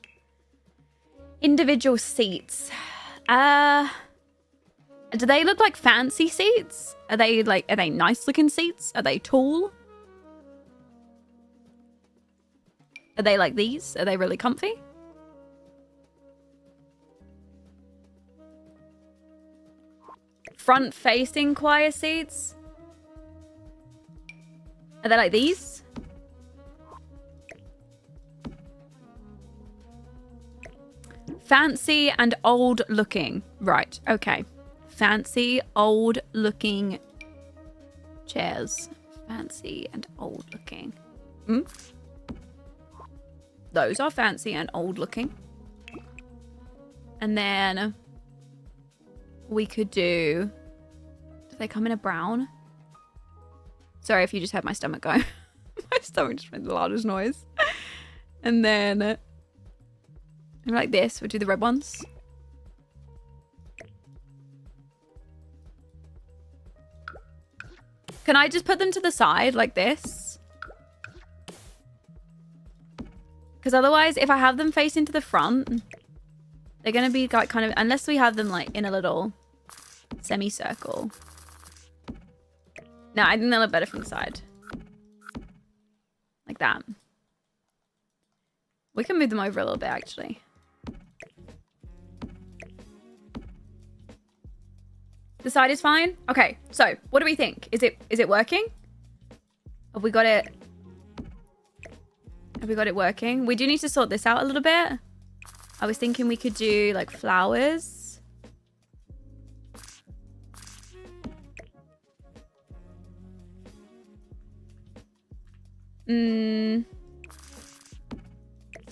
Individual seats. Do they look like fancy seats? Are they nice looking seats? Are they tall? Are they like these? Are they really comfy? Front facing choir seats. Are they like these? Fancy and old looking. Right, okay. Fancy, old looking chairs. Fancy and old looking. Those are fancy and old looking. And then we could do they come in a brown? Sorry if you just heard my stomach go. My stomach just made the loudest noise. And then like this, we'll do the red ones. Can I just put them to the side like this? Because otherwise, if I have them facing to the front, they're going to be like kind of, unless we have them like in a little semicircle. No, I think they look better from the side. Like that. We can move them over a little bit, actually. The side is fine? Okay, so what do we think? Is it working? Have we got it? Have we got it working? We do need to sort this out a little bit. I was thinking we could do like flowers. See,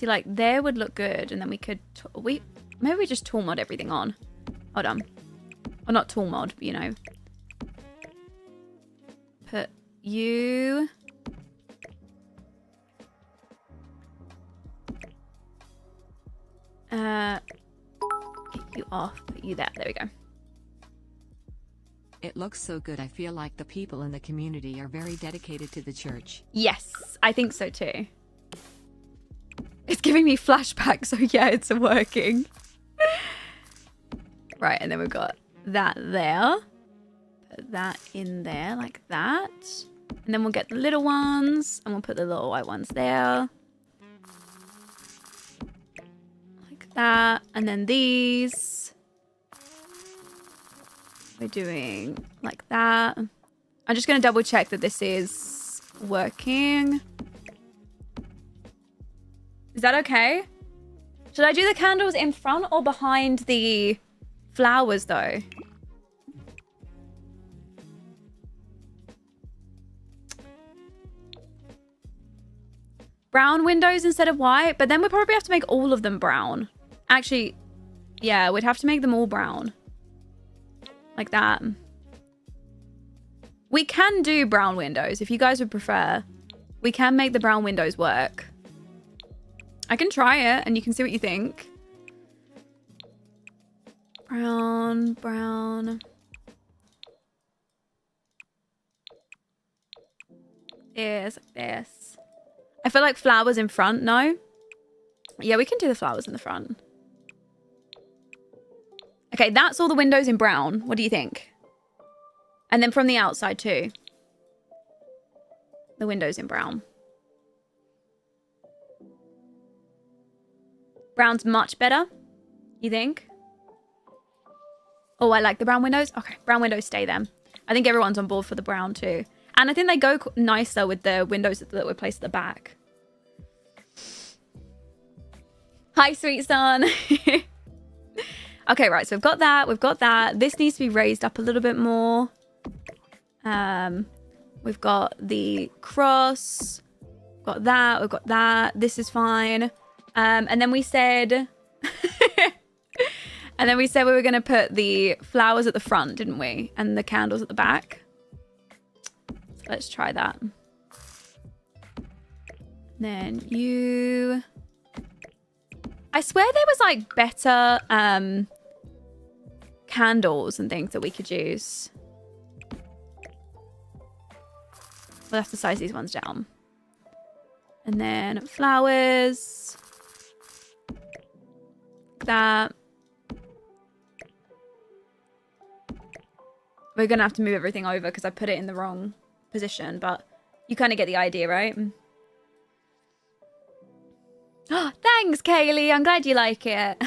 like there would look good, and then we could maybe we just tool mod everything on. Hold on. Or not tool mod, but you know. Put you. Get you off. Put you there. There we go. It looks so good. I feel like the people in the community are very dedicated to the church. Yes, I think so too. It's giving me flashbacks, so yeah, it's working. Right, and then we've got that there. Put that in there like that. And then we'll get the little ones, and we'll put the little white ones there. Like that. And then these. We're doing like that. I'm just going to double check that this is working. Is that okay? Should I do the candles in front or behind the flowers though? Brown windows instead of white, but then we'd probably have to make all of them brown. Actually, yeah, we'd have to make them all brown. Like that. We can do brown windows if you guys would prefer. We can make the brown windows work. I can try it and you can see what you think. Brown, brown. This, like this. I feel like flowers in front, no? Yeah, we can do the flowers in the front. Okay, that's all the windows in brown. What do you think? And then from the outside too. The windows in brown. Brown's much better, you think? Oh, I like the brown windows. Okay, brown windows stay then. I think everyone's on board for the brown too. And I think they go nicer with the windows that were placed at the back. Hi, sweet son. Okay, right, so we've got that. We've got that. This needs to be raised up a little bit more. We've got the cross. We've got that. We've got that. This is fine. And then we said... And then we said we were going to put the flowers at the front, didn't we? And the candles at the back. So let's try that. Then you... I swear there was like better candles and things that we could use. We'll have to size these ones down. And then flowers. Like that. We're going to have to move everything over because I put it in the wrong position. But you kind of get the idea, right? Oh, thanks, Kaylee. I'm glad you like it.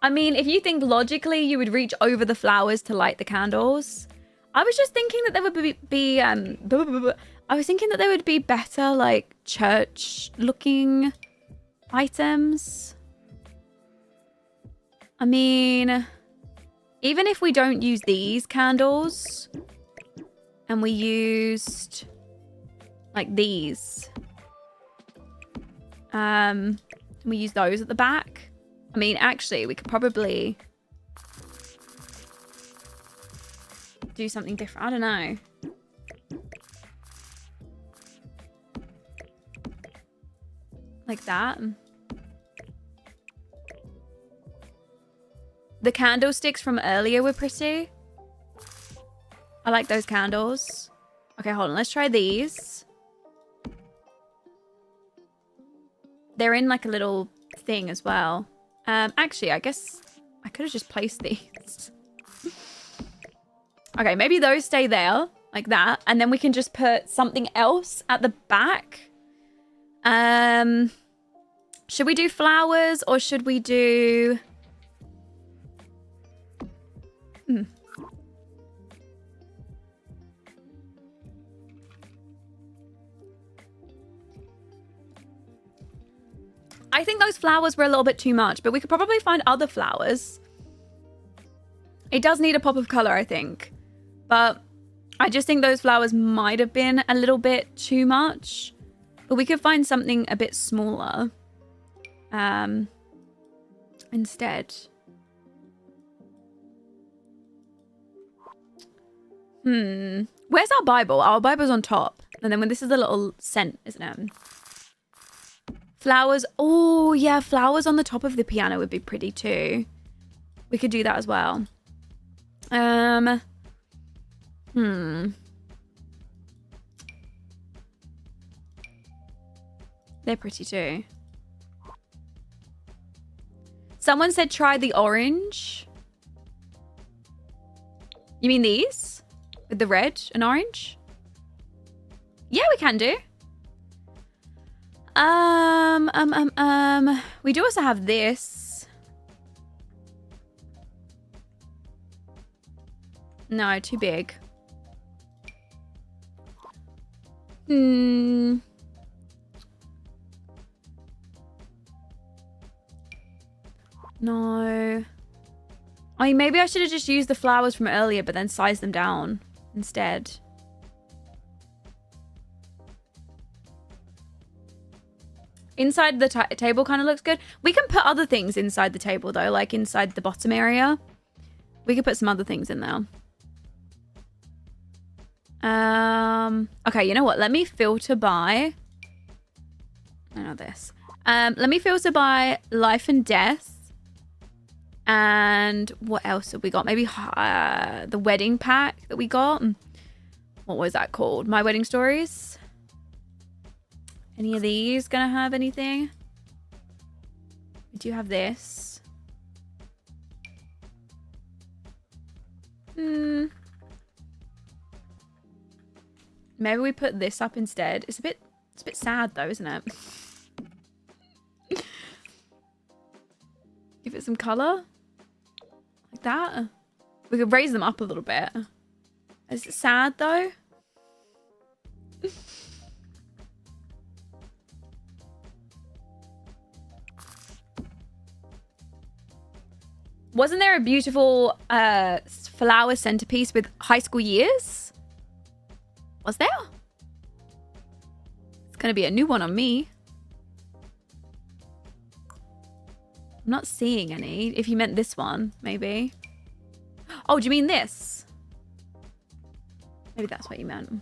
I mean, if you think logically you would reach over the flowers to light the candles. I was just thinking that there would I was thinking that there would be better, like, church-looking items. I mean, even if we don't use these candles, and we used, like, these, we use those at the back. I mean, actually, we could probably do something different. I don't know. Like that. The candlesticks from earlier were pretty. I like those candles. Okay, hold on. Let's try these. They're in like a little thing as well. Actually, I guess I could have just placed these. Okay, maybe those stay there like that. And then we can just put something else at the back. Should we do flowers or should we do... I think those flowers were a little bit too much, but we could probably find other flowers. It does need a pop of color, I think. But I just think those flowers might have been a little bit too much. But we could find something a bit smaller. Instead. Where's our Bible? Our Bible's on top. And then when this is the little scent, isn't it? Flowers. Oh, yeah. Flowers on the top of the piano would be pretty too. We could do that as well. They're pretty too. Someone said try the orange. You mean these? With the red and orange? Yeah, we can do. We do also have this. No, too big. No. I mean, maybe I should have just used the flowers from earlier, but then sized them down instead. Inside the table kind of looks good. We can put other things inside the table, though, like inside the bottom area. We could put some other things in there. Okay, you know what? Let me filter by... I know this. Let me filter by life and death. And what else have we got? Maybe the wedding pack that we got. What was that called? My Wedding Stories. Any of these gonna have anything? We do have this. Maybe we put this up instead. It's a bit sad though, isn't it? Give it some color. Like that. We could raise them up a little bit. Is it sad though? Wasn't there a beautiful flower centerpiece with high school years? Was there? It's gonna be a new one on me. I'm not seeing any. If you meant this one, maybe. Oh, do you mean this? Maybe that's what you meant.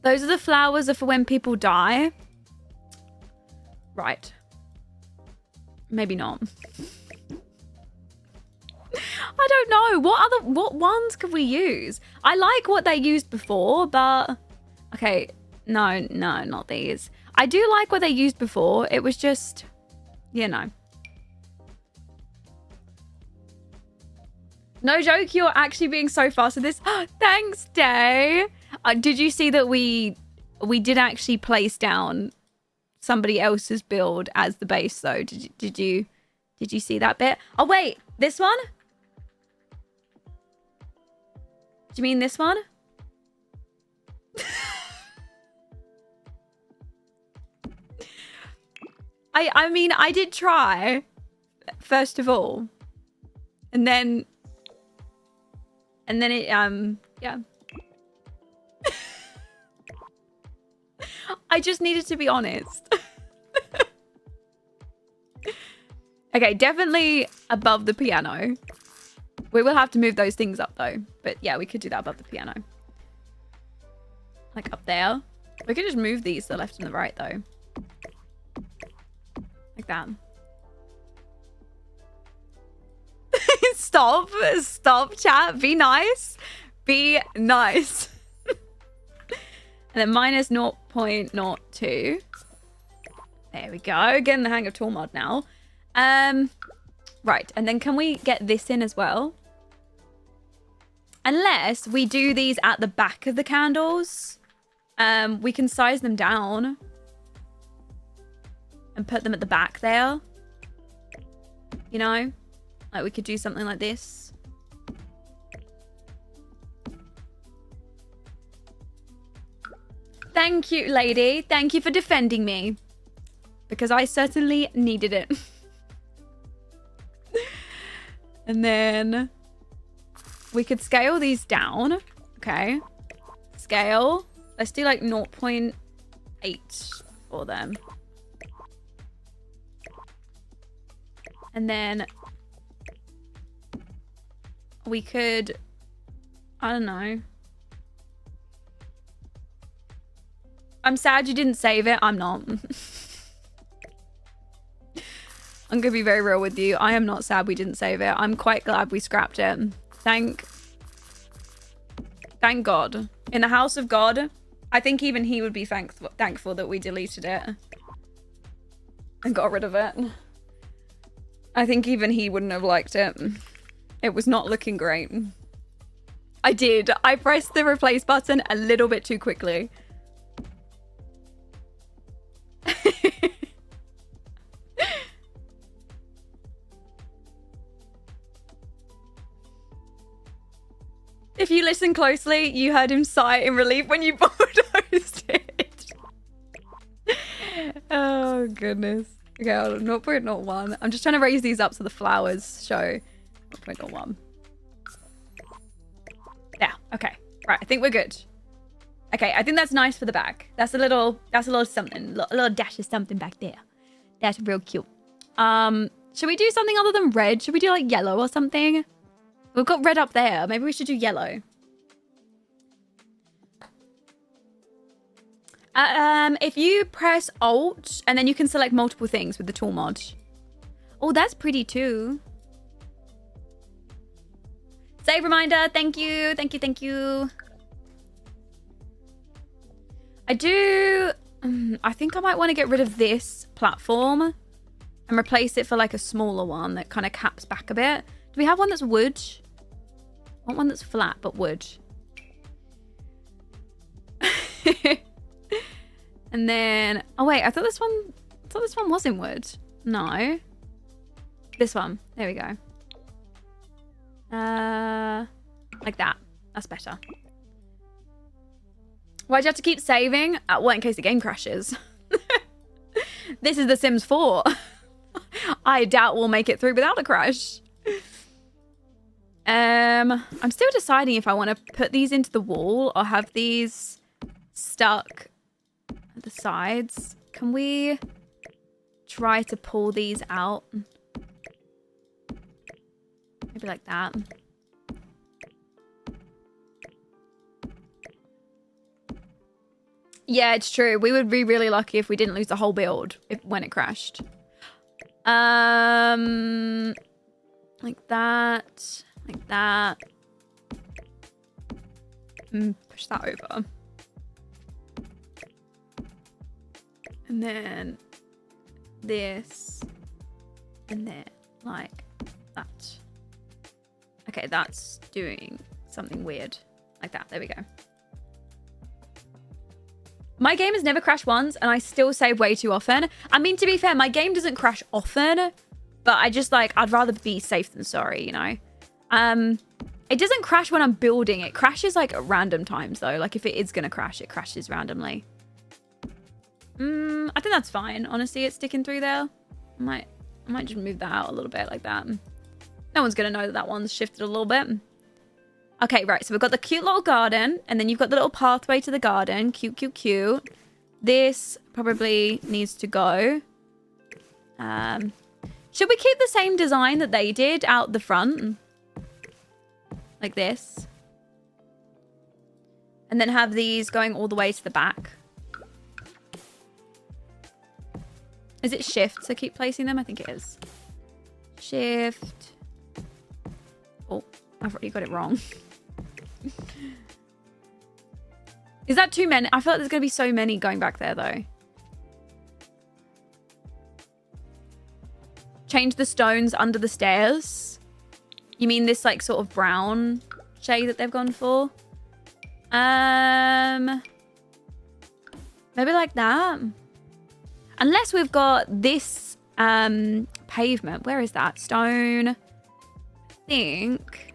Those are the flowers are for when people die. Right. Maybe not. I don't know. What ones could we use? I like what they used before, but okay. No, not these. I do like what they used before. It was just, you know. No joke, you're actually being so fast with this. Thanks, Day. Did you see that we did actually place down somebody else's build as the base though? Did you see that bit? Oh wait, this one? Do you mean this one? I mean, I did try, first of all. And then it, yeah. I just needed to be honest. Okay, definitely above the piano. We will have to move those things up though. But yeah, we could do that above the piano. Like up there. We could just move these to the left and the right though. Like that. Stop, chat. Be nice. Be nice. And then minus 0.02. There we go. Getting the hang of tool mod now. Right. And then can we get this in as well? Unless we do these at the back of the candles. We can size them down. And put them at the back there. You know? Like we could do something like this. Thank you, lady. Thank you for defending me. Because I certainly needed it. And then we could scale these down. Okay. Scale. Let's do like 0.8 for them. And then we could, I don't know. I'm sad you didn't save it. I'm not. I'm gonna be very real with you. I am not sad we didn't save it. I'm quite glad we scrapped it. Thank God. In the house of God, I think even he would be thankful that we deleted it and got rid of it. I think even he wouldn't have liked it. It was not looking great. I did. I pressed the replace button a little bit too quickly. If you listen closely, you heard him sigh in relief when you bulldozed it. Oh, goodness. Okay, hold on. 0.01. I'm just trying to raise these up so the flowers show 0.01. Yeah, okay. Right, I think we're good. Okay, I think that's nice for the back. That's a little something. A little dash of something back there. That's real cute. Should we do something other than red? Should we do like yellow or something? We've got red up there. Maybe we should do yellow. If you press Alt, and then you can select multiple things with the tool mod. Oh, that's pretty too. Save reminder. Thank you. Thank you. Thank you. I do... I think I might want to get rid of this platform and replace it for like a smaller one that kind of caps back a bit. Do we have one that's wood? I want one that's flat, but wood. And then... Oh, wait. I thought this one was in wood. No. This one. There we go. Like that. That's better. Why'd you have to keep saving? Well, in case the game crashes. This is The Sims 4. I doubt we'll make it through without a crash. I'm still deciding if I want to put these into the wall or have these stuck at the sides. Can we try to pull these out? Maybe like that. Yeah, it's true. We would be really lucky if we didn't lose the whole build when it crashed. Like that. Like that. Push that over. And then this. And then like that. Okay, that's doing something weird. Like that. There we go. My game has never crashed once, and I still save way too often. I mean, to be fair, my game doesn't crash often, but I just, like, I'd rather be safe than sorry, you know? It doesn't crash when I'm building. It crashes, like, at random times, though. Like, if it is going to crash, it crashes randomly. I think that's fine. Honestly, it's sticking through there. I might just move that out a little bit like that. No one's going to know that that one's shifted a little bit. Okay, right. So we've got the cute little garden, and then you've got the little pathway to the garden. Cute, cute, cute. This probably needs to go. Should we keep the same design that they did out the front? Like this. And then have these going all the way to the back. Is it shift to keep placing them? I think it is. Shift. Oh, I've already got it wrong. Is that too many? I feel like there's going to be so many going back there, though. Change the stones under the stairs. You mean this, like, sort of brown shade that they've gone for? Maybe like that. Unless we've got this pavement. Where is that? Stone. I think.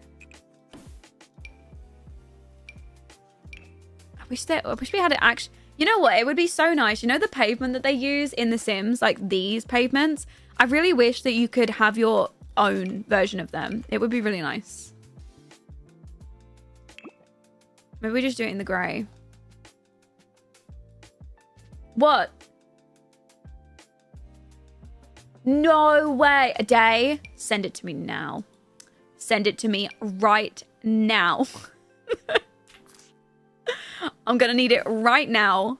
I wish we had it actually. You know what? It would be so nice. You know the pavement that they use in The Sims? Like these pavements? I really wish that you could have your own version of them. It would be really nice. Maybe we just do it in the grey. What? No way. A day? Send it to me now. Send it to me right now. I'm gonna need it right now.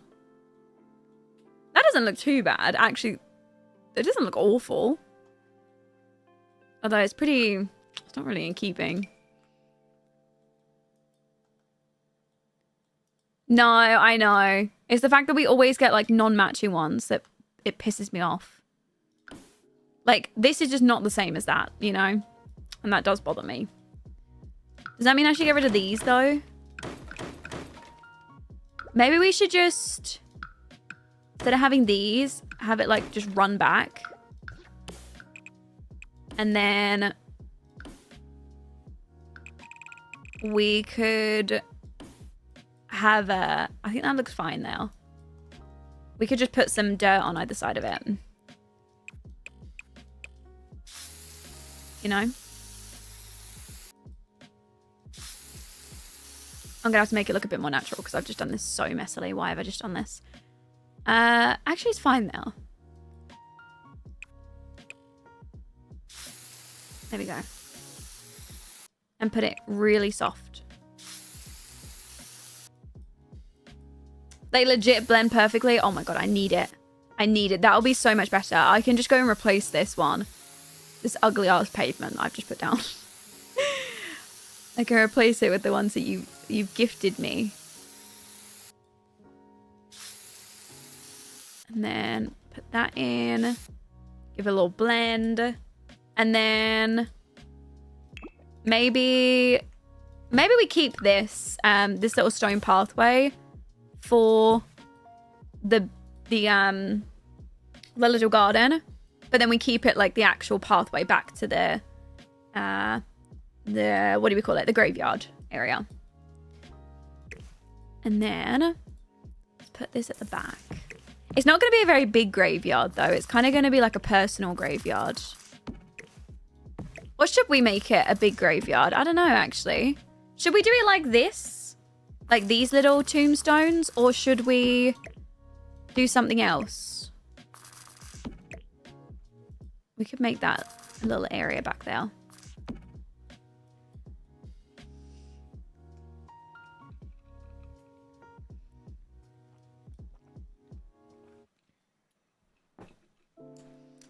That doesn't look too bad. Actually, it doesn't look awful. Although it's pretty... It's not really in keeping. No, I know. It's the fact that we always get, like, non-matching ones that it pisses me off. Like, this is just not the same as that, you know? And that does bother me. Does that mean I should get rid of these, though? Maybe we should just, instead of having these, have it like just run back. And then we could have a, I think that looks fine now. We could just put some dirt on either side of it. You know? I'm gonna have to make it look a bit more natural because I've just done this so messily. Why have I just done this? Actually, it's fine now. There we go. And put it really soft. They legit blend perfectly. Oh my god, I need it. I need it. That'll be so much better. I can just go and replace this one. This ugly ass pavement I've just put down. I can replace it with the ones that you've gifted me. And then put that in. Give it a little blend. And then maybe we keep this this little stone pathway for the little garden, but then we keep it like the actual pathway back to the what do we call it? The graveyard area. And then let's put this at the back. It's not going to be a very big graveyard though. It's kind of going to be like a personal graveyard. Or should we make it a big graveyard? I don't know, actually. Should we do it like this? Like these little tombstones? Or should we do something else? We could make that a little area back there.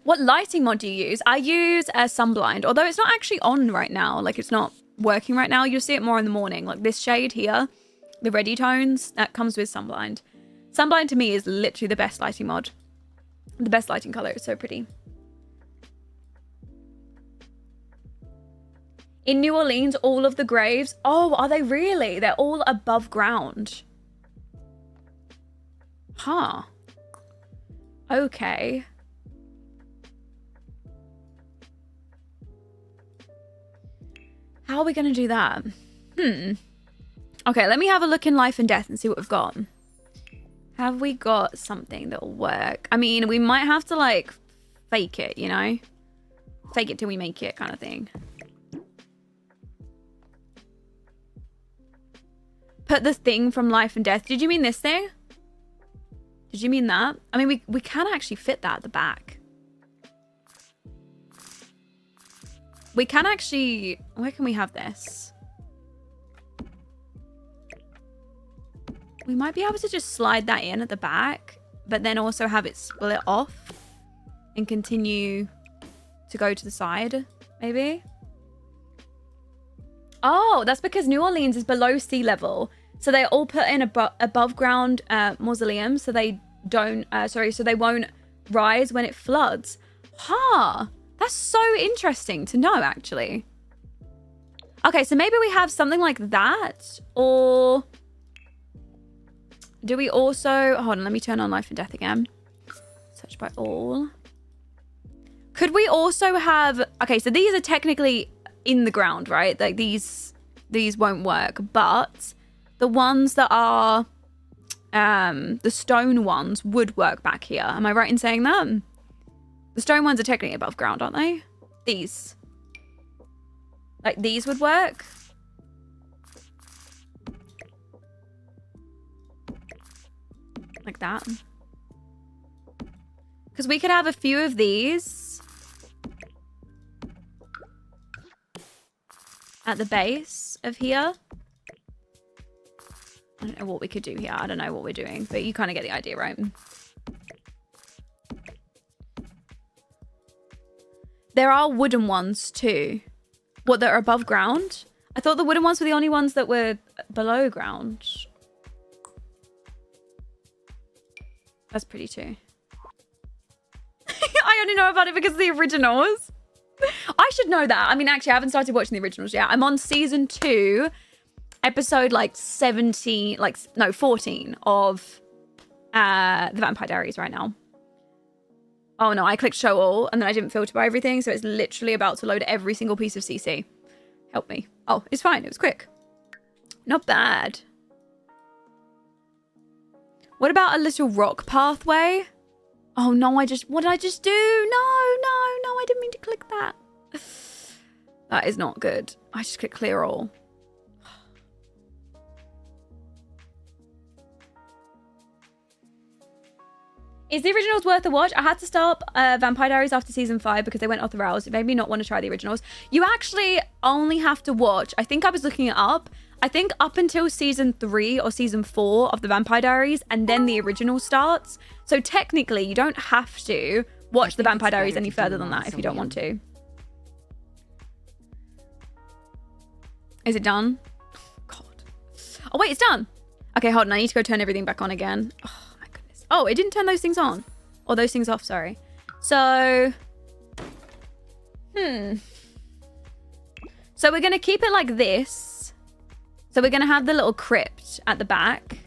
What lighting mod do you use? I use a Sunblind, although it's not actually on right now. Like, it's not working right now. You'll see it more in the morning. Like this shade here, the reddy tones, that comes with Sunblind. Sunblind to me is literally the best lighting mod. The best lighting color. It's so pretty. In New Orleans, all of the graves... Oh, are they really? They're all above ground. Huh. Okay. How are we going to do that? Okay, let me have a look in Life and Death and see what we've got. Have we got something that'll work? I mean, we might have to, like, fake it, you know? Fake it till we make it kind of thing. Put the thing from Life and Death. Did you mean this thing? Did you mean that? I mean, we can actually fit that at the back. We can actually... Where can we have this? We might be able to just slide that in at the back, but then also have it split off and continue to go to the side, maybe? Oh, that's because New Orleans is below sea level. So they all put in above ground mausoleums so they don't... so they won't rise when it floods. Huh. That's so interesting to know, actually. Okay, so maybe we have something like that. Or do we also... Hold on, let me turn on Life and Death again. Search by all. Could we also have... Okay, so these are technically in the ground, right? Like these won't work. But the ones that are... the stone ones would work back here. Am I right in saying that? The stone ones are technically above ground, aren't they? These. Like, these would work. Like that. Because we could have a few of these. At the base of here. I don't know what we could do here. I don't know what we're doing. But you kind of get the idea, right? There are wooden ones too. What, that are above ground? I thought the wooden ones were the only ones that were below ground. That's pretty too. I only know about it because of the originals. I should know that. I mean, actually, I haven't started watching the originals yet. I'm on season 2, episode like 17, like, no, 14 of The Vampire Diaries right now. Oh no, I clicked show all and then I didn't filter by everything. So it's literally about to load every single piece of CC. Help me. Oh, it's fine. It was quick. Not bad. What about a little rock pathway? Oh no, what did I just do? No, I didn't mean to click that. That is not good. I just clicked clear all. Is the originals worth a watch? I had to stop Vampire Diaries after season 5 because they went off the rails. It made me not want to try the originals. You actually only have to watch, I think I was looking it up, I think up until season 3 or season 4 of the Vampire Diaries, and then the original starts. So technically, you don't have to watch the Vampire Diaries any further than that if you don't want to. Is it done? God. Oh, wait, it's done. Okay, hold on. I need to go turn everything back on again. Oh. Oh, it didn't turn those things on. Or those things off, sorry. So, So we're going to keep it like this. So we're going to have the little crypt at the back.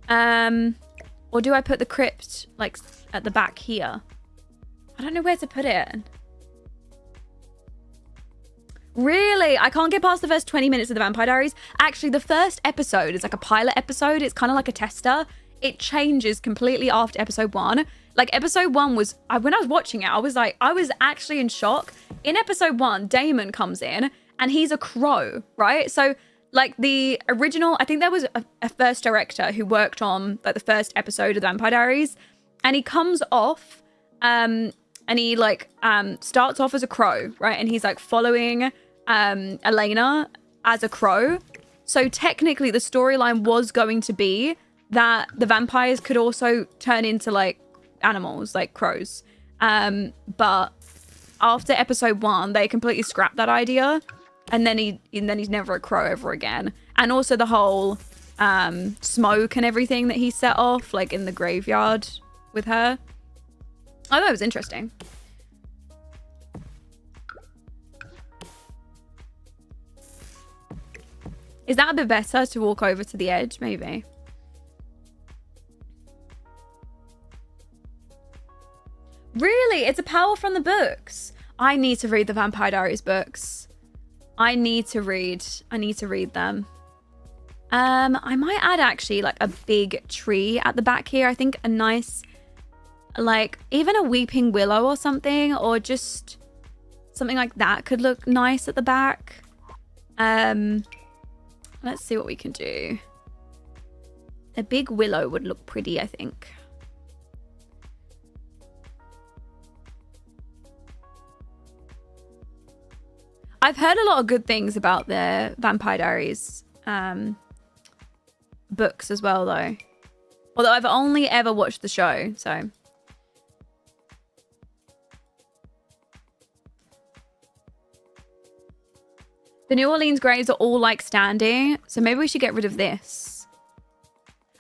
Or do I put the crypt, like, at the back here? I don't know where to put it. Really? I can't get past the first 20 minutes of the Vampire Diaries. Actually, the first episode is like a pilot episode. It's kind of like a tester. It changes completely after episode 1. Like episode 1 was, when I was watching it, I was actually in shock. In episode 1, Damon comes in and he's a crow, right? So like the original, I think there was a first director who worked on like the first episode of the Vampire Diaries, and he comes off and he like starts off as a crow, right? And he's like following Elena as a crow. So technically the storyline was going to be that the vampires could also turn into like animals, like crows. But after episode 1, they completely scrapped that idea. And then he's never a crow ever again. And also the whole smoke and everything that he set off like in the graveyard with her. I thought it was interesting. Is that a bit better to walk over to the edge? Maybe. Really? It's a power from the books. I need to read the Vampire Diaries books. I need to read them. I might add actually like a big tree at the back here. I think a nice, like even a weeping willow or something, or just something like that could look nice at the back. Let's see what we can do. A big willow would look pretty, I think. I've heard a lot of good things about the Vampire Diaries books as well, though. Although I've only ever watched the show, so. The New Orleans graves are all like standing, so maybe we should get rid of this.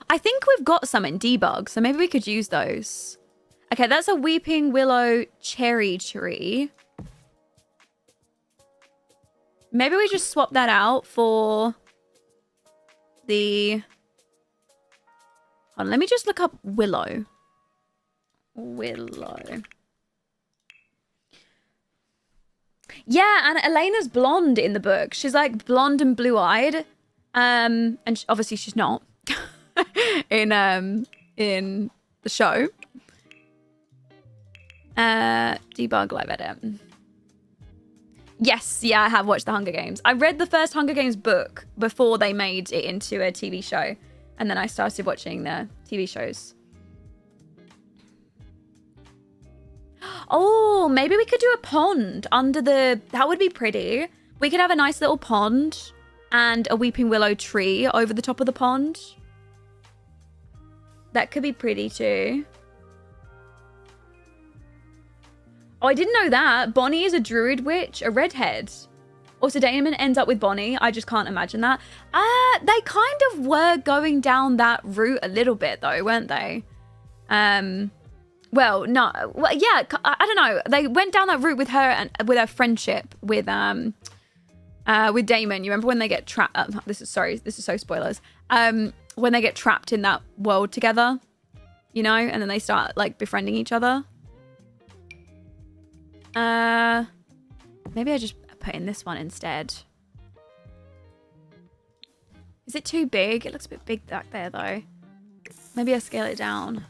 I think we've got some in debug, so maybe we could use those. Okay, that's a weeping willow cherry tree. Maybe we just swap that out for the... Hold on, let me just look up willow. Willow. Yeah, and Elena's blonde in the book. She's like blonde and blue-eyed. And obviously she's not in the show. Debug live edit. Yes, yeah, I have watched the Hunger Games. I read the first Hunger Games book before they made it into a TV show. And then I started watching the TV shows. Oh, maybe we could do a pond under the... That would be pretty. We could have a nice little pond and a weeping willow tree over the top of the pond. That could be pretty too. Oh, I didn't know that. Bonnie is a druid witch, a redhead. Also, Damon ends up with Bonnie. I just can't imagine that. They kind of were going down that route a little bit though, weren't they? Well, no. Well, yeah, I don't know. They went down that route with her and with her friendship with Damon. You remember when they get trapped? This is so spoilers. When they get trapped in that world together, you know, and then they start like befriending each other. Maybe I just put in this one instead. Is it too big? It looks a bit big back there though. Maybe I scale it down.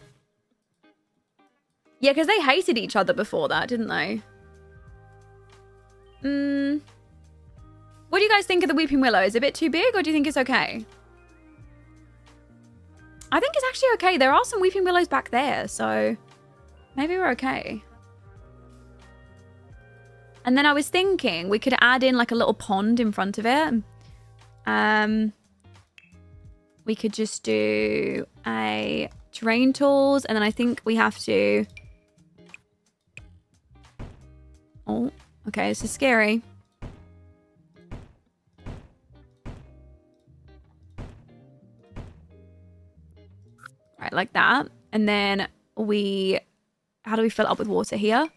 Yeah, because they hated each other before that, didn't they? What do you guys think of the Weeping Willow? Is it a bit too big or do you think it's okay? I think it's actually okay. There are some Weeping Willows back there, so maybe we're okay. And then I was thinking we could add in like a little pond in front of it. We could just do a terrain tools, and then I think we have to... Oh, okay, this is scary. Right, like that. And then we... How do we fill it up with water here?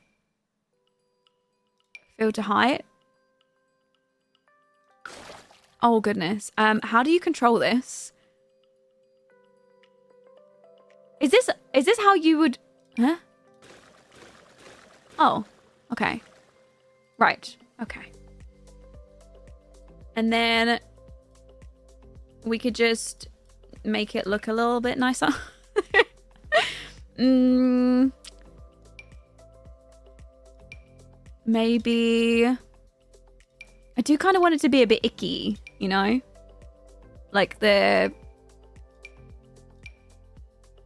Fill to height. Oh, goodness. How do you control this? Is this how you would... Huh? Oh, okay. Right, okay. And then we could just make it look a little bit nicer. Maybe... I do kind of want it to be a bit icky, you know? Like the...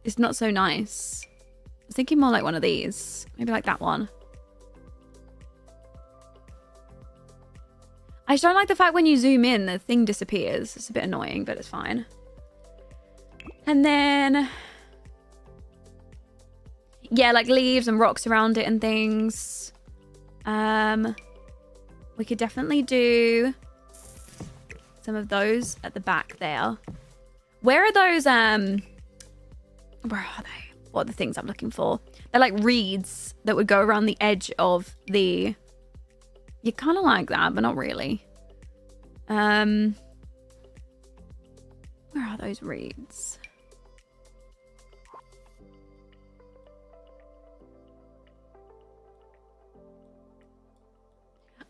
It's not so nice. I was thinking more like one of these. Maybe like that one. I just don't like the fact when you zoom in, the thing disappears. It's a bit annoying, but it's fine. And then... yeah, like leaves and rocks around it and things. We could definitely do some of those at the back there. Where are those, where are they? What are the things I'm looking for? They're like reeds that would go around the edge of the... you kind of like that, but not really. Where are those reeds?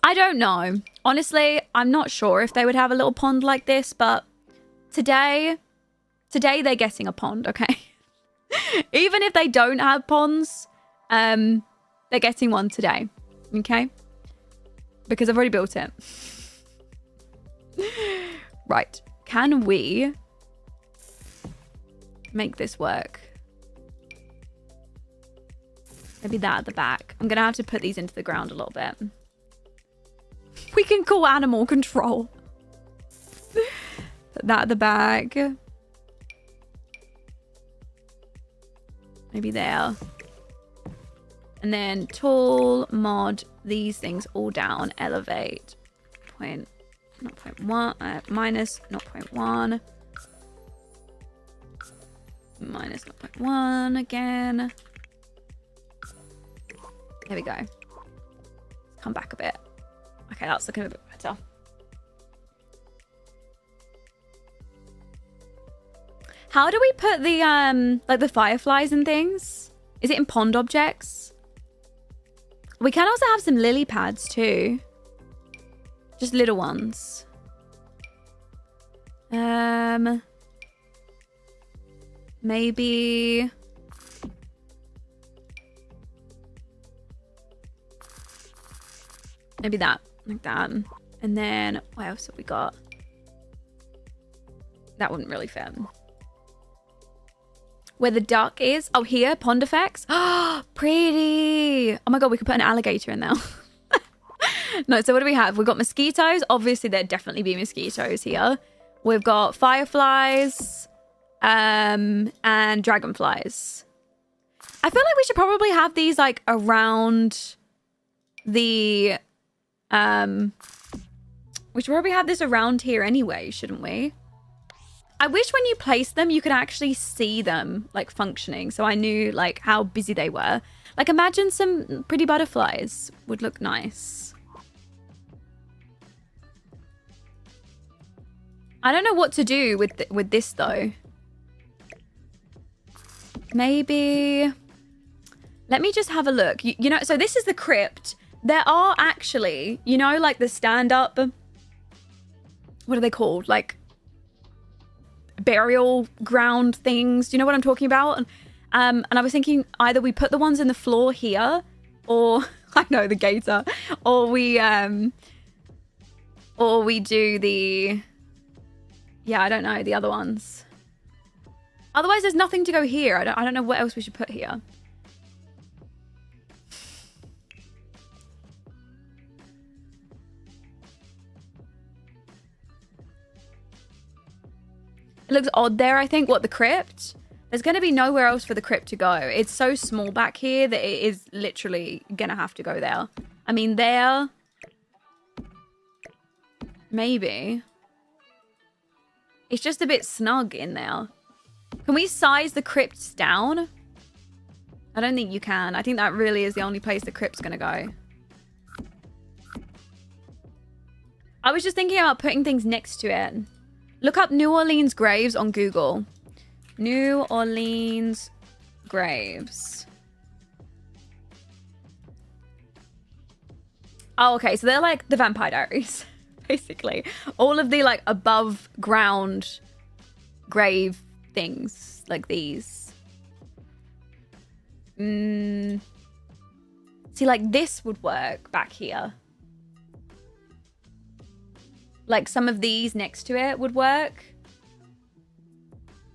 I don't know. Honestly, I'm not sure if they would have a little pond like this, but today they're getting a pond, okay? Even if they don't have ponds, they're getting one today, okay? Because I've already built it. Right. Can we make this work? Maybe that at the back. I'm going to have to put these into the ground a little bit. We can call animal control. Put that at the back. Maybe there. And then tool, mod, these things all down. Elevate. 0.1, minus 0.1. Minus 0.1 again. There we go. Come back a bit. Okay, that's looking a bit better. How do we put the like the fireflies and things? Is it in pond objects? We can also have some lily pads too. Just little ones. Maybe that, like that. And then what else have we got? That wouldn't really fit. Where the duck is. Oh, here, pond effects. Oh, pretty. Oh my god, we could put an alligator in there. No, so what do we have? We've got mosquitoes. Obviously, there'd definitely be mosquitoes here. We've got fireflies and dragonflies. I feel like we should probably have these like around the... we should probably have this around here anyway, shouldn't we? I wish when you place them, you could actually see them like functioning. So I knew like how busy they were. Like imagine some pretty butterflies would look nice. I don't know what to do with this though. Maybe... let me just have a look. You know, so this is the crypt. There are actually, you know, like the stand-up... what are they called? Like burial ground things. Do you know what I'm talking about? And I was thinking either we put the ones in the floor here or... I know, the gator. Or we do the... yeah, I don't know, the other ones. Otherwise, there's nothing to go here. I don't know what else we should put here. It looks odd there, I think. What, the crypt? There's going to be nowhere else for the crypt to go. It's so small back here that it is literally going to have to go there. I mean, there... maybe... it's just a bit snug in there. Can we size the crypts down? I don't think you can. I think that really is the only place the crypt's going to go. I was just thinking about putting things next to it. Look up New Orleans graves on Google. New Orleans graves. Oh, okay. So they're like the Vampire Diaries. Basically, all of the like above ground grave things like these. See, like this would work back here. Like some of these next to it would work.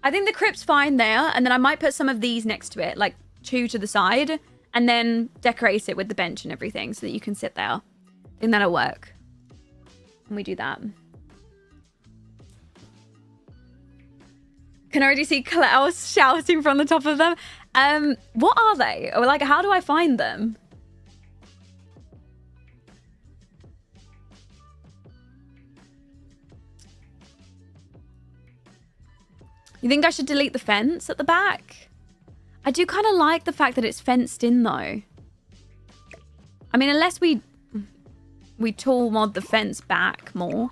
I think the crypt's fine there, and then I might put some of these next to it, like two to the side, and then decorate it with the bench and everything so that you can sit there. I think that'll work. And we do that. Can already see Klaus shouting from the top of them. What are they? Or like, how do I find them? You think I should delete the fence at the back? I do kind of like the fact that it's fenced in though. I mean, unless we tool mod the fence back more.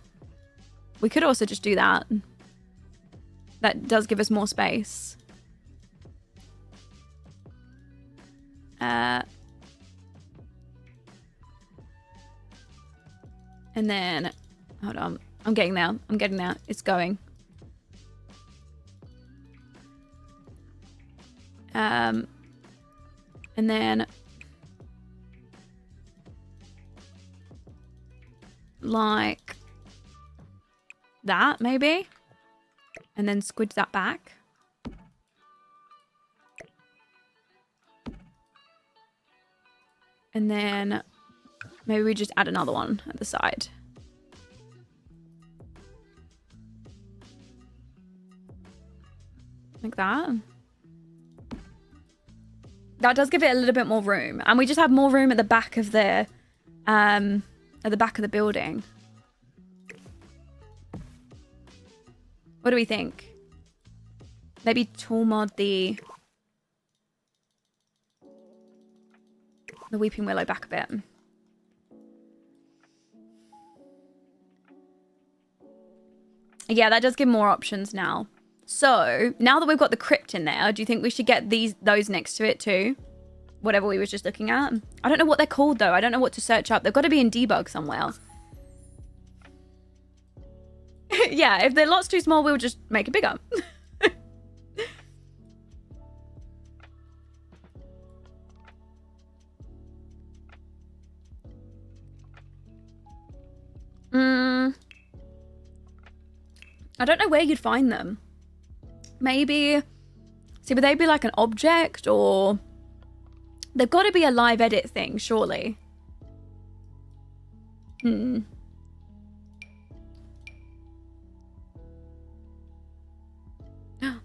We could also just do that. That does give us more space. And then, hold on. I'm getting there. I'm getting there. It's going. And then like that maybe, and then squidge that back. And then maybe we just add another one at the side. Like that. That does give it a little bit more room. And we just have more room at the back of the building. What do we think? Maybe tool mod the Weeping Willow back a bit. Yeah, that does give more options now. So, now that we've got the crypt in there, do you think we should get those next to it too? Whatever we were just looking at. I don't know what they're called though. I don't know what to search up. They've got to be in debug somewhere. Yeah, if the lot's too small, we'll just make it bigger. I don't know where you'd find them. Maybe, see, would they be like an object, or they've got to be a live edit thing, surely.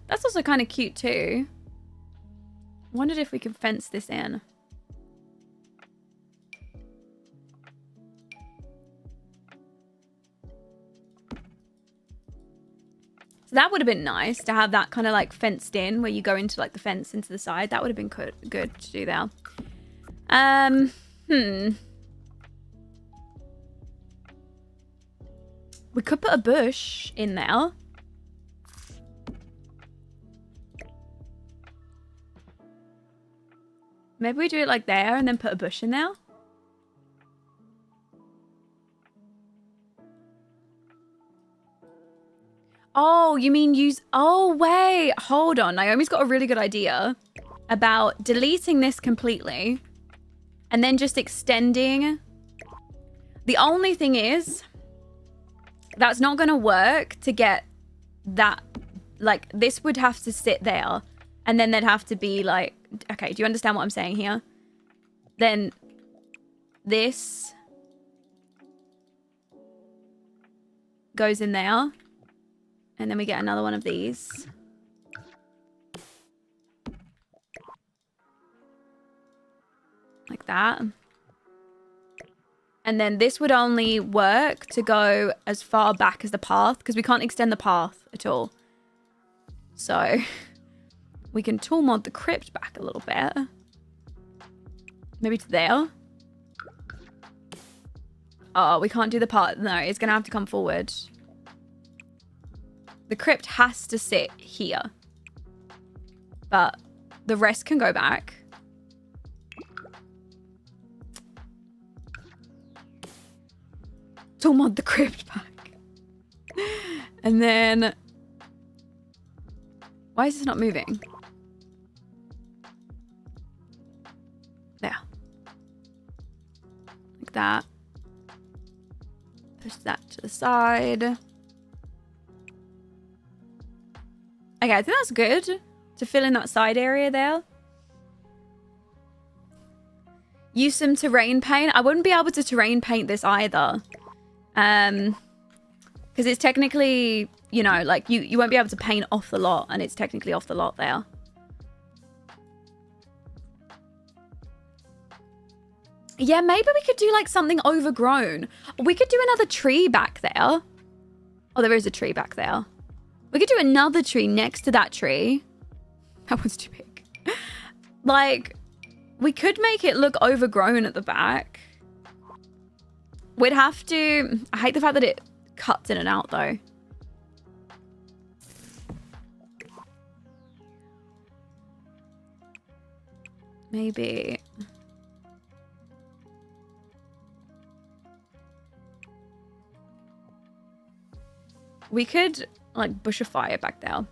That's also kind of cute too. Wondered if we could fence this in. That would have been nice to have that kind of like fenced in where you go into like the fence into the side. That would have been good to do there. We could put a bush in there. Maybe we do it like there and then put a bush in there. Oh, you mean use... Oh, wait. Hold on. Naomi's got a really good idea about deleting this completely and then just extending. The only thing is, that's not going to work to get that... Like, this would have to sit there and then there'd have to be like... Okay, do you understand what I'm saying here? Then this goes in there. And then we get another one of these. Like that. And then this would only work to go as far back as the path, because we can't extend the path at all. So we can tool mod the crypt back a little bit. Maybe to there. Oh, we can't do the part. No, it's going to have to come forward. The crypt has to sit here. But the rest can go back. Tool mod the crypt back. And then... Why is this not moving? There. Like that. Push that to the side. Okay, I think that's good to fill in that side area there. Use some terrain paint. I wouldn't be able to terrain paint this either. Because it's technically, you know, like you won't be able to paint off the lot, and it's technically off the lot there. Yeah, maybe we could do like something overgrown. We could do another tree back there. Oh, there is a tree back there. We could do another tree next to that tree. That one's too big. Like, we could make it look overgrown at the back. We'd have to... I hate the fact that it cuts in and out, though. Maybe... we could, like, bush a fire back there.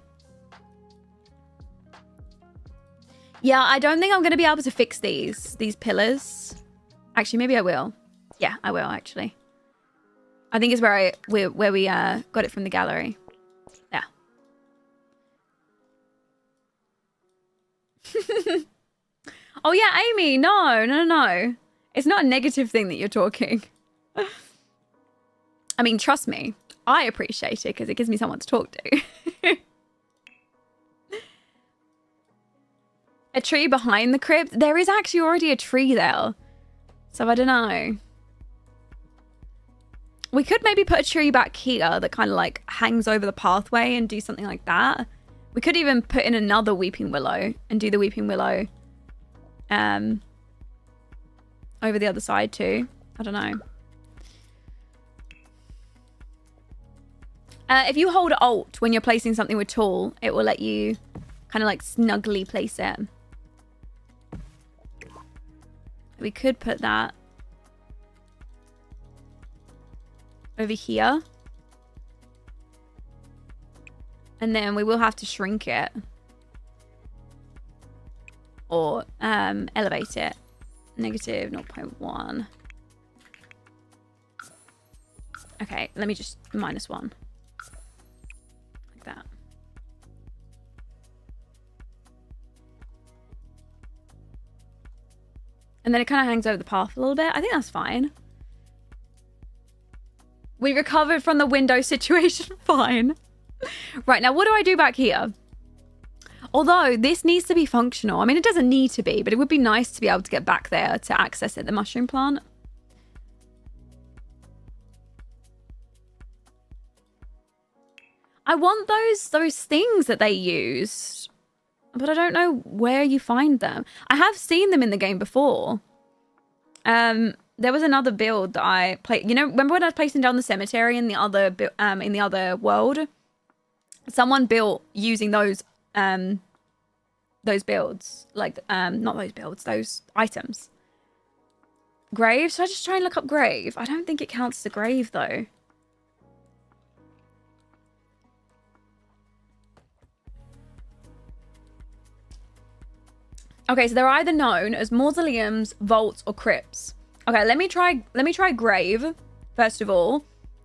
Yeah, I don't think I'm going to be able to fix these pillars. Actually, maybe I will. Yeah, I will, actually. I think it's where we got it from the gallery. Yeah. Oh, yeah, Amy. No. It's not a negative thing that you're talking. I mean, trust me. I appreciate it because it gives me someone to talk to. A tree behind the crypt? There is actually already a tree there. So I don't know. We could maybe put a tree back here that kind of like hangs over the pathway and do something like that. We could even put in another weeping willow and do the weeping willow over the other side too. I don't know. If you hold Alt when you're placing something with tool, it will let you kind of like snugly place it. We could put that over here. And then we will have to shrink it. Or elevate it. Negative 0.1. Okay, let me just -1. That. And then it kind of hangs over the path a little bit. I think that's fine. We recovered from the window situation. Fine. Right, now what do I do back here? Although this needs to be functional. I mean, it doesn't need to be, but it would be nice to be able to get back there to access it, the mushroom plant. I want those things that they use, but I don't know where you find them. I have seen them in the game before. There was another build that I played. You know, remember when I was placing down the cemetery in the other world? Someone built using those builds, like not those builds, those items. Grave. So I just try and look up grave. I don't think it counts as a grave though. Okay, so they're either known as mausoleums, vaults, or crypts. Okay, let me try grave first of all,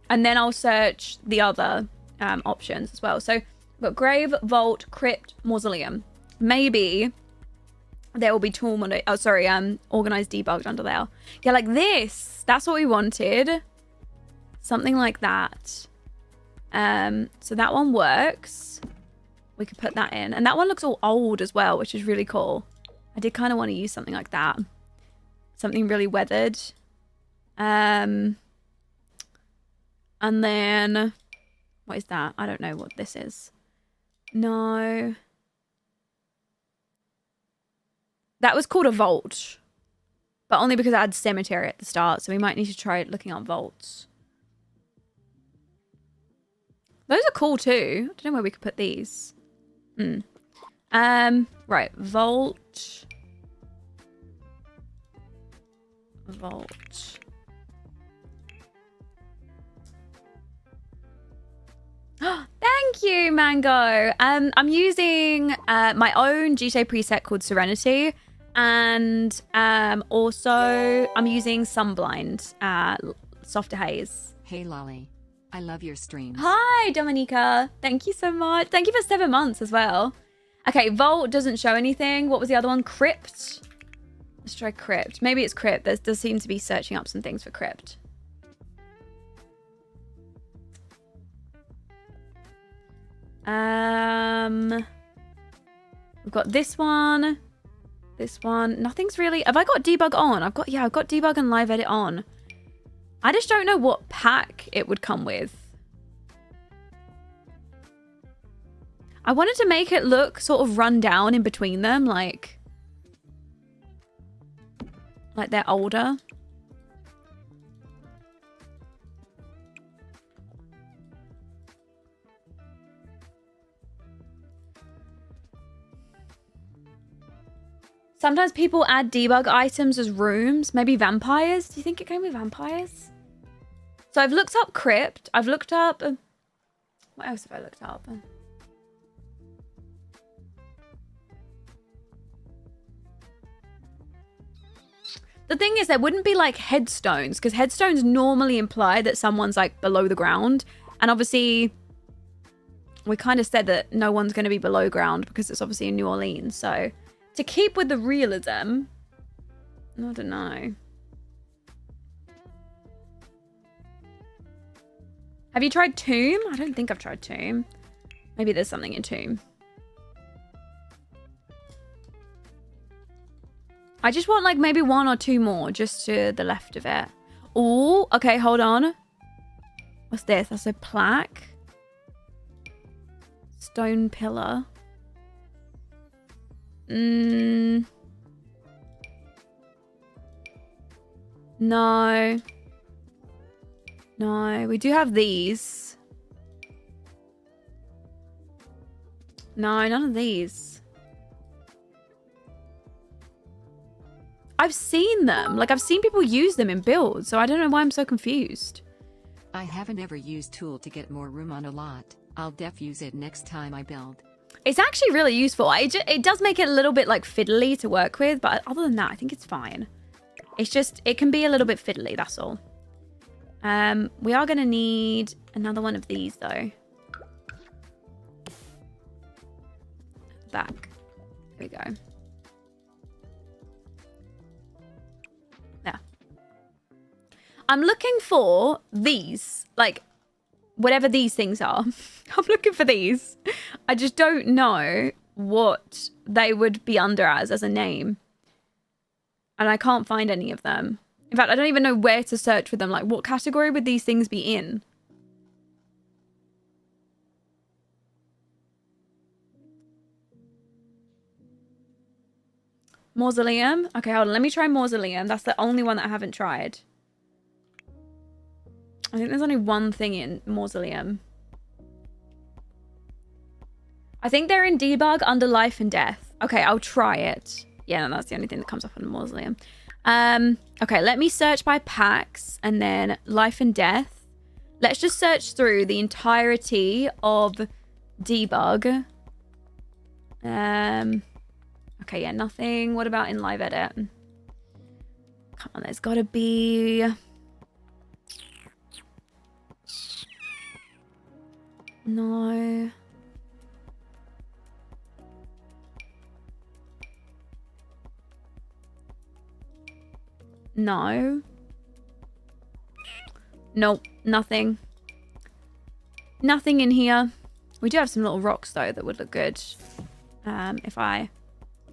and then I'll search the other options as well. So we've got grave, vault, crypt, mausoleum. Maybe there will be organized debugged under there. Yeah, like this. That's what we wanted. Something like that. So that one works. We could put that in, and that one looks all old as well, which is really cool. I did kind of want to use something like that. Something really weathered. And then... what is that? I don't know what this is. No. That was called a vault. But only because I had cemetery at the start. So we might need to try looking up vaults. Those are cool too. I don't know where we could put these. Right. Vault. Thank you, Mango. I'm using my own GTA preset called Serenity, and also I'm using Sunblind, Softer Haze. Hey Lolly, I love your streams. Hi, Dominica. Thank you so much. Thank you for 7 months as well. Okay, Vault doesn't show anything. What was the other one? Crypt. Let's try Crypt. Maybe it's Crypt. There does seem to be searching up some things for Crypt. We've got this one. This one. Nothing's really... Have I got debug on? I've got debug and live edit on. I just don't know what pack it would come with. I wanted to make it look sort of run down in between them, like they're older. Sometimes people add debug items as rooms. Maybe vampires? Do you think it came with vampires? So I've looked up crypt. I've looked up... what else have I looked up? The thing is, there wouldn't be like headstones, because headstones normally imply that someone's like below the ground. And obviously, we kind of said that no one's going to be below ground because it's obviously in New Orleans. So to keep with the realism, I don't know. Have you tried Tomb? I don't think I've tried Tomb. Maybe there's something in Tomb. I just want like maybe 1 or 2 more just to the left of it. Oh, okay, hold on. What's this? That's a plaque. Stone pillar. No. No, we do have these. No, none of these. I've seen them. Like, I've seen people use them in builds, so I don't know why I'm so confused. I haven't ever used tool to get more room on a lot. I'll def use it next time I build. It's actually really useful. It does make it a little bit, like, fiddly to work with, but other than that, I think it's fine. It's just, it can be a little bit fiddly, that's all. We are going to need another one of these, though. Back. There we go. I'm looking for these, like, whatever these things are. I'm looking for these. I just don't know what they would be under as a name. And I can't find any of them. In fact, I don't even know where to search for them. Like, what category would these things be in? Mausoleum. Okay, hold on. Let me try Mausoleum. That's the only one that I haven't tried. I think there's only one thing in Mausoleum. I think they're in debug under life and death. Okay, I'll try it. Yeah, no, that's the only thing that comes up on the Mausoleum. Okay, let me search by packs and then life and death. Let's just search through the entirety of debug. Okay, yeah, nothing. What about in live edit? Come on, there's gotta be... No. No. Nope, nothing. Nothing in here. We do have some little rocks, though, that would look good. If I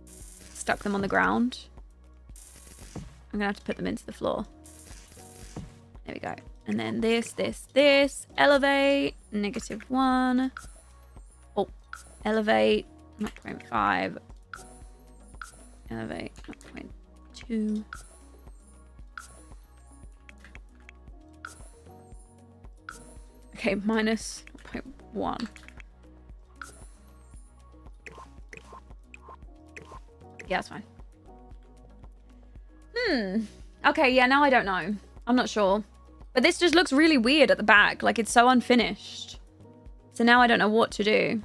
stuck them on the ground. I'm gonna have to put them into the floor. There we go. And then this. Elevate. -1. Oh. Elevate. 0.5. Elevate. 0.2. Okay, -0.1. Yeah, that's fine. Okay, yeah, now I don't know. I'm not sure. But this just looks really weird at the back. Like, it's so unfinished. So now I don't know what to do.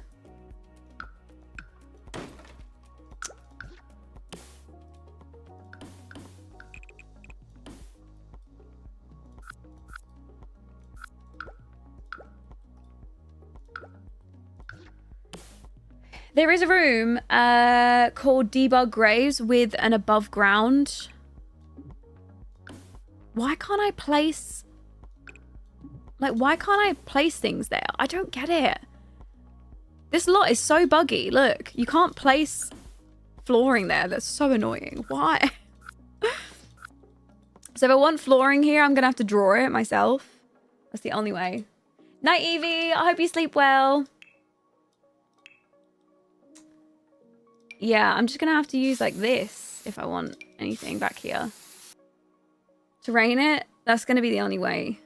There is a room called Debug Graves with an above ground. Why can't I place... Like, why can't I place things there? I don't get it. This lot is so buggy. Look, you can't place flooring there. That's so annoying. Why? So if I want flooring here, I'm going to have to draw it myself. That's the only way. Night, Evie. I hope you sleep well. Yeah, I'm just going to have to use like this if I want anything back here. Terrain it. That's going to be the only way.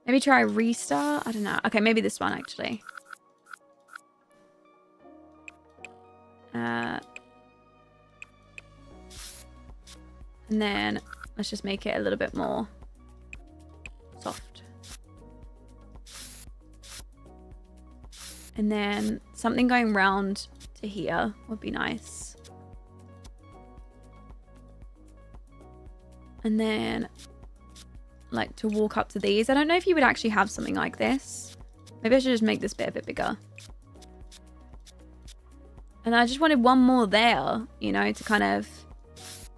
Maybe try restart? I don't know. Okay, maybe this one actually. And then let's just make it a little bit more soft. And then something going round to here would be nice. And then like to walk up to these. I don't know if you would actually have something like this. Maybe I should just make this bit a bit bigger. And I just wanted one more there, you know, to kind of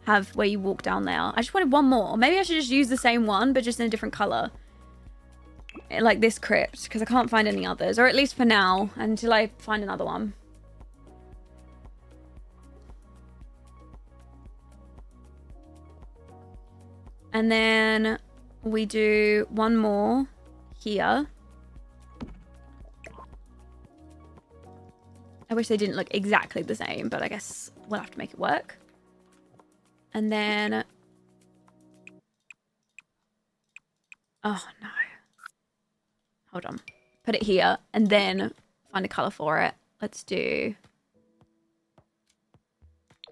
have where you walk down there. I just wanted one more. Or maybe I should just use the same one, but just in a different color. Like this crypt, because I can't find any others. Or at least for now, until I find another one. And then we do one more here. I wish they didn't look exactly the same, but I guess we'll have to make it work. And then... oh, no. Hold on. Put it here, and then find a color for it. Let's do...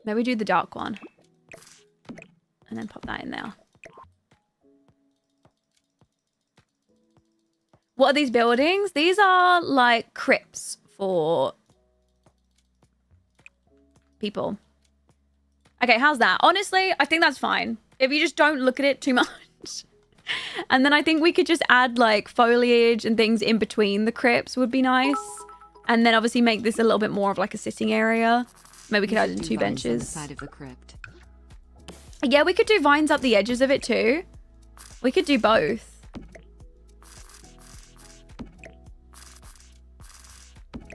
maybe do the dark one. And then pop that in there. What are these buildings? These are like crypts for people. Okay, how's that? Honestly, I think that's fine. If you just don't look at it too much. And then I think we could just add like foliage and things in between the crypts would be nice. And then obviously make this a little bit more of like a sitting area. Maybe we could add in 2 benches. On the side of the crypt. Yeah, we could do vines up the edges of it too. We could do both.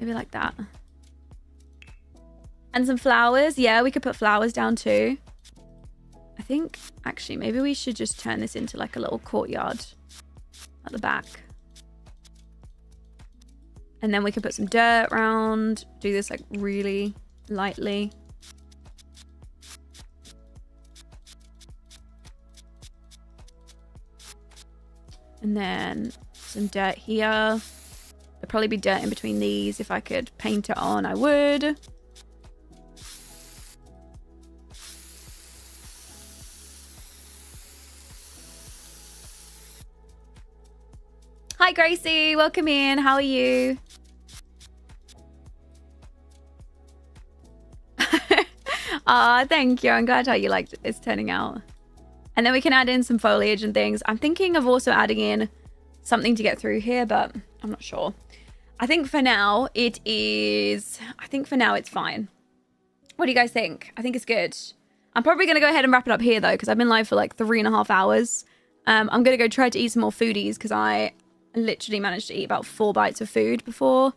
Maybe like that. And some flowers. Yeah, we could put flowers down too. I think, actually, maybe we should just turn this into like a little courtyard at the back. And then we could put some dirt around. Do this like really lightly. And then some dirt here. There'd probably be dirt in between these. If I could paint it on, I would. Hi, Gracie. Welcome in. How are you? Thank you. I'm glad how you liked it. It's turning out. And then we can add in some foliage and things. I'm thinking of also adding in something to get through here, but I'm not sure. I think for now it is... I think for now it's fine. What do you guys think? I think it's good. I'm probably going to go ahead and wrap it up here, though, because I've been live for like 3.5 hours. I'm going to go try to eat some more foodies because I literally managed to eat about 4 bites of food before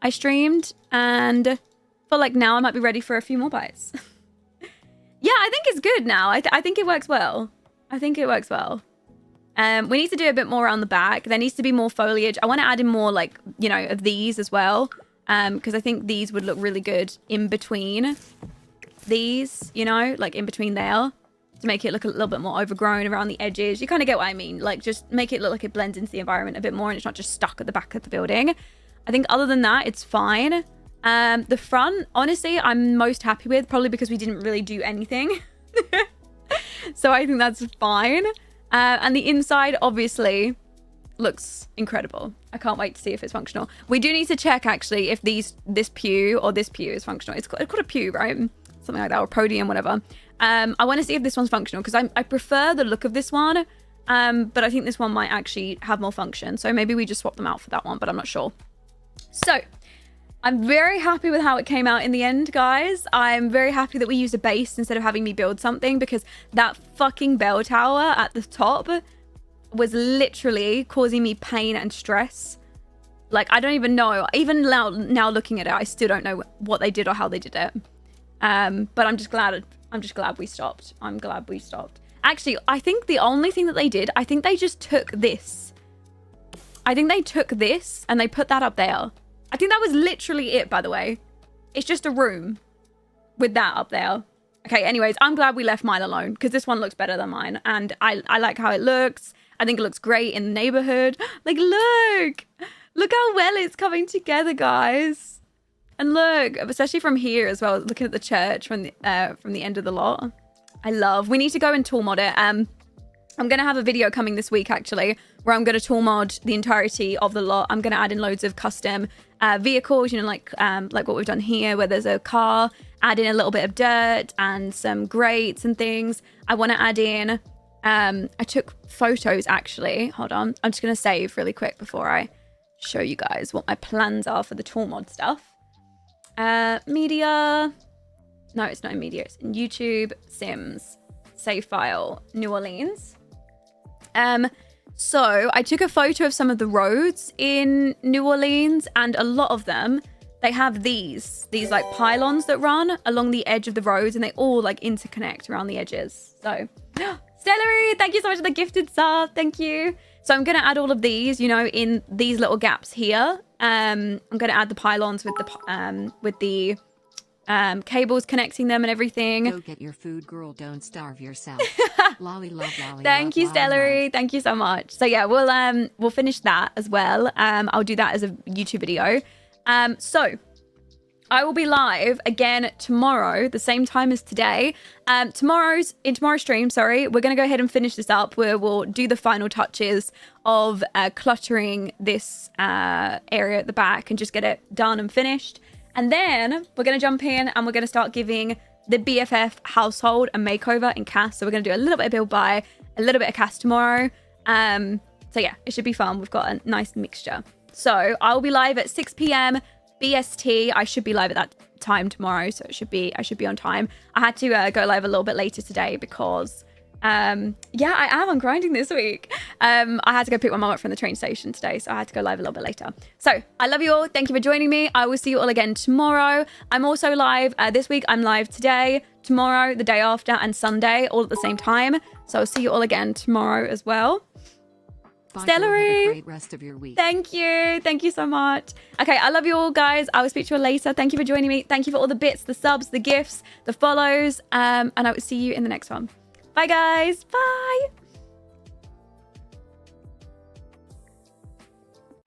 I streamed. And for like now, I might be ready for a few more bites. Yeah, I think it's good now. I think it works well. I think it works well. We need to do a bit more around the back. There needs to be more foliage. I want to add in more, like, you know, of these as well. Because I think these would look really good in between these, you know, like in between there. To make it look a little bit more overgrown around the edges. You kind of get what I mean. Like, just make it look like it blends into the environment a bit more and it's not just stuck at the back of the building. I think other than that, it's fine. The front, honestly, I'm most happy with. Probably because we didn't really do anything. So I think that's fine. And the inside, obviously, looks incredible. I can't wait to see if it's functional. We do need to check, actually, if this pew or this pew is functional. It's called a pew, right? Something like that, or podium, whatever. I want to see if this one's functional, because I prefer the look of this one. But I think this one might actually have more function. So maybe we just swap them out for that one, but I'm not sure. So I'm very happy with how it came out in the end, guys. I'm very happy that we used a base instead of having me build something, because that fucking bell tower at the top was literally causing me pain and stress. Like, I don't even know. Even now looking at it, I still don't know what they did or how they did it. But I'm just glad we stopped. I'm glad we stopped. Actually, I think the only thing that they did, I think they just took this. I think they took this and they put that up there. I think that was literally it, by the way. It's just a room with that up there. Okay, anyways, I'm glad we left mine alone, because this one looks better than mine. And I like how it looks. I think it looks great in the neighborhood. Like, look. Look how well it's coming together, guys. And look, especially from here as well, looking at the church from the end of the lot. We need to go and tool mod it. I'm going to have a video coming this week, actually, where I'm going to tool mod the entirety of the lot. I'm going to add in loads of custom vehicles, you know, like what we've done here, where there's a car, add in a little bit of dirt and some grates and things. I want to add in, I took photos, actually. Hold on. I'm just going to save really quick before I show you guys what my plans are for the tool mod stuff. Media. No, it's not in media. It's in YouTube, Sims, save file, New Orleans. So I took a photo of some of the roads in New Orleans, and a lot of them, they have these like pylons that run along the edge of the roads, and they all like interconnect around the edges. So, Stellary, thank you so much for the gifted sub. Thank you. So I'm going to add all of these, you know, in these little gaps here. I'm going to add the pylons with the cables connecting them and everything. Go get your food, girl. Don't starve yourself. Lolly love, lolly. Thank you, Stellary. Thank you so much. So yeah, we'll finish that as well. I'll do that as a YouTube video. So I will be live again tomorrow, the same time as today. Tomorrow's stream, sorry, we're going to go ahead and finish this up, where we'll do the final touches of cluttering this area at the back and just get it done and finished. And then we're going to jump in and we're going to start giving the BFF household a makeover in cast. So we're going to do a little bit of build buy, a little bit of cast tomorrow. So yeah, it should be fun. We've got a nice mixture. So I'll be live at 6 p.m. BST. I should be live at that time tomorrow, so I should be on time. I had to go live a little bit later today because yeah, I am on grinding this week. I had to go pick my mum up from the train station today, so I had to go live a little bit later. So I love you all. Thank you for joining me. I will see you all again tomorrow. I'm also live this week. I'm live today, tomorrow, the day after, and Sunday, all at the same time. So I'll see you all again tomorrow as well. Stellary, have a great rest of your week. Thank you so much. Okay, I love you all, guys. I will speak to you later. Thank you for joining me. Thank you for all the bits, the subs, the gifts, the follows, and I will see you in the next one. Bye, guys. Bye.